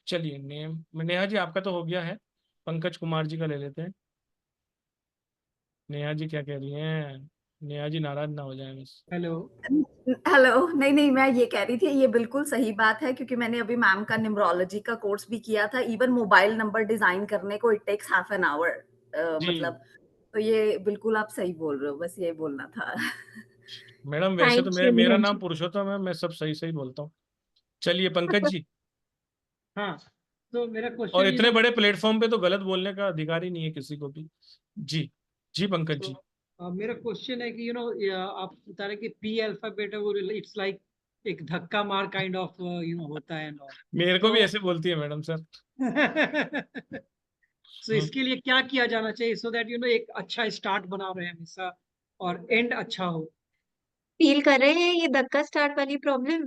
चलिए नेम, नेहा जी आपका तो हो गया है, पंकज कुमार जी का ले लेते हैं। नेहा जी क्या कह रही हैं? नेहा जी नाराज ना हो जाए बस। हेलो। हेलो, नहीं नहीं, मैं ये कह रही थी, ये बिल्कुल सही बात है, क्योंकि मैंने अभी मैम का न्यूमरोलॉजी का कोर्स भी किया था। इवन मोबाइल नंबर डिजाइन करने को it takes half an hour, जी मतलब, तो ये बिल्कुल आप सही बोल रहे हो, बस ये बोलना था। मैडम, वैसे तो थैंक यू मेरा नेहा नाम जी। पुरुषोत्तम है, मैं सब सही सही बोलता हूँ। चलिए पंकज जी। हाँ, तो मेरा और क्वेश्चन इतने बड़े प्लेटफॉर्म पे तो गलत बोलने का अधिकार ही नहीं है किसी को भी। जी जी पंकज जी। मेरा क्वेश्चन है कि आप बता रहे कि पी अल्फाबेट है, वो इट्स लाइक एक धक्का मार काइंड ऑफ होता है ना। मेरे को तो भी ऐसे बोलती है मैडम सर। सो इसके लिए क्या किया जाना चाहिए, सो दैट एक अच्छा स्टार्ट बना रहे हैं हमेशा और एंड अच्छा हो। फील कर रहे हैं ये धक्का स्टार्ट वाली प्रॉब्लम?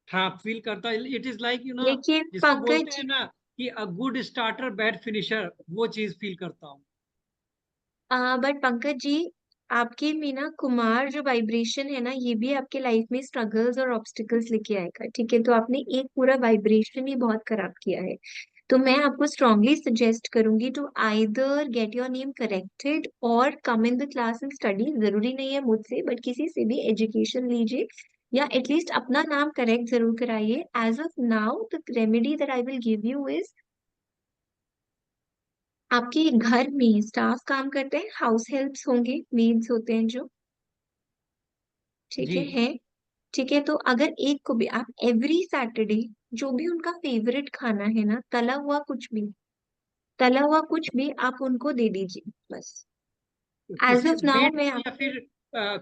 हाँ, फील करता है। इट इज लाइक लेकिन जिसको बोलते पंकज, हैं ना कि a good starter bad finisher, वो चीज फील करता हूँ। बट पंकज जी, आपके में ना कुमार जो वाइब्रेशन है ना, ये भी आपके लाइफ में स्ट्रगल्स और ऑब्स्टिकल्स लेके आएगा, ठीक है? तो आपने एक पूरा वाइब्रेशन ही बहुत खराब किया है। तो मैं आपको स्ट्रांगली सजेस्ट करूंगी to either get your name corrected और come in the class and study. जरूरी नहीं है मुझसे, बट किसी से भी एजुकेशन लीजिए, या एटलीस्ट अपना नाम करेक्ट जरूर कराइए। As of now the remedy that I will give you is, आपके घर में स्टाफ काम करते हैं, हाउस हेल्प्स होंगे, मेड्स होते हैं जो, ठीक जी। है? ठीक है, तो अगर एक को भी आप एवरी सैटरडे जो भी उनका फेवरेट खाना है ना, तला हुआ कुछ भी आप उनको दे दीजिए बस। एज किसी ऑफ नाउ मेड मैं, या फिर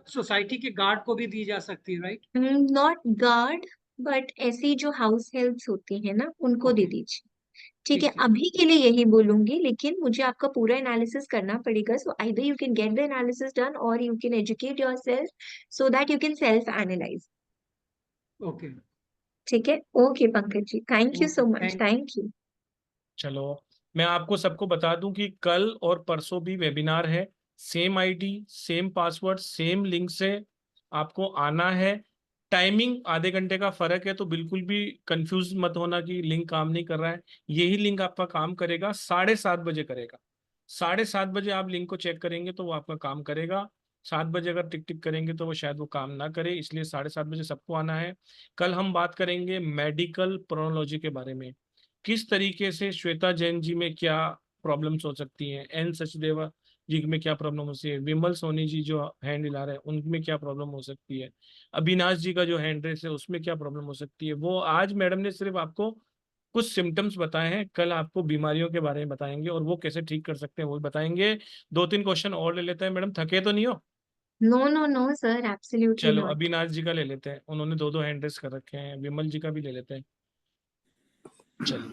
सोसाइटी के गार्ड को भी दी जा सकती है, राइट? नॉट गार्ड, बट ऐसी जो हाउस हेल्प्स होती है ना, उनको दे ओके, दीजिए। ठीक है, ठीक है। अभी के लिए यही बोलूंगी, लेकिन मुझे आपका पूरा एनालिसिस करना पड़ेगा। So either you can get the analysis done और you can educate yourself so that you can self analyse. Okay. ठीक है, okay Pankaj ji, thank you okay, so much, thank thank you. चलो, मैं आपको सबको बता दूं कि कल और परसों भी वेबिनार है। Same ID, same password, same link से आपको आना है। टाइमिंग आधे घंटे का फर्क है, तो बिल्कुल भी कंफ्यूज मत होना कि लिंक काम नहीं कर रहा है। यही लिंक आपका काम करेगा, 7:30 बजे करेगा। 7:30 बजे आप लिंक को चेक करेंगे तो वो आपका काम करेगा। 7 बजे अगर टिक टिक करेंगे तो वो शायद वो काम ना करे, इसलिए 7:30 बजे सबको आना है। कल हम बात करेंगे मेडिकल प्रोनोलॉजी के बारे में। किस तरीके से श्वेता जैन जी में क्या प्रॉब्लम्स हो सकती हैं, एन सचदेवा जी में क्या प्रॉब्लम हो सकती है, विमल सोनी जी जो हैंड हिला रहे हैं उनमें क्या प्रॉब्लम हो सकती है, अविनाश जी का जो हैंड रेस है उसमें क्या प्रॉब्लम हो सकती है, वो आज मैडम ने सिर्फ आपको कुछ सिम्टम्स बताए हैं, कल आपको बीमारियों के बारे में बताएंगे और वो कैसे ठीक कर सकते हैं वो भी बताएंगे। 2-3 क्वेश्चन और ले लेते हैं मैडम, थके तो नहीं हो? No no no sir, absolutely चलो नॉट। अविनाश जी का ले लेते हैं, उन्होंने 2-2 हैंड रेस कर रखे हैं, विमल जी का भी ले लेते हैं। चलिए।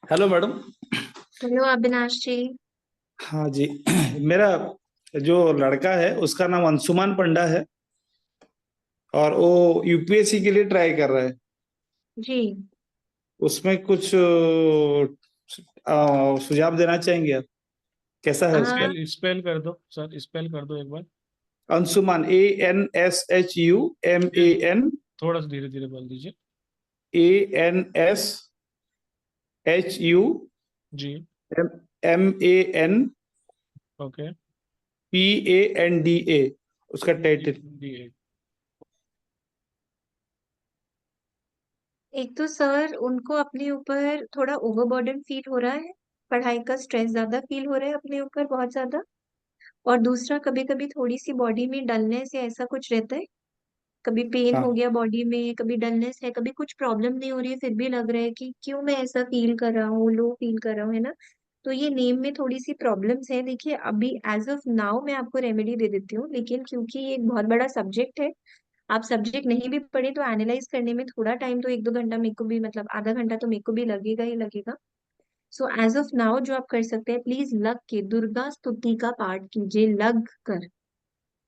Hello madam. हेलो अविनाश जी। हाँ जी। मेरा जो लड़का है उसका नाम अंशुमान पंडा है और वो यूपीएससी के लिए ट्राई कर रहा है। जी उसमें कुछ सुझाव देना चाहेंगे आप, कैसा है उसका? स्पेल कर दो सर, स्पेल कर दो एक बार। अंशुमान, ANSHUMAN, थोड़ा सा धीरे धीरे बोल दीजिए। ANSHU जी MAN ओके PANDA उसका टाइटल। एक तो सर उनको अपने ऊपर थोड़ा ओवरबर्डन फील हो रहा है, पढ़ाई का स्ट्रेस ज्यादा फील हो रहा है अपने ऊपर बहुत ज्यादा। और दूसरा कभी कभी थोड़ी सी बॉडी में डलनेस या ऐसा कुछ रहता है, कभी पेन हाँ हो गया बॉडी में, कभी डलनेस है, कभी कुछ प्रॉब्लम नहीं हो रही है फिर भी लग रहा है कि क्यों मैं ऐसा फील कर रहा हूँ, लो फील कर रहा हूँ, है ना। तो ये नेम में थोड़ी सी प्रॉब्लम्स है। देखिए अभी एज ऑफ नाउ मैं आपको रेमेडी दे देती हूँ, लेकिन क्योंकि ये एक बहुत बड़ा सब्जेक्ट है, आप सब्जेक्ट नहीं भी पढ़े तो एनालाइज करने में थोड़ा टाइम तो 1-2 घंटा मेरे को भी, मतलब आधा घंटा तो मेरे को भी लगेगा ही लगेगा। सो एज ऑफ नाउ जो आप कर सकते हैं, प्लीज लग के दुर्गा स्तुति का पाठ कीजिए, लग कर।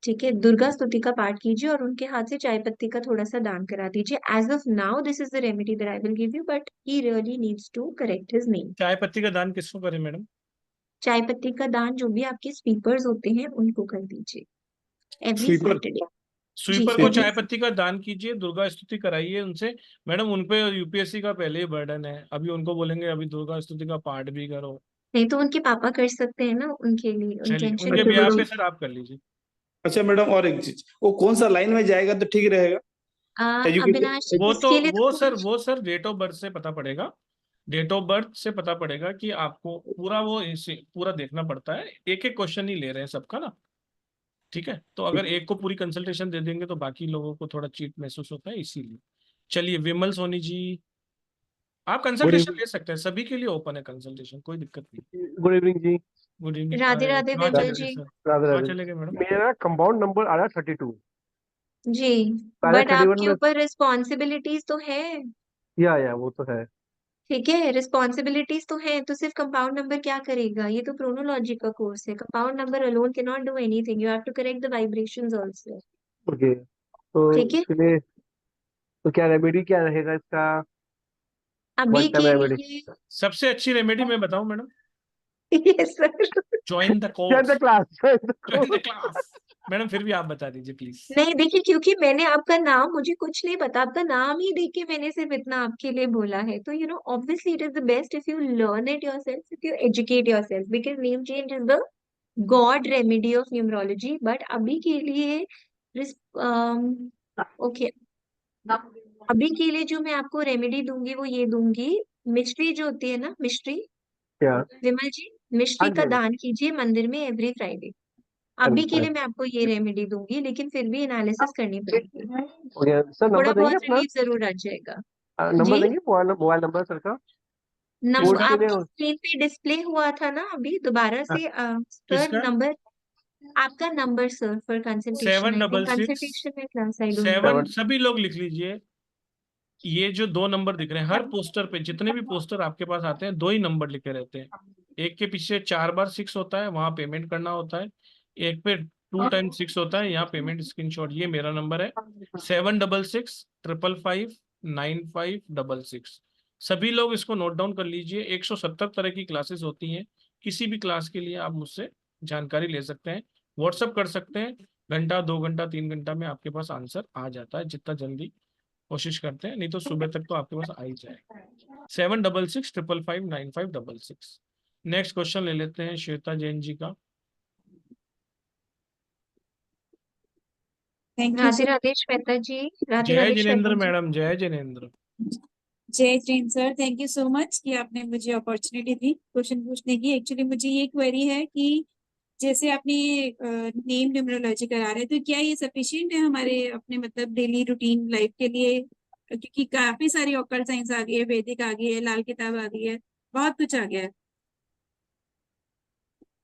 ठीक है, दुर्गा स्तुति का पाठ कीजिए और उनके हाथ से चाय पत्ती का थोड़ा सा दान करा दीजिए। As of now this is the remedy that I will give you, but he really needs to correct his name. चाय पत्ती का दान किसको करें मैडम? चाय पत्ती का दान जो भी आपके स्वीपर्स होते हैं उनको कर दीजिए एवरी स्वीपर सैटरडे। जी स्वीपर को चाय एवरी। पत्ती का दान कीजिए, दुर्गा स्तुति कराइए उनसे। मैडम उनपे यूपीएससी का पहले ही बर्डन है, अभी उनको बोलेंगे अभी दुर्गा स्तुति का पाठ भी करो। नहीं तो उनके पापा कर सकते हैं ना, उनके लिए उनके चलिए टेंशन उनके मत बिहार पे लीजिए। सर आप कर लीजिए। अच्छा मैडम, और एक चीज, वो कौन सा लाइन में जाएगा तो ठीक रहेगा? अविनाश जी वो तो इसके लिए तो वो सर डेट ऑफ बर्थ से पता पड़ेगा, डेट ऑफ बर्थ से पता पड़ेगा कि आपको पूरा वो पूरा देखना पड़ता है, एक एक क्वेश्चन ही ले रहे हैं सबका ना। ठीक है, तो अगर एक को पूरी कंसल्टेशन दे देंगे तो बाकी लोगों को थोड़ा चीट महसूस होता है, इसीलिए। चलिए विमल सोनी जी, आप गुड कंसल्टेशन इवनिंग। ले सकते हैं, सभी के लिए ओपन है कंसल्टेशन, कोई दिक्कत नहीं। गुड इवनिंग जी। Good evening. राधे राधे कहाँ विमल चले गए जी। सर, राधे कहाँ राधे। चले गए मैडम? मेरा कंपाउंड नंबर आ रहा है 32। जी पहले बट 31 आपके में। ऊपर रिस्पॉन्सिबिलिटीज तो है। या वो तो है। ठीक है, रिस्पॉन्सिबिलिटीज तो है, तो सिर्फ कंपाउंड नंबर क्या करेगा, ये तो प्रोनोलॉजी का कोर्स है, compound number alone can not do anything, you have to correct the vibrations also. Okay, तो ठीक है, इसके लिए तो क्या रेमेडी क्या रहेगा इसका? अभी वन टाइम के रेमेडी। लिए सबसे अच्छी रेमेडी मैं बताऊं madam? Yes sir. Join the Join the course, class. Join the join the course. Class. Madam फिर भी आप बता दीजिए प्लीज। नहीं देखिए, क्योंकि मैंने आपका नाम, मुझे कुछ नहीं पता, आपका नाम ही देख के मैंने सिर्फ इतना आपके लिए बोला है, तो you know obviously it is the best if you learn it yourself, if you educate yourself, because name change is the God remedy of numerology. But अभी के लिए ओके, अभी के लिए जो मैं आपको रेमेडी दूंगी वो ये दूंगी, मिश्री जो होती है ना, मिश्री, क्या? विमल जी, हाँ मिश्री जी का हाँ जी दान कीजिए मंदिर में एवरी फ्राइडे। हाँ अभी जी के हाँ लिए मैं आपको ये रेमेडी दूंगी, लेकिन फिर भी एनालिसिस करनी पड़ेगी, जी। ओके सर, थोड़ा नंबर देंगे बहुत अपना? रिलीफ जरूर आ जाएगा। नंबर जी, देंगे, मोबाइल नंबर सर का? नंबर कोर्स के लिए? आपकी स्क्रीन पे डिस्प्ले हुआ था ना, अभी दोबारा से सर किसका? नंबर, आपका number sir for consultation, I think 766 consultation में क्लास, आई डोंट नो। 7, सभी लोग लिख लीजिए। ये जो 2 नंबर दिख रहे हैं हर पोस्टर पे, जितने भी पोस्टर आपके पास आते हैं 2 ही नंबर लिखे रहते हैं, एक के पीछे 4 बार 6 होता है, वहां पेमेंट करना होता है, एक पे 2 टाइम्स 6 होता है, यहाँ पेमेंट स्क्रीनशॉट। ये मेरा नंबर है 7665559566। सभी लोग इसको नोट डाउन कर लीजिए। 170 तरह की क्लासेस होती हैं, किसी भी क्लास के लिए आप मुझसे जानकारी ले सकते हैं, व्हाट्सअप कर सकते हैं। घंटा 2 घंटा 3 घंटा में आपके पास आंसर आ जाता है, जितना जल्दी कोशिश करते हैं, नहीं तो सुबह तक तो आपके पास आ ही जाएगा। 7665559566। नेक्स्ट क्वेश्चन ले लेते हैं श्वेता जैन जी का। राधे राधे श्वेता जी, राधे जय राधे श्वेता जिनेन्द्र जी। मैडम, जय जिनेन्द्र। जय Jain sir, thank you so much कि आपने मुझे अपॉर्चुनिटी दी क्वेश्चन पूछने की। एक्चुअली मुझे ये क्वेरी है कि जैसे आपने नेम न्यूमरोलॉजी करा रहे हैं, तो क्या ये सफिशिएंट है हमारे अपने मतलब डेली रूटीन लाइफ के लिए? क्योंकि काफी सारी ऑकल्ट साइंस आ गई है, वैदिक आ गई है, लाल किताब आ गई है, बहुत कुछ आ गया है।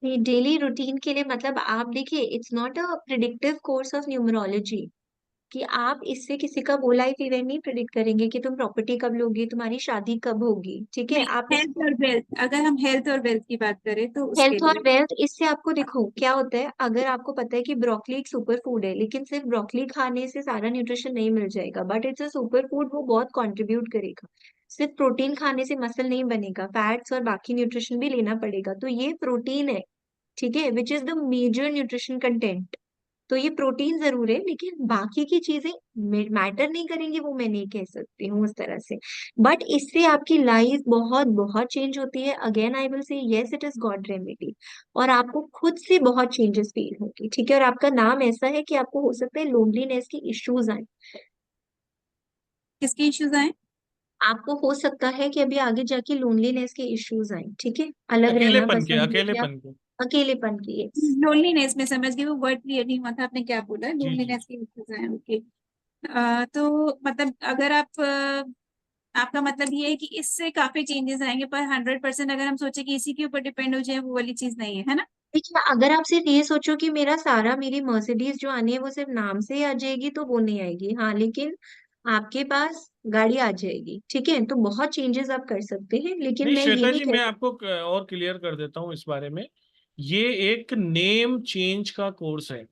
नहीं, डेली रूटीन के लिए मतलब आप देखिए, it's not a predictive course of numerology कि आप इससे किसी का वो लाइफ इवेंट नहीं प्रिडिक्ट करेंगे कि तुम प्रॉपर्टी कब लोगे, तुम्हारी शादी कब होगी। ठीक है, नहीं, आप हेल्थ और वेल्थ, अगर हम हेल्थ और वेल्थ की बात करें तो उसके हेल्थ और लिए वेल्थ, इससे आपको देखो क्या होता है। अगर आपको पता है कि ब्रोकली एक सुपर फूड है, लेकिन सिर्फ ब्रोकली खाने से सारा न्यूट्रिशन नहीं मिल जाएगा, but it's a super food, वो बहुत कंट्रीब्यूट करेगा। सिर्फ प्रोटीन खाने से मसल नहीं बनेगा, फैट्स और बाकी न्यूट्रिशन भी लेना पड़ेगा। तो ये प्रोटीन है, ठीक है, which is the major nutrition content. तो ये प्रोटीन जरूर है, लेकिन बाकी की चीजें मैटर नहीं करेंगी, वो मैं नहीं कह सकती हूँ उस तरह से। बट इससे आपकी लाइफ बहुत बहुत चेंज होती है। Again I will say yes, it is God remedy. और आपको खुद से बहुत चेंजेस फील होगी, ठीक है। और आपका नाम ऐसा है कि आपको हो सकता है लोनलीनेस के इश्यूज आए। किसके इश्यूज आए? आपको हो सकता है कि अभी आगे जाके लोनलीनेस के इश्यूज आए, ठीक है, अलग रहना पसंद है या अकेलेपन के। अकेलेपन की। यस, लोनलीनेस में समझ गई, वो वर्ड क्लियर नहीं हुआ था, आपने क्या बोला? जी जी। लोनलीनेस के इश्यूज आए, ओके। तो मतलब अगर आप आपका मतलब ये है कि इससे काफी चेंजेस आएंगे, पर 100% अगर हम सोचे कि इसी के ऊपर डिपेंड हो जाए, वो वाली चीज नहीं है, है ना? देखिए, अगर आप सिर्फ ये सोचो कि मेरी मर्सिडीज जो आनी है वो सिर्फ नाम से ही आ जाएगी, तो वो नहीं आएगी। हाँ, लेकिन आपके पास गाड़ी आ जाएगी, ठीक है। तो बहुत चेंजेस आप कर सकते हैं, लेकिन नहीं मैं ये श्वेता नहीं जी, कह मैं सकती। आपको और क्लियर कर देता हूँ इस बारे में। ये एक नेम चेंज का कोर्स है।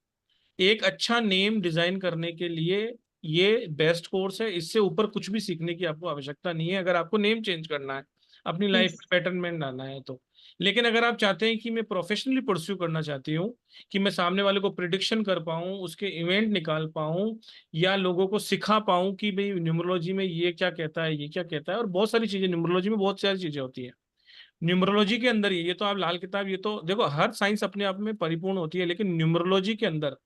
एक अच्छा नेम डिजाइन करने के लिए ये बेस्ट कोर्स है। इससे ऊपर कुछ भी सीखने की आपको आवश्यकता नहीं है, अगर आपको नेम चेंज करना है, अपनी लाइफ यस, में पैटर्नमेंट लाना है तो। लेकिन अगर आप चाहते हैं कि मैं प्रोफेशनली परस्यू करना चाहती हूँ, कि मैं सामने वाले को प्रिडिक्शन कर पाऊँ, उसके इवेंट निकाल पाऊँ, या लोगों को सिखा पाऊँ कि भाई न्यूमरोलॉजी में ये क्या कहता है, ये क्या कहता है, और बहुत सारी चीजें न्यूमरोलॉजी में बहुत सारी चीजें होती है। न्यूमरोलॉजी के अंदर ये तो आप लाल किताब, ये तो देखो हर साइंस अपने आप में परिपूर्ण होती है, लेकिन न्यूमरोलॉजी के अंदर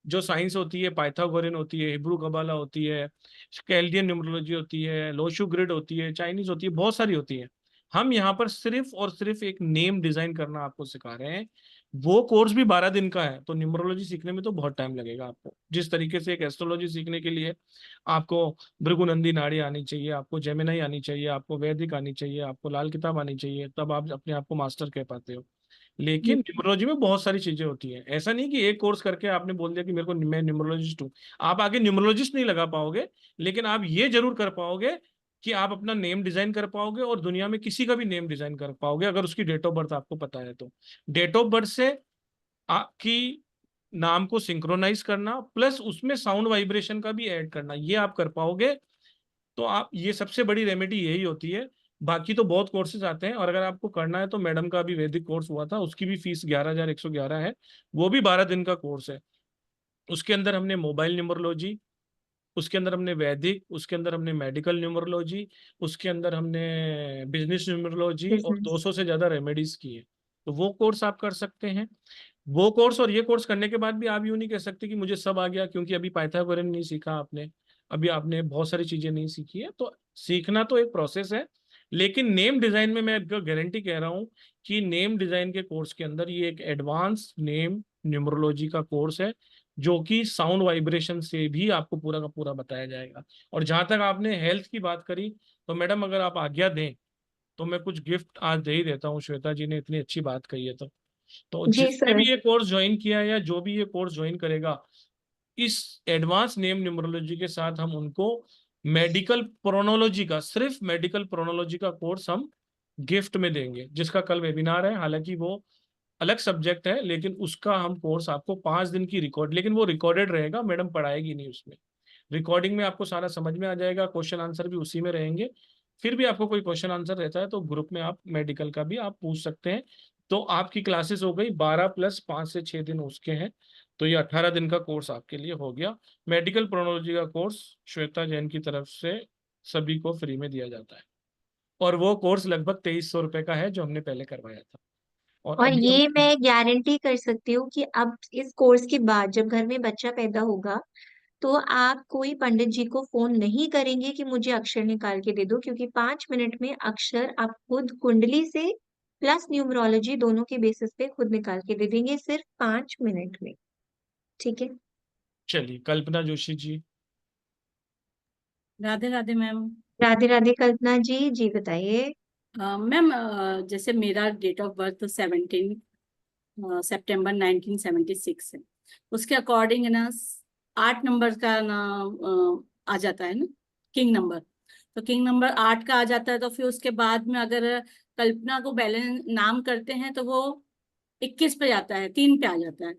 जो साइंस होती है, पाइथागोरियन होती है, हिब्रू कबाला होती है, कैल्डियन न्यूमरोलॉजी होती है, लोशु ग्रिड होती है, चाइनीज होती है, बहुत सारी होती है। हम यहाँ पर सिर्फ और सिर्फ एक नेम डिजाइन करना आपको सिखा रहे हैं। वो कोर्स भी 12 दिन का है, तो न्यूमरोलॉजी सीखने में तो बहुत टाइम लगेगा आपको। जिस तरीके से एक एस्ट्रोलॉजी सीखने के लिए आपको भृगुनंदी नाड़ी आनी चाहिए, आपको जेमिनाई आनी चाहिए, आपको वैदिक आनी चाहिए, आपको लाल किताब आनी चाहिए, तब आप अपने आप को मास्टर कह पाते हो। लेकिन न्यूमरोलॉजी में बहुत सारी चीजें होती हैं। ऐसा नहीं कि एक कोर्स करके आपने बोल दिया कि मेरे को, मैं न्यूमरोलॉजिस्ट हूँ। आप आगे न्यूमरोलॉजिस्ट नहीं लगा पाओगे, लेकिन आप ये जरूर कर पाओगे कि आप अपना नेम डिजाइन कर पाओगे, और दुनिया में किसी का भी नेम डिजाइन कर पाओगे, अगर उसकी डेट ऑफ बर्थ आपको पता है तो। डेट ऑफ बर्थ से आपकी नाम को सिंक्रोनाइज करना, प्लस उसमें साउंड वाइब्रेशन का भी ऐड करना, ये आप कर पाओगे तो आप, ये सबसे बड़ी रेमेडी यही होती है। बाकी तो बहुत कोर्सेज आते हैं, और अगर आपको करना है तो मैडम का भी वैदिक कोर्स हुआ था, उसकी भी फीस 11,111 है। वो भी 12 दिन का कोर्स है। उसके अंदर हमने मोबाइल न्यूमरोलॉजी, उसके अंदर हमने वैदिक, उसके अंदर हमने मेडिकल न्यूमरोलॉजी, उसके अंदर हमने बिजनेस न्यूमरोलॉजी, और बिजनेस। 200 से ज्यादा रेमेडीज की है। तो वो कोर्स आप कर सकते हैं। वो कोर्स और ये कोर्स करने के बाद भी आप यूं नहीं कह सकते कि मुझे सब आ गया, क्योंकि अभी पाइथागोरन नहीं सीखा आपने, अभी आपने बहुत सारी चीजें नहीं सीखी है। तो सीखना तो एक प्रोसेस है। लेकिन नेम डिजाइन में मैं गारंटी कह रहा हूं कि नेम डिजाइन के कोर्स के अंदर ये एक एडवांस नेम न्यूमरोलॉजी का कोर्स है, जो कि साउंड वाइब्रेशन से भी आपको पूरा का पूरा बताया जाएगा। और जहां तक आपने हेल्थ की बात करी, तो मैडम अगर आप आज्ञा दें तो मैं कुछ गिफ्ट आज दे ही देता हूँ। श्वेता जी ने इतनी अच्छी बात कही है तो जी जिसने सर। भी ये कोर्स ज्वाइन किया है, या जो भी ये कोर्स ज्वाइन करेगा, इस एडवांस नेम न्यूमरोलॉजी के साथ हम उनको मेडिकल प्रोनोलॉजी का, सिर्फ मेडिकल प्रोनोलॉजी का कोर्स हम गिफ्ट में देंगे, जिसका कल वेबिनार है। हालांकि वो अलग सब्जेक्ट है, लेकिन उसका हम कोर्स आपको 5 दिन की रिकॉर्ड, लेकिन वो रिकॉर्डेड रहेगा, मैडम पढ़ाएगी नहीं उसमें। रिकॉर्डिंग में आपको सारा समझ में आ जाएगा, क्वेश्चन आंसर भी उसी में रहेंगे। फिर भी आपको कोई क्वेश्चन आंसर रहता है तो ग्रुप में आप मेडिकल का भी आप पूछ सकते हैं। तो आपकी क्लासेस हो गई 12 प्लस 5 से 6 दिन उसके हैं, तो ये 18 दिन का कोर्स आपके लिए हो गया। मेडिकल प्रोनोलॉजी का कोर्स श्वेता जैन की तरफ से सभी को फ्री में दिया जाता है, और वो कोर्स लगभग 2300 रुपये का है, जो हमने पहले करवाया था। और और अभी हम, ये मैं गारंटी कर सकती हूँ कि अब इस कोर्स के बाद जब घर में बच्चा पैदा होगा, तो आप कोई पंडित जी को फोन नहीं करेंगे कि मुझे अक्षर निकाल के दे दो, क्योंकि 5 मिनट में अक्षर आप खुद कुंडली से प्लस न्यूमरोलॉजी दोनों के बेसिस पे खुद निकाल के दे देंगे, सिर्फ 5 मिनट में। ठीक है? चलिए कल्पना जोशी जी। राधे राधे मैम। राधे राधे कल्पना जी, जी बताइए। मैम जैसे मेरा डेट ऑफ बर्थ 17 सितंबर 1976 है, उसके अकॉर्डिंग है ना 8 नंबर का ना आ जाता है ना किंग नंबर, तो किंग नंबर 8 का आ जाता है, तो फिर उसके बाद में अगर कल्पना को बैलेंस नाम करते हैं तो वो 21 पे जाता है, 3 पे आ जाता है।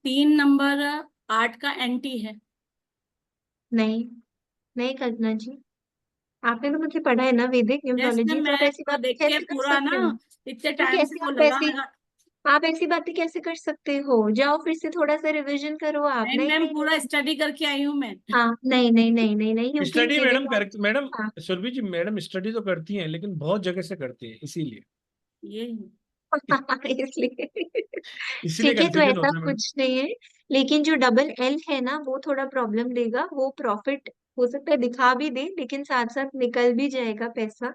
3 नंबर 8 का एंटी है। नहीं नहीं कल्पना जी, आपने तो मुझे पढ़ा है ना वैदिक जैसे न्यूमरोलॉजी, तो आप मैं ऐसी तो बात देख के कैसे कर पूरा सकते ना हो? इतने तो टाइम से कैसे वो आप लगा ऐसी लगा। आप ऐसी बातें कैसे कर सकते हो? जाओ फिर से थोड़ा सा रिवीजन करो आप। नहीं नहीं मैम, नहीं पूरा नहीं। स्टडी करके आई हूँ मैं। हाँ नहीं नहीं नहीं नहीं नहीं, क्योंकि स्टडी वैदिक मैडम कर, मैडम हाँ सुरभि जी, मैडम स्टडी तो करती हैं लेकिन बहुत जगह से करती हैं, इसीलिए ये इसलिए इसीलिए ठीक है, तो कंफ्यूजन ऐसा होता है मैडम। कुछ नहीं है। लेकिन जो डबल एल है ना, वो थोड़ा प्रॉब्लम देगा। वो प्रॉफिट हो सकता है दिखा भी दे, लेकिन साथ साथ निकल भी जाएगा पैसा,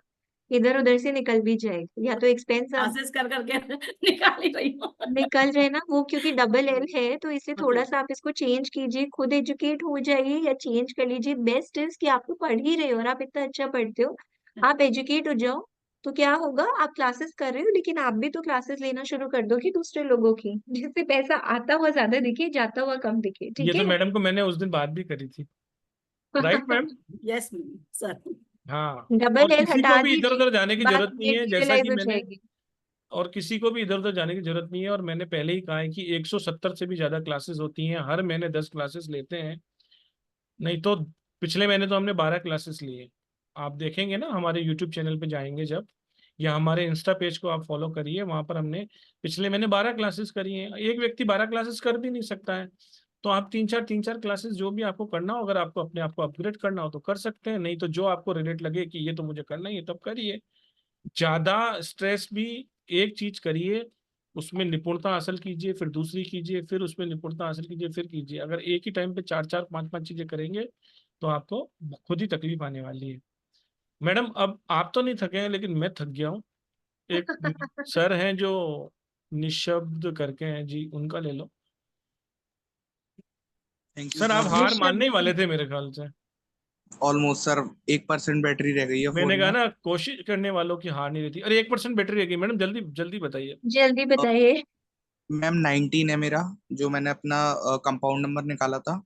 इधर उधर से निकल भी जाएगा, या तो एक्सपेंस आप क्लासेस कर करके निकाल ही रही हूँ। निकल रहे ना वो, क्योंकि डबल एल है, तो इसलिए थोड़ा अच्छा। सा आप इसको चेंज कीजिए, खुद एजुकेट हो जाइए या चेंज कर लीजिए। बेस्ट इज कि आप तो पढ़ ही रहे हो और आप इतना अच्छा पढ़ते हो, आप एजुकेट हो जाओ। तो क्या होगा, आप क्लासेस कर रहे हो लेकिन आप भी तो क्लासेस लेना शुरू कर दो कि दूसरे लोगों की, जिससे पैसा आता हुआ ज्यादा दिखे, जाता हुआ कम दिखे। ये ठीक तो है? मैडम को मैंने उस दिन बात भी करी थी, right ma'am? Yes ma'am sir. हाँ। डबल और एल किसी को हटा भी इधर दीजिए, उधर जाने की बात जरूरत नहीं है, जैसा रियलाइज कि हो मैंने, जाएगी। और किसी को भी इधर उधर जाने की जरूरत नहीं है। और मैंने पहले ही कहा है कि 170 से भी ज्यादा क्लासेस होती हैं, हर महीने 10 क्लासेस लेते हैं। नहीं तो पिछले महीने तो हमने 12 क्लासेस लिए। आप देखेंगे ना, हमारे यूट्यूब चैनल पे जाएंगे जब, या हमारे इंस्टा पेज को आप फॉलो करिए, वहां पर हमने पिछले महीने 12 क्लासेस करी हैं। एक व्यक्ति 12 क्लासेस कर भी नहीं सकता है, तो आप तीन चार क्लासेस जो भी आपको करना हो, अगर आपको अपने आप को अपग्रेड करना हो तो कर सकते हैं, नहीं तो जो आपको रिलेट लगे कि ये तो मुझे करना ही है तब करिए। ज्यादा स्ट्रेस भी, एक चीज करिए, उसमें निपुणता हासिल कीजिए, फिर दूसरी कीजिए, फिर उसमें निपुणता हासिल कीजिए, फिर कीजिए। अगर एक ही टाइम पे चार चार पांच पांच चीजें करेंगे तो आपको खुद ही तकलीफ आने वाली है। मैडम अब आप तो नहीं थके हैं लेकिन मैं थक गया हूँ। एक सर हैं जो निशब्द करके हैं जी, उनका ले लो। थैंक यू सर आप सर। हार मानने ही वाले थे मेरे ख्याल से। ऑलमोस्ट सर 1% बैटरी रह गई है मैंने फोन कहा में। ना, कोशिश करने वालों की हार नहीं रहती। अरे 1% बैटरी रह गई मैडम, जल्दी जल्दी बताइए। जल्दी बताइए। मैम 19 है मेरा, जो मैंने अपना कंपाउंड नंबर निकाला था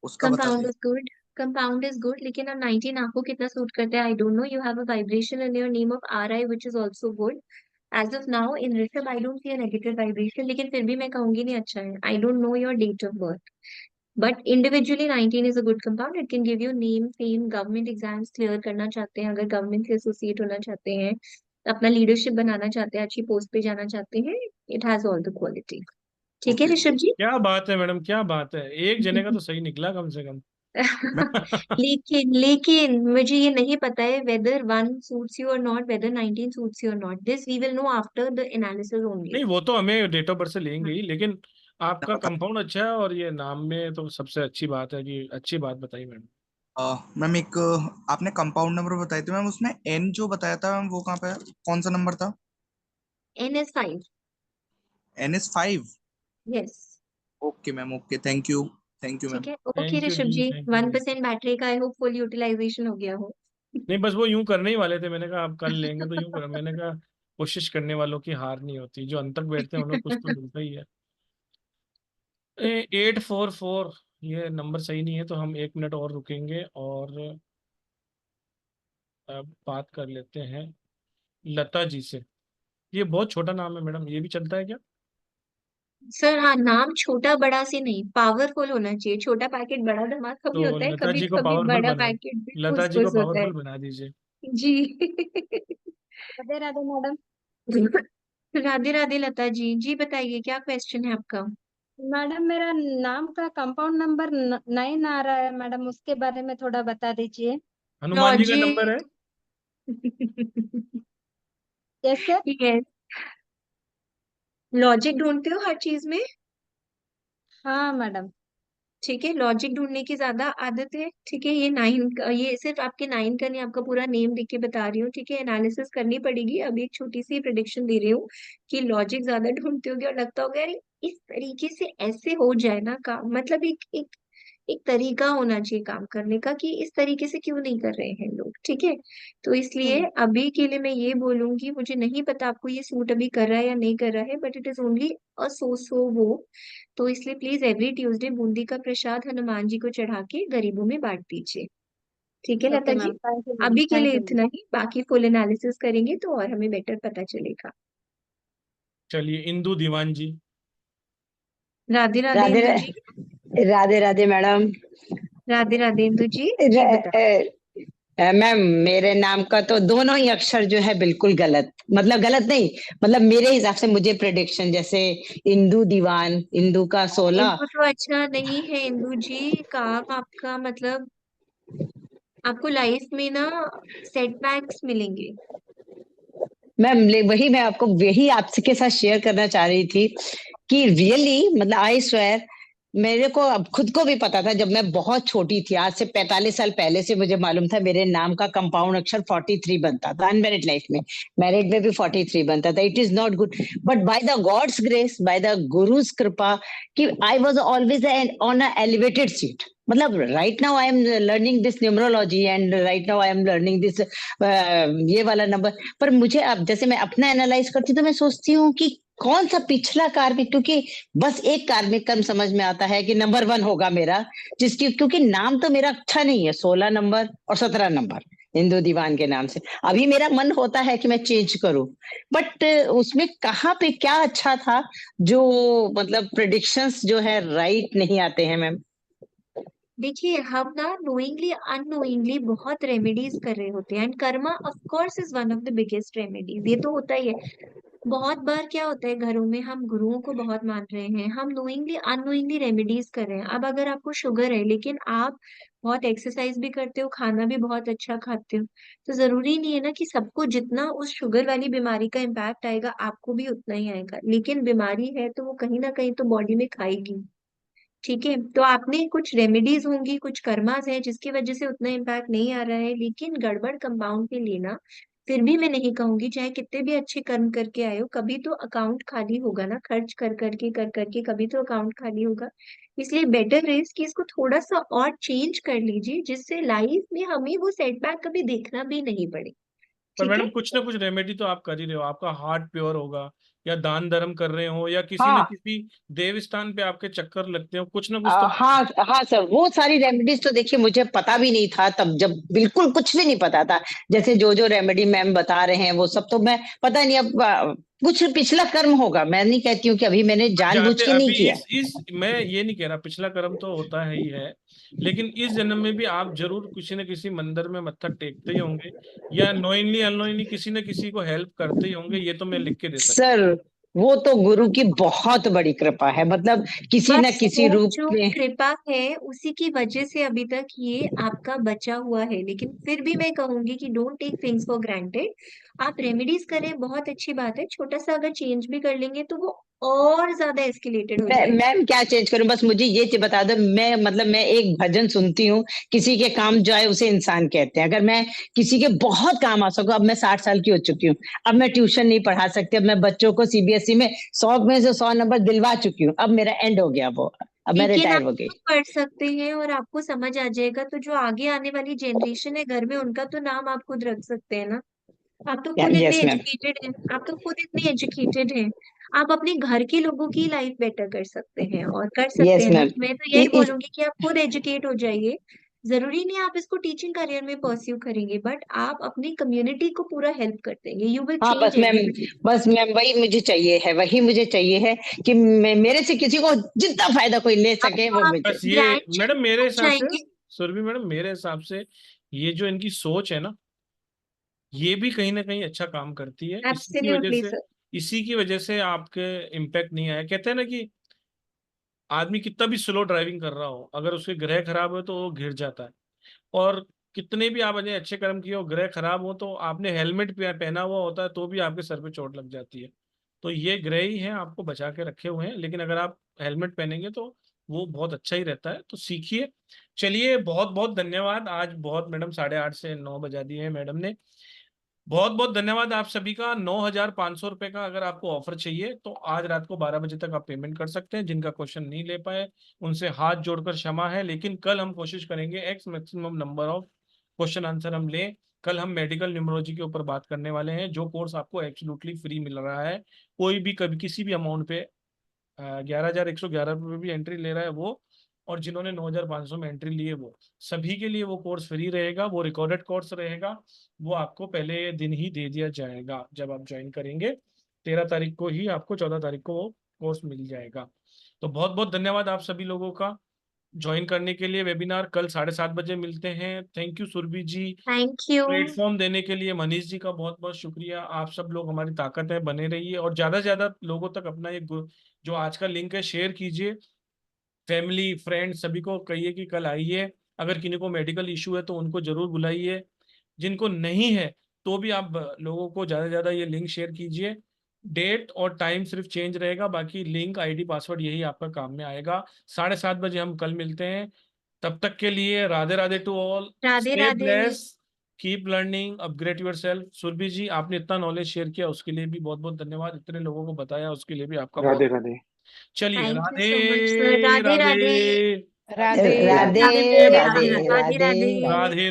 उसका बता कंपाउंड दिया। Is good, compound is good, लेकिन अब 19 आपको कितना सूट करता है I don't know. You have a vibration in your name of R I which is also good. As of now in Rishabh I don't see a negative vibration, लेकिन फिर भी मैं कहूंगी नहीं अच्छा है। I don't know your date of birth, but individually 19 is a good compound. It can give you name fame, government exams clear करना चाहते हैं, अगर गवर्नमेंट से एसोसिएट होना चाहते हैं, अपना लीडरशिप बनाना चाहते हैं, अच्छी पोस्ट पे जाना चाहते हैं, it has all the quality. ठीक है ओके। ऋषभ जी? क्या बात है मैडम, क्या बात है, एक जने का तो सही निकला कम से कम। लेकिन लेकिन मुझे ये नहीं पता है whether one suits you or not, whether 19 suits you or not. This we will know after the analysis only. नहीं वो तो हमें डेट ऑफ बर्थ से लेंगे ही, लेकिन आपका बता कंपाउंड अच्छा है और ये नाम में तो सबसे अच्छी बात है कि अच्छी बात बताई मैडम। मैम एक आपने कंपाउंड नंबर बताए थे मैम, उसमें एन जो बताया था मैम वो कहाँ पे है? कौन सा नंबर था? N is 5. NS5। Yes. Okay ma'am, okay, thank you. Thank you ठीक मैम। है, okay thank you Rishabh ji, जी, थैंक यू। 1% बैटरी का आई होप फुल यूटिलाइजेशन हो गया हो। नहीं बस वो यूं करने ही वाले थे, मैंने कहा आप कल लेंगे तो यूं कर, मैंने कहा कोशिश करने वालों की हार नहीं होती, जो अंत तक बैठते हैं उन्हें कुछ तो मिलता ही है। 844, ये नंबर सही नहीं है, तो हम 1 मिनट और रुकेंगे और अब बात कर लेते हैं लता जी से। ये बहुत छोटा नाम है मैडम, ये भी चलता है क्या? सर हाँ, नाम छोटा बड़ा से नहीं, पावरफुल होना चाहिए। छोटा पैकेट बड़ा धमाका भी तो होता है, लता कभी जी को कभी पावरफुल बड़ा बना, पैकेट भी लता फुस जी को फुस होता है। पावरफुल बना दीजिए। जी। राधे राधे मैडम। राधे राधे लता जी, जी बताइए क्या क्वेश्चन है आपका? मैडम मेरा नाम का कंपाउंड नंबर 9 आ रहा है मैडम, उसके बारे में थोड़ा बता दीजिए। हनुमान जी का नंबर है। लॉजिक। कैसे? यस, लॉजिक ढूंढते हो हर चीज में। हाँ मैडम। ठीक है, लॉजिक ढूंढने की ज्यादा आदत है। ठीक है, ये सिर्फ आपके 9 का नहीं, आपका पूरा नेम लिख के बता रही हूँ। ठीक है, एनालिसिस करनी पड़ेगी। अभी एक छोटी सी प्रिडिक्शन दे रही हूँ कि लॉजिक ज्यादा ढूंढते होगे और लगता होगा यार इस तरीके से ऐसे हो जाए ना काम, मतलब एक तरीका होना चाहिए काम करने का कि इस तरीके से क्यों नहीं कर रहे हैं लोग। ठीक है, तो इसलिए अभी के लिए मैं ये बोलूंगी, मुझे नहीं पता आपको ये सूट अभी कर रहा है या नहीं कर रहा है, but it is only a so वो। तो इसलिए प्लीज एवरी ट्यूसडे बूंदी का प्रसाद हनुमान जी को चढ़ा के गरीबों में बांट दीजिए। ठीक है लता ओके जी, मैम, थैंक यू मैम, अभी के लिए थैंक यू मैम। इतना ही, बाकी फुल एनालिसिस करेंगे तो और हमें बेटर पता चलेगा। चलिए इंदु दीवान जी। राधे राधे राधे इंदु जी। राधे राधे मैडम। राधे राधे इंदु जी, जी बता। मैम मेरे नाम का तो दोनों ही अक्षर जो है बिल्कुल गलत, मतलब गलत नहीं, मतलब मेरे हिसाब से मुझे प्रेडिक्शन जैसे इंदु दीवान, इंदु का 16। इंदु तो अच्छा नहीं है इंदु जी, काम आपका मतलब आपको लाइफ में ना सेटबैक्स मिलेंगे। मैम वही मैं आपको यही आपसे के साथ शेयर करना चाह रही थी कि रियली मतलब आई स्वेयर मेरे को अब खुद को भी पता था जब मैं बहुत छोटी थी, आज से 45 साल पहले से मुझे मालूम था मेरे नाम का कंपाउंड अक्षर 43 बनता था अनमैरिड लाइफ में। मैरिड में भी 43 बनता था। It is not good but by the god's grace, by the guru's कृपा कि I was always on a elevated seat. मतलब right now I am learning this numerology and right now I am learning this ये वाला number. पर मुझे अब जैसे मैं अपना एनालाइज करती हूँ तो मैं सोचती हूँ कि कौन सा पिछला कार्मिक, क्योंकि बस एक कार्मिक कर्म समझ में आता है कि नंबर 1 होगा मेरा, जिसकी क्योंकि नाम तो मेरा अच्छा नहीं है, 16 नंबर और 17 नंबर इंदु दीवान के नाम से। अभी मेरा मन होता है कि मैं चेंज करूं, बट उसमें कहाँ पे क्या अच्छा था जो मतलब प्रेडिक्शंस जो है राइट नहीं आते हैं मैम। देखिए हम ना नोइंगली अननोइंगली बहुत रेमेडीज कर रहे होते हैं, and Karma of course is one of the biggest remedies, ये तो होता ही है। बहुत बार क्या होता है घरों में हम गुरुओं को बहुत मान रहे हैं, हम नोइंगली अननोइंगली रेमेडीज कर रहे हैं। अब अगर आपको शुगर है लेकिन आप बहुत एक्सरसाइज भी करते हो, खाना भी बहुत अच्छा खाते हो, तो जरूरी नहीं है ना कि सबको जितना उस शुगर वाली बीमारी का इम्पैक्ट आएगा आपको भी उतना ही आएगा। लेकिन बीमारी है तो वो कहीं ना कहीं तो बॉडी में खाएगी। ठीक है, तो आपने कुछ रेमेडीज होंगी, कुछ कर्मास है जिसकी वजह से उतना इम्पैक्ट नहीं आ रहा है, लेकिन गड़बड़ कंपाउंड के लिए ना फिर भी मैं नहीं कहूंगी, चाहे कितने भी अच्छे कर्म करके आए हो, कभी तो अकाउंट खाली होगा ना, खर्च कर करके कभी तो अकाउंट खाली होगा। इसलिए बेटर इज कि इसको थोड़ा सा और चेंज कर लीजिए, जिससे लाइफ में हमें वो सेटबैक कभी देखना भी नहीं पड़े। पर ठीक मैडम है, कुछ ना कुछ रेमेडी तो आप कर ही रहे हो, आपका हार्ट प्योर होगा या दान धर्म कर रहे हो या किसी न हाँ किसी देव स्थान पे आपके चक्कर लगते हो, कुछ ना कुछ तो। हाँ हाँ सर, वो सारी रेमेडीज तो देखिए मुझे पता भी नहीं था तब, जब बिल्कुल कुछ भी नहीं पता था। जैसे जो जो रेमेडी मैम बता रहे हैं वो सब तो मैं पता नहीं, अब कुछ पिछला कर्म होगा। मैं नहीं कहती हूँ कि अभी मैंने जानबूझ जाते के नहीं अभी किया। इस मैं ये नहीं कह रहा, पिछला कर्म तो होता है ही है, लेकिन इस जन्म में भी आप जरूर किसी न किसी मंदिर में मत्था टेकते ही होंगे या नोइंगली अननोइंगली किसी न किसी को हेल्प करते ही होंगे, ये तो मैं लिख के दे सकता सर वो तो गुरु की बहुत बड़ी कृपा है, मतलब किसी न बस किसी वो रूप जो में। कृपा है उसी की वजह से अभी तक ये आपका बचा हुआ है। लेकिन फिर भी मैं कहूंगी कि don't take things for granted. आप रेमेडीज करें, बहुत अच्छी बात है, छोटा सा अगर चेंज भी कर लेंगे तो वो और ज्यादा एस्केलेटेड हो जाएगा। मैम क्या चेंज करूं, बस मुझे ये बता दो। मैं मतलब मैं एक भजन सुनती हूँ, किसी के काम जो आए उसे इंसान कहते हैं। अगर मैं किसी के बहुत काम आ सकूं, अब मैं 60 साल की हो चुकी हूँ, अब मैं ट्यूशन नहीं पढ़ा सकती, अब मैं बच्चों को सीबीएसई में 100 में से 100 नंबर दिलवा चुकी हूँ, अब मेरा एंड हो गया वो, अब मैं लेकिन रिटायर आप हो गई। खुद पढ़ सकते हैं और आपको समझ आ जाएगा, तो जो आगे आने वाली जनरेशन है घर में उनका तो नाम आप खुद रख सकते हैं ना। आप तो खुद इतने यस मैम। एजुकेटेड हैं, आप तो खुद इतने एजुकेटेड हैं, आप अपने घर के लोगों की लाइफ बेटर कर सकते हैं और कर सकते यस हैं ना। मैम। मैं तो यही बोलूंगी कि आप खुद एजुकेट हो जाइए। जरूरी नहीं आप इसको टीचिंग करियर में परस्यू करेंगे, बट आप अपनी कम्युनिटी को पूरा हेल्प कर देंगे, यू विल हाँ चेंज एवरीबॉडी। बस मैम वही मुझे चाहिए है, वही मुझे चाहिए है कि मेरे से किसी को जितना फायदा कोई ले सके वो आप मुझे। बस ये ग्रैंड मैडम मेरे हिसाब से, चाहेंगे। सुरभि मैडम मेरे हिसाब से ये जो इनकी सोच है ना, ये भी कहीं ना कहीं अच्छा काम करती है। Absolutely sir. इसी की वजह से आपके इम्पैक्ट नहीं आया। कहते हैं ना कि आदमी कितना भी स्लो ड्राइविंग कर रहा हो, अगर उसके ग्रह खराब हो तो वो गिर जाता है। और कितने भी आपने अच्छे कर्म किए हो, ग्रह खराब हो तो आपने हेलमेट पहना हुआ होता है तो भी आपके सर पे चोट लग जाती है। तो ये ग्रह ही है आपको बचा के रखे हुए हैं, लेकिन अगर आप हेलमेट पहनेंगे तो वो बहुत अच्छा ही रहता है, तो सीखिए। चलिए, बहुत बहुत धन्यवाद। आज बहुत मैडम 8:30 से 9 बजा दिए हैं मैडम ने। बहुत बहुत धन्यवाद आप सभी का। 9,500 रुपए का अगर आपको ऑफर चाहिए तो आज रात को 12 बजे तक आप पेमेंट कर सकते हैं। जिनका क्वेश्चन नहीं ले पाए उनसे हाथ जोड़कर क्षमा है, लेकिन कल हम कोशिश करेंगे x maximum number of question answer हम लें। कल हम मेडिकल न्यूमरोलॉजी के ऊपर बात करने वाले हैं, जो कोर्स आपको एब्सोल्युटली फ्री मिल रहा है। कोई भी कभी किसी भी अमाउंट पे 11,111 रुपये भी एंट्री ले रहा है वो, और जिन्होंने 9,500 में एंट्री ली है वो, सभी के लिए वो कोर्स फ्री रहेगा। वो रिकॉर्डेड कोर्स रहेगा, वो आपको पहले दिन ही दे दिया जाएगा जब आप ज्वाइन करेंगे। 13 तारीख को ही आपको, 14 तारीख को वो कोर्स मिल जाएगा। तो बहुत बहुत धन्यवाद आप सभी लोगों का ज्वाइन करने के लिए। वेबिनार कल 7:30 बजे मिलते हैं। Thank you Surabhi ji, thank you. Platform देने के लिए। मनीष जी का बहुत बहुत शुक्रिया। आप सब लोग हमारी ताकत है, बने रहिए और ज्यादा से ज्यादा लोगों तक अपना ये जो आज का लिंक है शेयर कीजिए। फैमिली फ्रेंड सभी को कहिए कि कल आइए। अगर किसी को मेडिकल इशू है तो उनको जरूर बुलाइए। जिनको नहीं है तो भी आप लोगों को ज्यादा से ज्यादा ये लिंक शेयर कीजिए। डेट और टाइम सिर्फ चेंज रहेगा, बाकी लिंक आईडी पासवर्ड यही आपका काम में आएगा। 7:30 बजे हम कल मिलते हैं। तब तक के लिए Radhe Radhe to all. Radhe stay Radhe. Blessed, keep learning, upgrade yourself. Surabhi ji, आपने इतना नॉलेज शेयर किया उसके लिए भी बहुत बहुत धन्यवाद। इतने लोगों को बताया उसके लिए भी आपका बहुत। राधे राधे। चलिए, thank you Radhe so much sir. Radhe Radhe. Radhe Radhe Radhe Radhe Radhe. Radhe Radhe Radhe. Radhe.